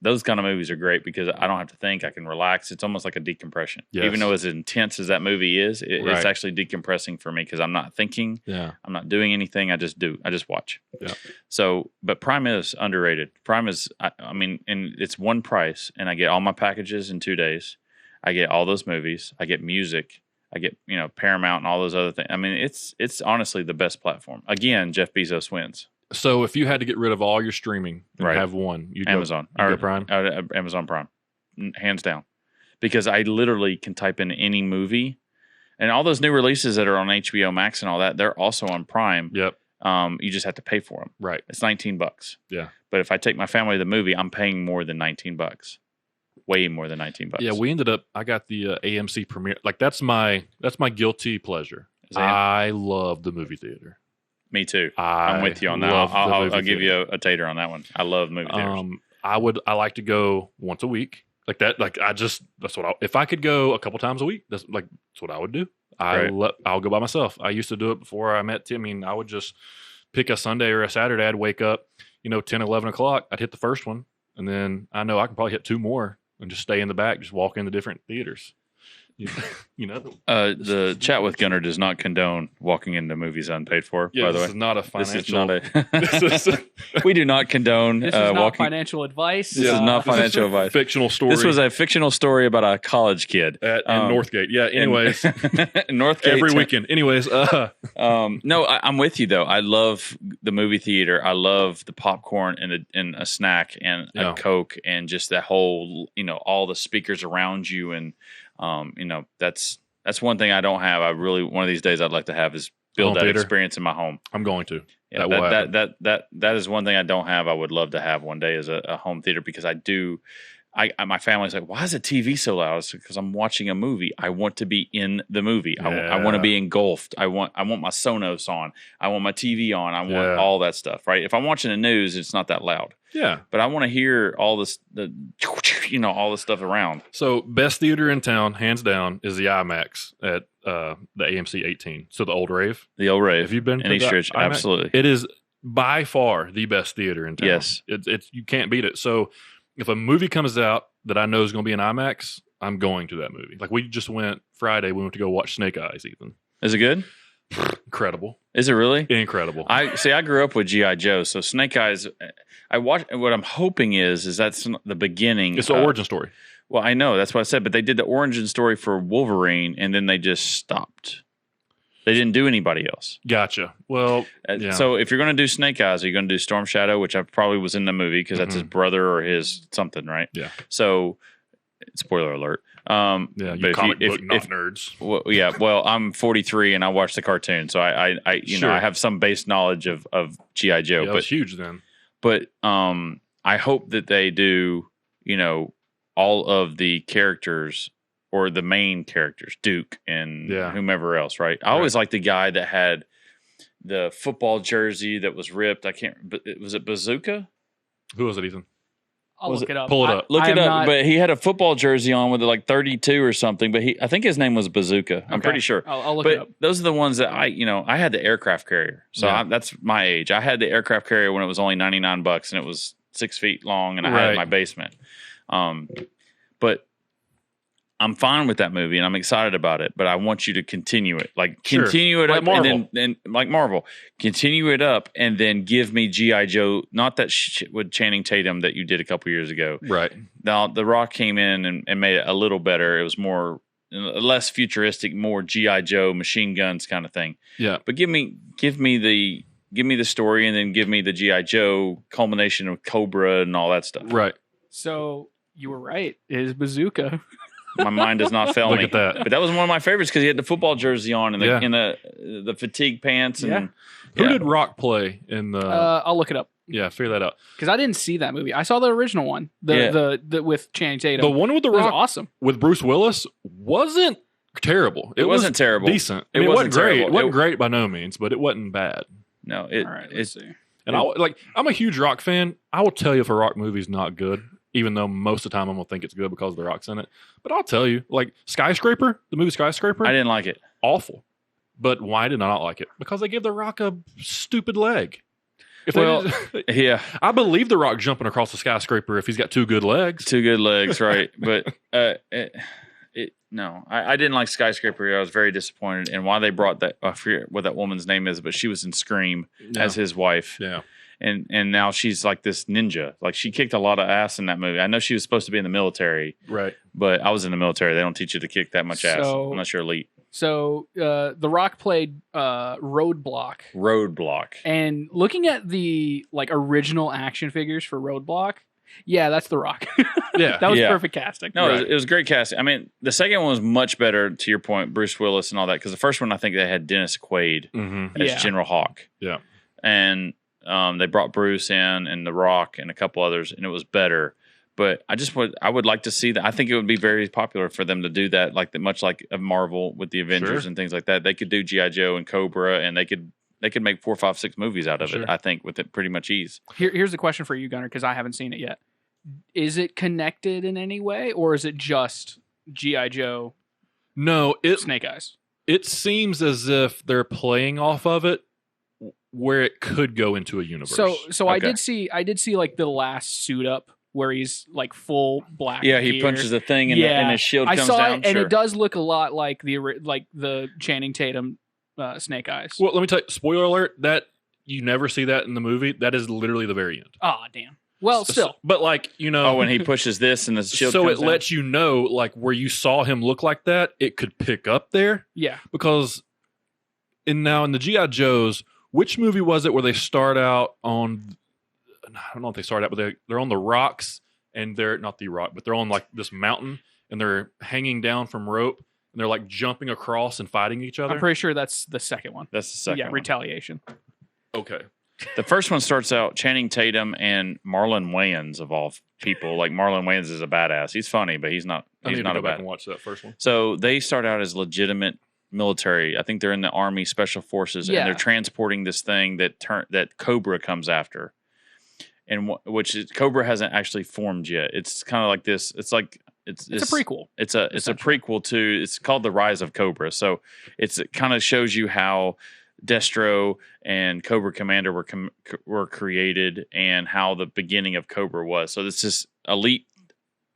those kind of movies are great because I don't have to think. I can relax. It's almost like a decompression. Yes. Even though as intense as that movie is, Right. it's actually decompressing for me because I'm not thinking. Yeah. I'm not doing anything. I just do. I just watch. Yeah. So, but Prime is underrated. Prime is, I mean, and it's one price, and I get all my packages in 2 days. I get all those movies. I get music. I get Paramount and all those other things. I mean, it's honestly the best platform. Again, Jeff Bezos wins. So if you had to get rid of all your streaming and Right. have one, you'd Amazon go Prime. Amazon Prime, hands down, because I literally can type in any movie, and all those new releases that are on HBO Max and all that, they're also on Prime. Yep. You just have to pay for them. Right. It's $19. Yeah. But if I take my family to the movie, I'm paying more than $19. Way more than $19. Yeah, I got the AMC premiere. Like that's my guilty pleasure. I love the movie theater. Me too. I'm with you on that. I'll give you a tater on that one. I love movie theaters. I like to go once a week. Like that. Like if I could go a couple times a week, that's what I would do. I'll go by myself. I used to do it before I met Tim. I mean, I would just pick a Sunday or a Saturday. I'd wake up, 10, 11 o'clock. I'd hit the first one, and then I know I can probably hit 2 more and just stay in the back, just walk into different theaters. The Chat with Gunner does not condone walking into movies unpaid for. Yeah, by the way, this is not a financial. This is not we do not condone This is not walking. financial advice. This is not financial advice. Fictional story. This was a fictional story about a college kid in Northgate. Yeah. Anyways, Northgate every weekend. Anyways, no, I'm with you though. I love the movie theater. I love the popcorn and a snack and a Coke and just that whole all the speakers around you and that's one thing I don't have. One of these days I'd like to have is build that theater? experience in my home. I'm going to. Yeah, that is one thing I don't have. I would love to have one day is a home theater, because I do. My family's like, why is the TV so loud? It's because I'm watching a movie. I want to be in the movie. Yeah. I want to be engulfed. I want my Sonos on. I want my TV on. I want all that stuff, right? If I'm watching the news, it's not that loud. Yeah. But I want to hear all this, all the stuff around. So best theater in town, hands down, is the IMAX at the AMC 18. So the old Rave. The old Rave. Have you been in Eastridge? Absolutely. It is by far the best theater in town. Yes. It's you can't beat it. So if a movie comes out that I know is going to be in IMAX, I'm going to that movie. Like we just went Friday, we went to go watch Snake Eyes, Ethan. Is it good? Incredible. Is it really? Incredible. I grew up with G.I. Joe, so Snake Eyes, I watched, what I'm hoping is that's the beginning. It's the origin story. Well, I know, that's what I said, but they did the origin story for Wolverine, and then they just stopped. They didn't do anybody else. Gotcha. Well, yeah. So if you're going to do Snake Eyes, are you going to do Storm Shadow, which I probably was in the movie because that's his brother or his something, right? Yeah. So, spoiler alert. Yeah, you comic book nerds. Well, yeah, well, I'm 43 and I watch the cartoon, so I I have some base knowledge of G.I. Joe. Yeah, but it's huge then. But I hope that they do, all of the characters. Or the main characters, Duke and whomever else, right? I always liked the guy that had the football jersey that was ripped. Was it Bazooka? Who was it, Ethan? I'll look it up. Pull it up. Look it up. But he had a football jersey on with like 32 or something. But I think his name was Bazooka. I'm pretty sure. I'll look it up. Those are the ones that I had the aircraft carrier. So that's my age. I had the aircraft carrier when it was only $99 and it was 6 feet long and I had it in my basement. But I'm fine with that movie and I'm excited about it, but I want you to continue it. Continue it like up Marvel. and like Marvel. Continue it up and then give me G.I. Joe, not that with Channing Tatum that you did a couple years ago. Right. Now, The Rock came in and made it a little better. It was more less futuristic, more G.I. Joe, machine guns kind of thing. Yeah. But give me the story and then give me the G.I. Joe culmination of Cobra and all that stuff. Right. So you were right. It is Bazooka. My mind does not fail me. Look at that. But that was one of my favorites because he had the football jersey on and the fatigue pants. And Who did Rock play in the? I'll look it up. Yeah, figure that out. Because I didn't see that movie. I saw the original one, the with Channing Tatum. The one with the Rock, was awesome. With Bruce Willis, wasn't terrible. It wasn't terrible. Decent. It wasn't great. It wasn't great by no means, but it wasn't bad. No, all right, let's see. And I'm a huge Rock fan. I will tell you if a Rock movie's not good, even though most of the time I'm gonna think it's good because the Rock's in it. But I'll tell you, like Skyscraper, the movie Skyscraper, I didn't like it. Awful. But why did I not like it? Because they gave the Rock a stupid leg. I believe the Rock jumping across the skyscraper if he's got two good legs. Two good legs, right? But no, I didn't like Skyscraper. I was very disappointed. And why they brought that, I forget what that woman's name is, but she was in Scream as his wife. Yeah. And now she's like this ninja. Like she kicked a lot of ass in that movie. I know she was supposed to be in the military. Right. But I was in the military. They don't teach you to kick that much ass unless you're elite. So The Rock played Roadblock. Roadblock. And looking at the original action figures for Roadblock, yeah, that's The Rock. Yeah. That was perfect casting. No, it was great casting. I mean, the second one was much better, to your point, Bruce Willis and all that, because the first one, I think they had Dennis Quaid as General Hawk. Yeah. And they brought Bruce in and The Rock and a couple others, and it was better. But I would like to see that. I think it would be very popular for them to do that, much like a Marvel with the Avengers and things like that. They could do G.I. Joe and Cobra, and they could make 4, 5, 6 movies out of it. I think with it pretty much ease. Here's the question for you, Gunner, because I haven't seen it yet. Is it connected in any way, or is it just G.I. Joe? No, Snake Eyes. It seems as if they're playing off of it, where it could go into a universe. So okay. I did see like the last suit up where he's like full black. Yeah, he punches the thing and his shield comes down. I saw it, and it does look a lot like the Channing Tatum Snake Eyes. Well, let me tell you, spoiler alert, that you never see that in the movie. That is literally the very end. Oh, damn. Well, still. But when he pushes this and the shield so comes it lets you know, where you saw him look like that, it could pick up there. Yeah. Because in the G.I. Joes, which movie was it where they start out on, I don't know if they start out, but they're on the rocks, and they're not the rock, but they're on this mountain, and they're hanging down from rope, and they're like jumping across and fighting each other. I'm pretty sure that's the second one. That's the second one. Retaliation. Okay. The first one starts out Channing Tatum and Marlon Wayans of all people. Like Marlon Wayans is a badass. He's funny, but he's not. I need He's not to a go back bad. and watch that first one. So they start out as legitimate military. I think they're in the Army Special Forces, and they're transporting this thing that Cobra comes after, and Cobra hasn't actually formed yet. It's kind of like this. It's like it's a prequel. It's a prequel to. It's called The Rise of Cobra. So it kind of shows you how Destro and Cobra Commander were created and how the beginning of Cobra was. So this elite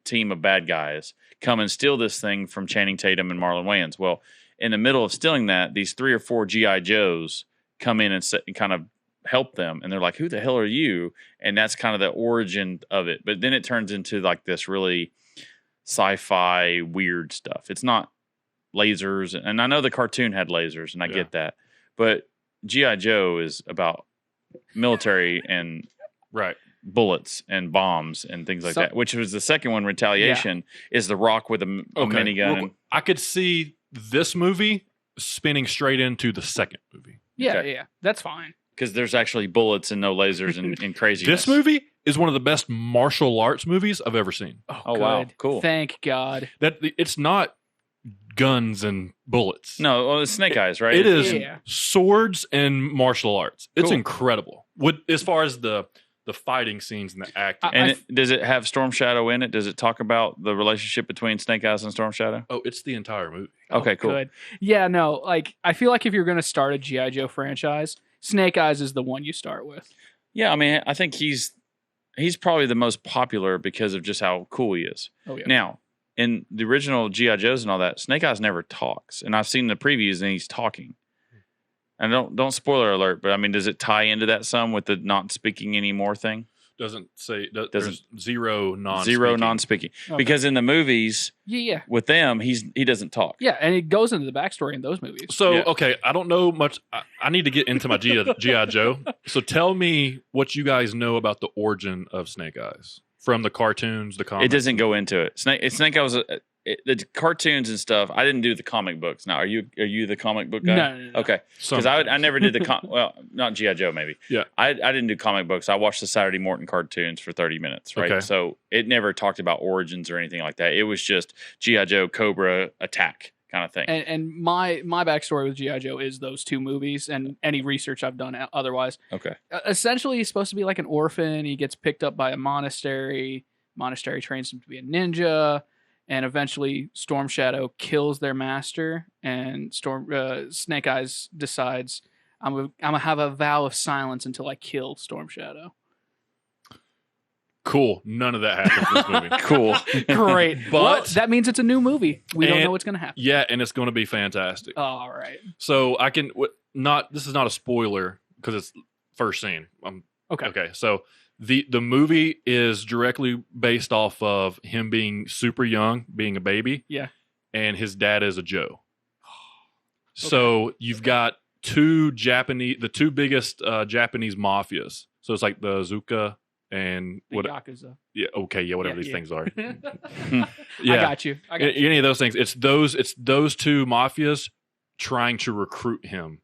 team of bad guys come and steal this thing from Channing Tatum and Marlon Wayans. Well, in the middle of stealing that, these 3 or 4 G.I. Joes come in and kind of help them. And they're like, who the hell are you? And that's kind of the origin of it. But then it turns into like this really sci-fi weird stuff. It's not lasers. And I know the cartoon had lasers, and I get that. But G.I. Joe is about military and bullets and bombs and things like that, which was the second one. Retaliation is The Rock with a minigun. Well, I could see this movie spinning straight into the second movie. Yeah, that's fine. Because there's actually bullets and no lasers and craziness. This movie is one of the best martial arts movies I've ever seen. Oh wow, cool. Thank God. That it's not guns and bullets. No, well, it's Snake Eyes, right? It is swords and martial arts. It's incredible. As far as the fighting scenes and the acting. And does it have Storm Shadow in it? Does it talk about the relationship between Snake Eyes and Storm Shadow? Oh, it's the entire movie. Okay, cool. Good. Yeah, no, like I feel like if you're going to start a G.I. Joe franchise, Snake Eyes is the one you start with. Yeah, I mean, I think he's probably the most popular because of just how cool he is. Oh yeah. Now, in the original G.I. Joes and all that, Snake Eyes never talks. And I've seen the previews and he's talking. And don't spoiler alert, but I mean, does it tie into that some with the not speaking anymore thing? Doesn't say. There's zero non-speaking. Zero non-speaking. Okay. Because in the movies, with them, he doesn't talk. Yeah, and it goes into the backstory in those movies. So, okay, I don't know much. I need to get into my G.I. Joe. So tell me what you guys know about the origin of Snake Eyes. From the cartoons, the comics. It doesn't go into it. Snake Eyes, the cartoons and stuff. I didn't do the comic books. Now, are you the comic book guy? No. Okay, because I never did the well, not G.I. Joe maybe. Yeah, I didn't do comic books. I watched the Saturday Morton cartoons for 30 minutes. Right, so it never talked about origins or anything like that. It was just G.I. Joe, Cobra, attack kind of thing. And my backstory with G.I. Joe is those 2 movies and any research I've done otherwise. Okay. Essentially, he's supposed to be like an orphan. He gets picked up by a monastery. Monastery trains him to be a ninja. And eventually Storm Shadow kills their master. And Snake Eyes decides, I'm going to have a vow of silence until I kill Storm Shadow. Cool. None of that happens in this movie. Cool. Great. But well, that means it's a new movie. We don't know what's going to happen. Yeah, and it's going to be fantastic. All right. So I can this is not a spoiler because it's first scene. Okay. So the movie is directly based off of him being super young, being a baby. Yeah. And his dad is a Joe. So you've got the two biggest Japanese mafias. So it's like the Zuka and Yakuza. Yeah. Okay. Yeah. Whatever these things are. I got you. Any of those things. It's those 2 mafias trying to recruit him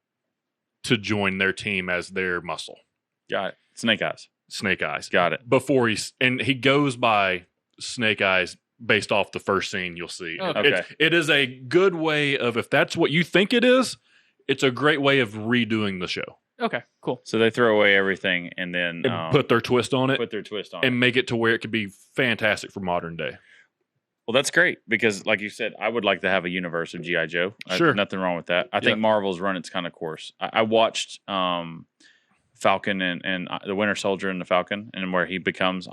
to join their team as their muscle. Got it. Snake Eyes. Got it. Before he goes by Snake Eyes based off the first scene you'll see. Okay. It is a good way of, if that's what you think it is, it's a great way of redoing the show. Okay, cool. So they throw away everything and then put their twist on it. And make it to where it could be fantastic for modern day. Well, that's great because, like you said, I would like to have a universe of G.I. Joe. Sure. Nothing wrong with that. I think Marvel's run its kind of course. I watched Falcon and the Winter Soldier and the Falcon, and where he becomes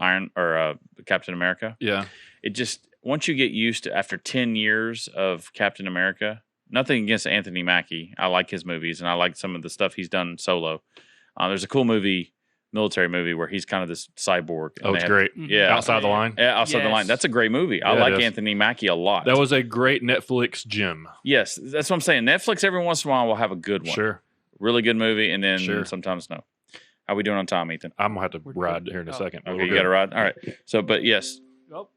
Captain America. Yeah. It just, once you get used to, after 10 years of Captain America, nothing against Anthony Mackie. I like his movies, and I like some of the stuff he's done solo. There's a cool military movie, where he's kind of this cyborg. Oh, it's great. Yeah. Outside the Line? Yeah, Outside the Line. That's a great movie. I like Anthony Mackie a lot. That was a great Netflix gem. Yes, that's what I'm saying. Netflix every once in a while will have a good one. Sure. Really good movie, and then sometimes no. How we doing on time, Ethan? I'm going to have to ride here in a second. Okay, you got to ride? All right. So, but yes. Oh,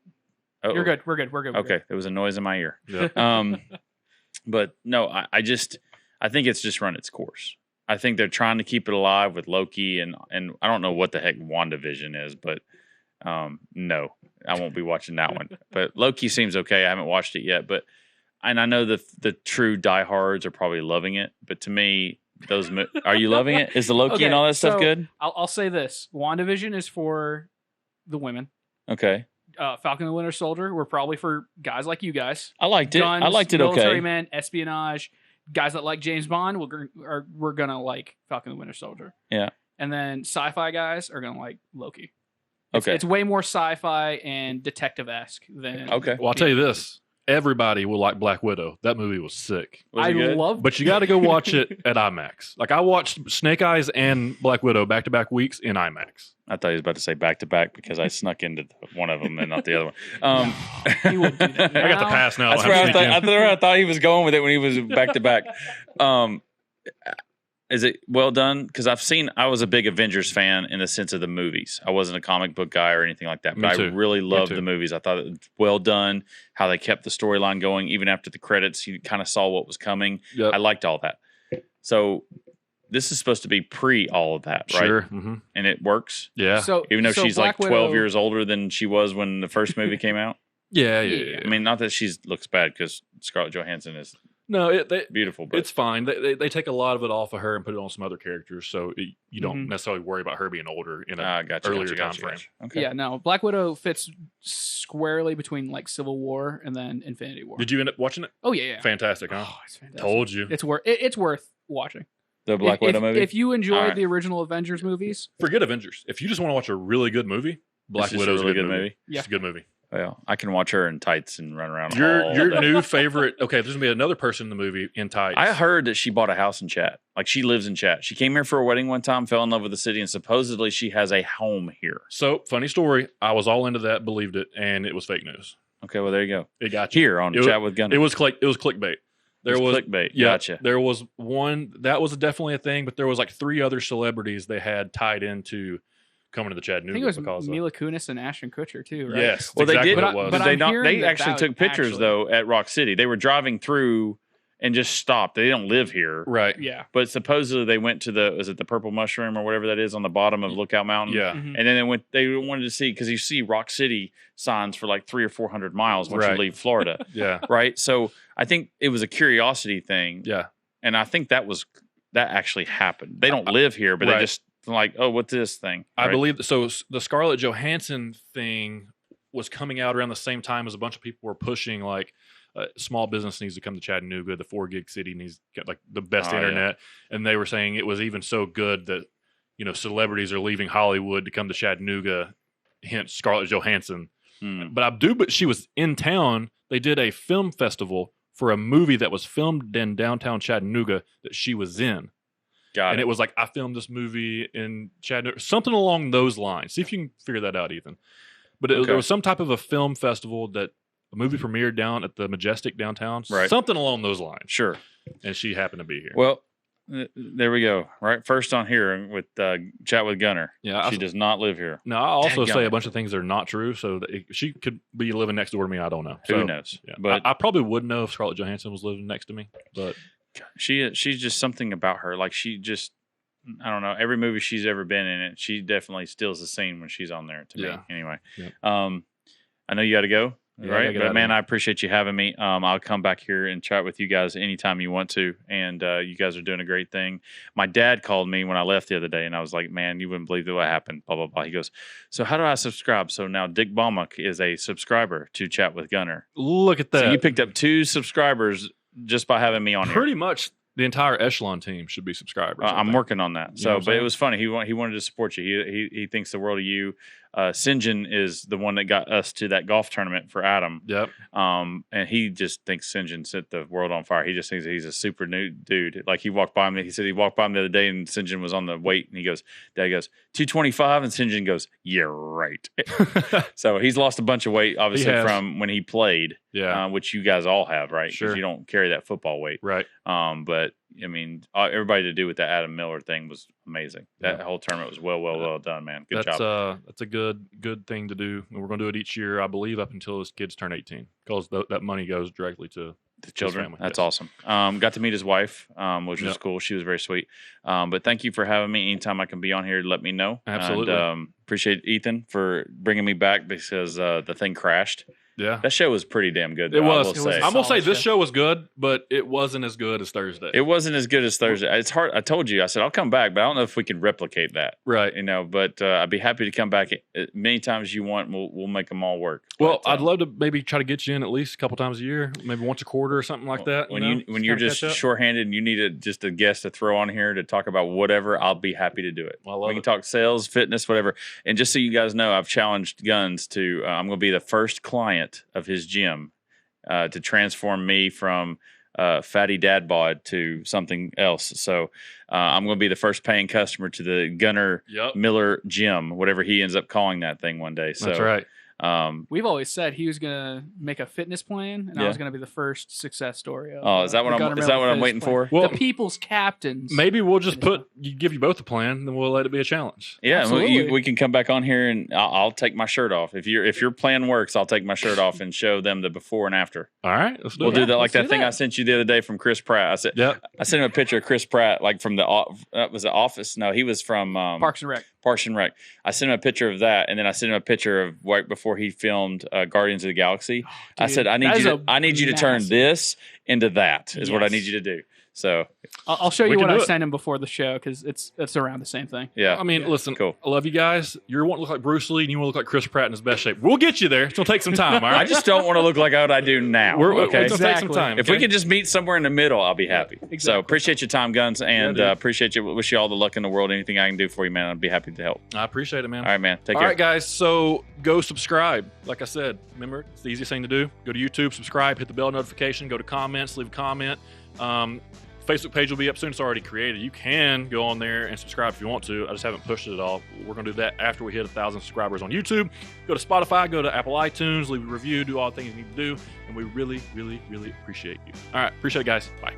you're good. We're good. Okay, there was a noise in my ear. Yeah. But no, I think it's just run its course. I think they're trying to keep it alive with Loki and I don't know what the heck WandaVision is, but no, I won't be watching that one. But Loki seems okay. I haven't watched it yet, and I know the true diehards are probably loving it, but to me, are you loving it? Is the Loki and all that stuff good? I'll say this: WandaVision is for the women. Okay. Falcon and the Winter Soldier were probably for guys like you guys. I liked it. Guns, I liked it. Military Okay. men, espionage. Guys that like James Bond we're gonna like Falcon and the Winter Soldier. Yeah. And then sci-fi guys are gonna like Loki. Okay. It's way more sci-fi and detective-esque than. Okay. Well, I'll tell you this. Everybody will like Black Widow. That movie was sick. Was it good? love. But you got to go watch it at IMAX. Like I watched Snake Eyes and Black Widow back-to-back weeks in IMAX. I thought he was about to say back to back because I snuck into one of them and not the other one. He would do that I got the now. pass now. That's where I thought he was going with it when he was back to back. Is it well done? Because I was a big Avengers fan in the sense of the movies. I wasn't a comic book guy or anything like that, but I really loved the movies. I thought it was well done, how they kept the storyline going. Even after the credits, you kind of saw what was coming. Yep. I liked all that. So this is supposed to be pre all of that, right? Sure. Mm-hmm. And it works. Yeah. So Even though she's Black like 12 Widow- years older than she was when the first movie came out. Yeah. I mean, not that she looks bad because Scarlett Johansson is No, beautiful, but it's fine. They take a lot of it off of her and put it on some other characters, so you don't Mhm. necessarily worry about her being older in gotcha, earlier time gotcha. frame. Okay. Yeah, no. Black Widow fits squarely between like Civil War and then Infinity War. Did you end up watching it? Oh yeah. Fantastic, huh? Oh, it's fantastic. Told you. It's worth watching. The Black Widow movie. If you enjoyed Alright. the original Avengers movies, Forget Avengers. If you just want to watch a really good movie, Black This is Widow's a really a good movie. Yeah. It's a good movie. Well, I can watch her in tights and run around. Your all new favorite. Okay, there's gonna be another person in the movie in tights. I heard that she bought a house in Chat. Like she lives in Chat. She came here for a wedding one time, fell in love with the city, and supposedly she has a home here. So funny story. I was all into that, believed it, and it was fake news. Okay, well there you go. It got you. Here on Chat with Gunner. It was clickbait. There was clickbait. Yeah, Gotcha. there was one that was definitely a thing, but there was like 3 other celebrities they had tied into coming to the I Chattanooga think it was because Mila Kunis and Ashton Kutcher too, right? Yes, Well, exactly they did. what it was. but Did they I'm not? hearing They that actually that took pictures actually- though at Rock City. They were driving through and just stopped. They don't live here, right. Yeah. but supposedly they went to the Purple Mushroom or whatever that is on the bottom of Lookout Mountain. Yeah. Mhm. And then they wanted to see because you see Rock City signs for like 300 or 400 miles once you Right. leave Florida, Yeah. right? So I think it was a curiosity thing, Yeah. and I think that actually happened. They don't live here, but Right. they just like, oh, what's this thing? I Right? believe so. The Scarlett Johansson thing was coming out around the same time as a bunch of people were pushing like small business needs to come to Chattanooga. The 4 gig city needs to get like the best Oh, yeah. internet, and they were saying it was even so good that celebrities are leaving Hollywood to come to Chattanooga. Hence Scarlett Johansson. Hmm. But she was in town. They did a film festival for a movie that was filmed in downtown Chattanooga that she was in. Got And it. it was like, I filmed this movie in Chattanooga, something along those lines. See if you can figure that out, Ethan. But Okay. there was some type of a film festival that a movie premiered down at the Majestic downtown. Right. Something along those lines. Sure. And she happened to be here. Well, there we go. Right, first on here with Chat with Gunner. yeah. She does not live here. Now, I also Dadgummit. say a bunch of things that are not true. So that she could be living next door to me. I don't know. Who So, knows? Yeah. But I probably would know if Scarlett Johansson was living next to me. But she's just something about her. Like she just, I don't know. Every movie she's ever been in, it she definitely steals the scene when she's on there. To me, Yeah. anyway. Yep. I know you got to go. Yeah, I Right, gotta get out but of man, here. I appreciate you having me. I'll come back here and chat with you guys anytime you want to, and you guys are doing a great thing. My dad called me when I left the other day, and I was like, "Man, you wouldn't believe what happened." Blah blah blah. He goes, "So how do I subscribe?" So now Dick Baumunk is a subscriber to Chat with Gunner. look at that. So you picked up 2 subscribers just by having me on here. Pretty much the entire Echelon team should be subscribers. I I'm think. working on that. You know So, what I'm but it saying? was funny. He wanted to support you. He thinks the world of you. Sinjin is the one that got us to that golf tournament for Adam. Yep. And he just thinks Sinjin set the world on fire. He just thinks that he's a super new dude. Like he walked by me. He said he walked by him the other day, and Sinjin was on the weight, and he goes, "Dad goes 225," and Sinjin goes, "Yeah, right." So he's lost a bunch of weight, obviously, has. from when he played, Yeah. which you guys all have, right? Sure. Because you don't carry that football weight. Right. But I mean, everybody to do with that Adam Miller thing was amazing. That Yeah. whole tournament was well done, man. Good job. That's a good thing to do. And we're going to do it each year, I believe, up until his kids turn 18, because that money goes directly to The children. family, That's yes. awesome. Got to meet his wife, which was Yep. cool. She was very sweet. But thank you for having me. Anytime I can be on here, let me know. Absolutely. And, appreciate Ethan for bringing me back because the thing crashed. Yeah. That show was pretty damn good. It though, was. I will say. I'm gonna say Solid this show. show was good, but it wasn't as good as Thursday. It wasn't as good as Thursday. It's hard. I told you. I said I'll come back, but I don't know if we can replicate that. Right. You know, but I'd be happy to come back many times you want. We'll make them all work. Well, But, I'd love to maybe try to get you in at least a couple times a year, maybe once a quarter or something like that. When Just you're kinda just catch up. shorthanded and you need just a guest to throw on here to talk about whatever, I'll be happy to do it. I love We can it. talk sales, fitness, whatever. And just so you guys know, I've challenged Guns to. I'm going to be the first client of his gym to transform me from fatty dad bod to something else. So I'm going to be the first paying customer to the Gunner Yep. Miller Gym, whatever he ends up calling that thing one day. So That's right. We've always said he was gonna make a fitness plan, and I Yeah. was gonna be the first success story. Of, Oh, is that what the I'm? Gunner Is that Miller what I'm fitness waiting plan. for? Well, the people's captains. Maybe we'll just Fitness give you both a plan, then we'll let it be a challenge. Yeah, Absolutely. we can come back on here and I'll take my shirt off. If your plan works, I'll take my shirt off and show them the before and after. All right, let's do We'll it. do that like let's that do thing that. I sent you the other day from Chris Pratt. Yep. I sent him a picture of Chris Pratt, like from was the Office. No, he was from Parks and Rec. Parks and Rec. I sent him a picture of that, and then I sent him a picture of right before he filmed Guardians of the Galaxy. I Dude, said, I that is need you to turn massive- this into that. Is what I Yes. need you to do. So I'll show We you can what do I it. sent him before the show because it's around the same thing. yeah, I mean, listen, Cool. I love you guys. You want to look like Bruce Lee and you want to look like Chris Pratt in his best shape. We'll get you there. It's going to take some time, all right? I just don't want to look like what I do now. We're okay. It's going to take some Exactly. time. If we okay? could just meet somewhere in the middle, I'll be happy. So exactly. appreciate your time, Guns, and dude. appreciate you. Wish you all the luck in the world. Anything I can do for you, man, I'd be happy to help. I appreciate it, man. All right, man. Take All care. right, guys. So go subscribe. Like I said, remember, it's the easiest thing to do. Go to YouTube, subscribe, hit the bell notification, go to comments, leave a comment. Facebook page will be up soon. It's already created. You can go on there and subscribe if you want to. I just haven't pushed it at all. We're going to do that after we hit 1,000 subscribers on YouTube. Go to Spotify, go to Apple iTunes, leave a review, do all the things you need to do. And we really, really, really appreciate you. All right. Appreciate it, guys. Bye.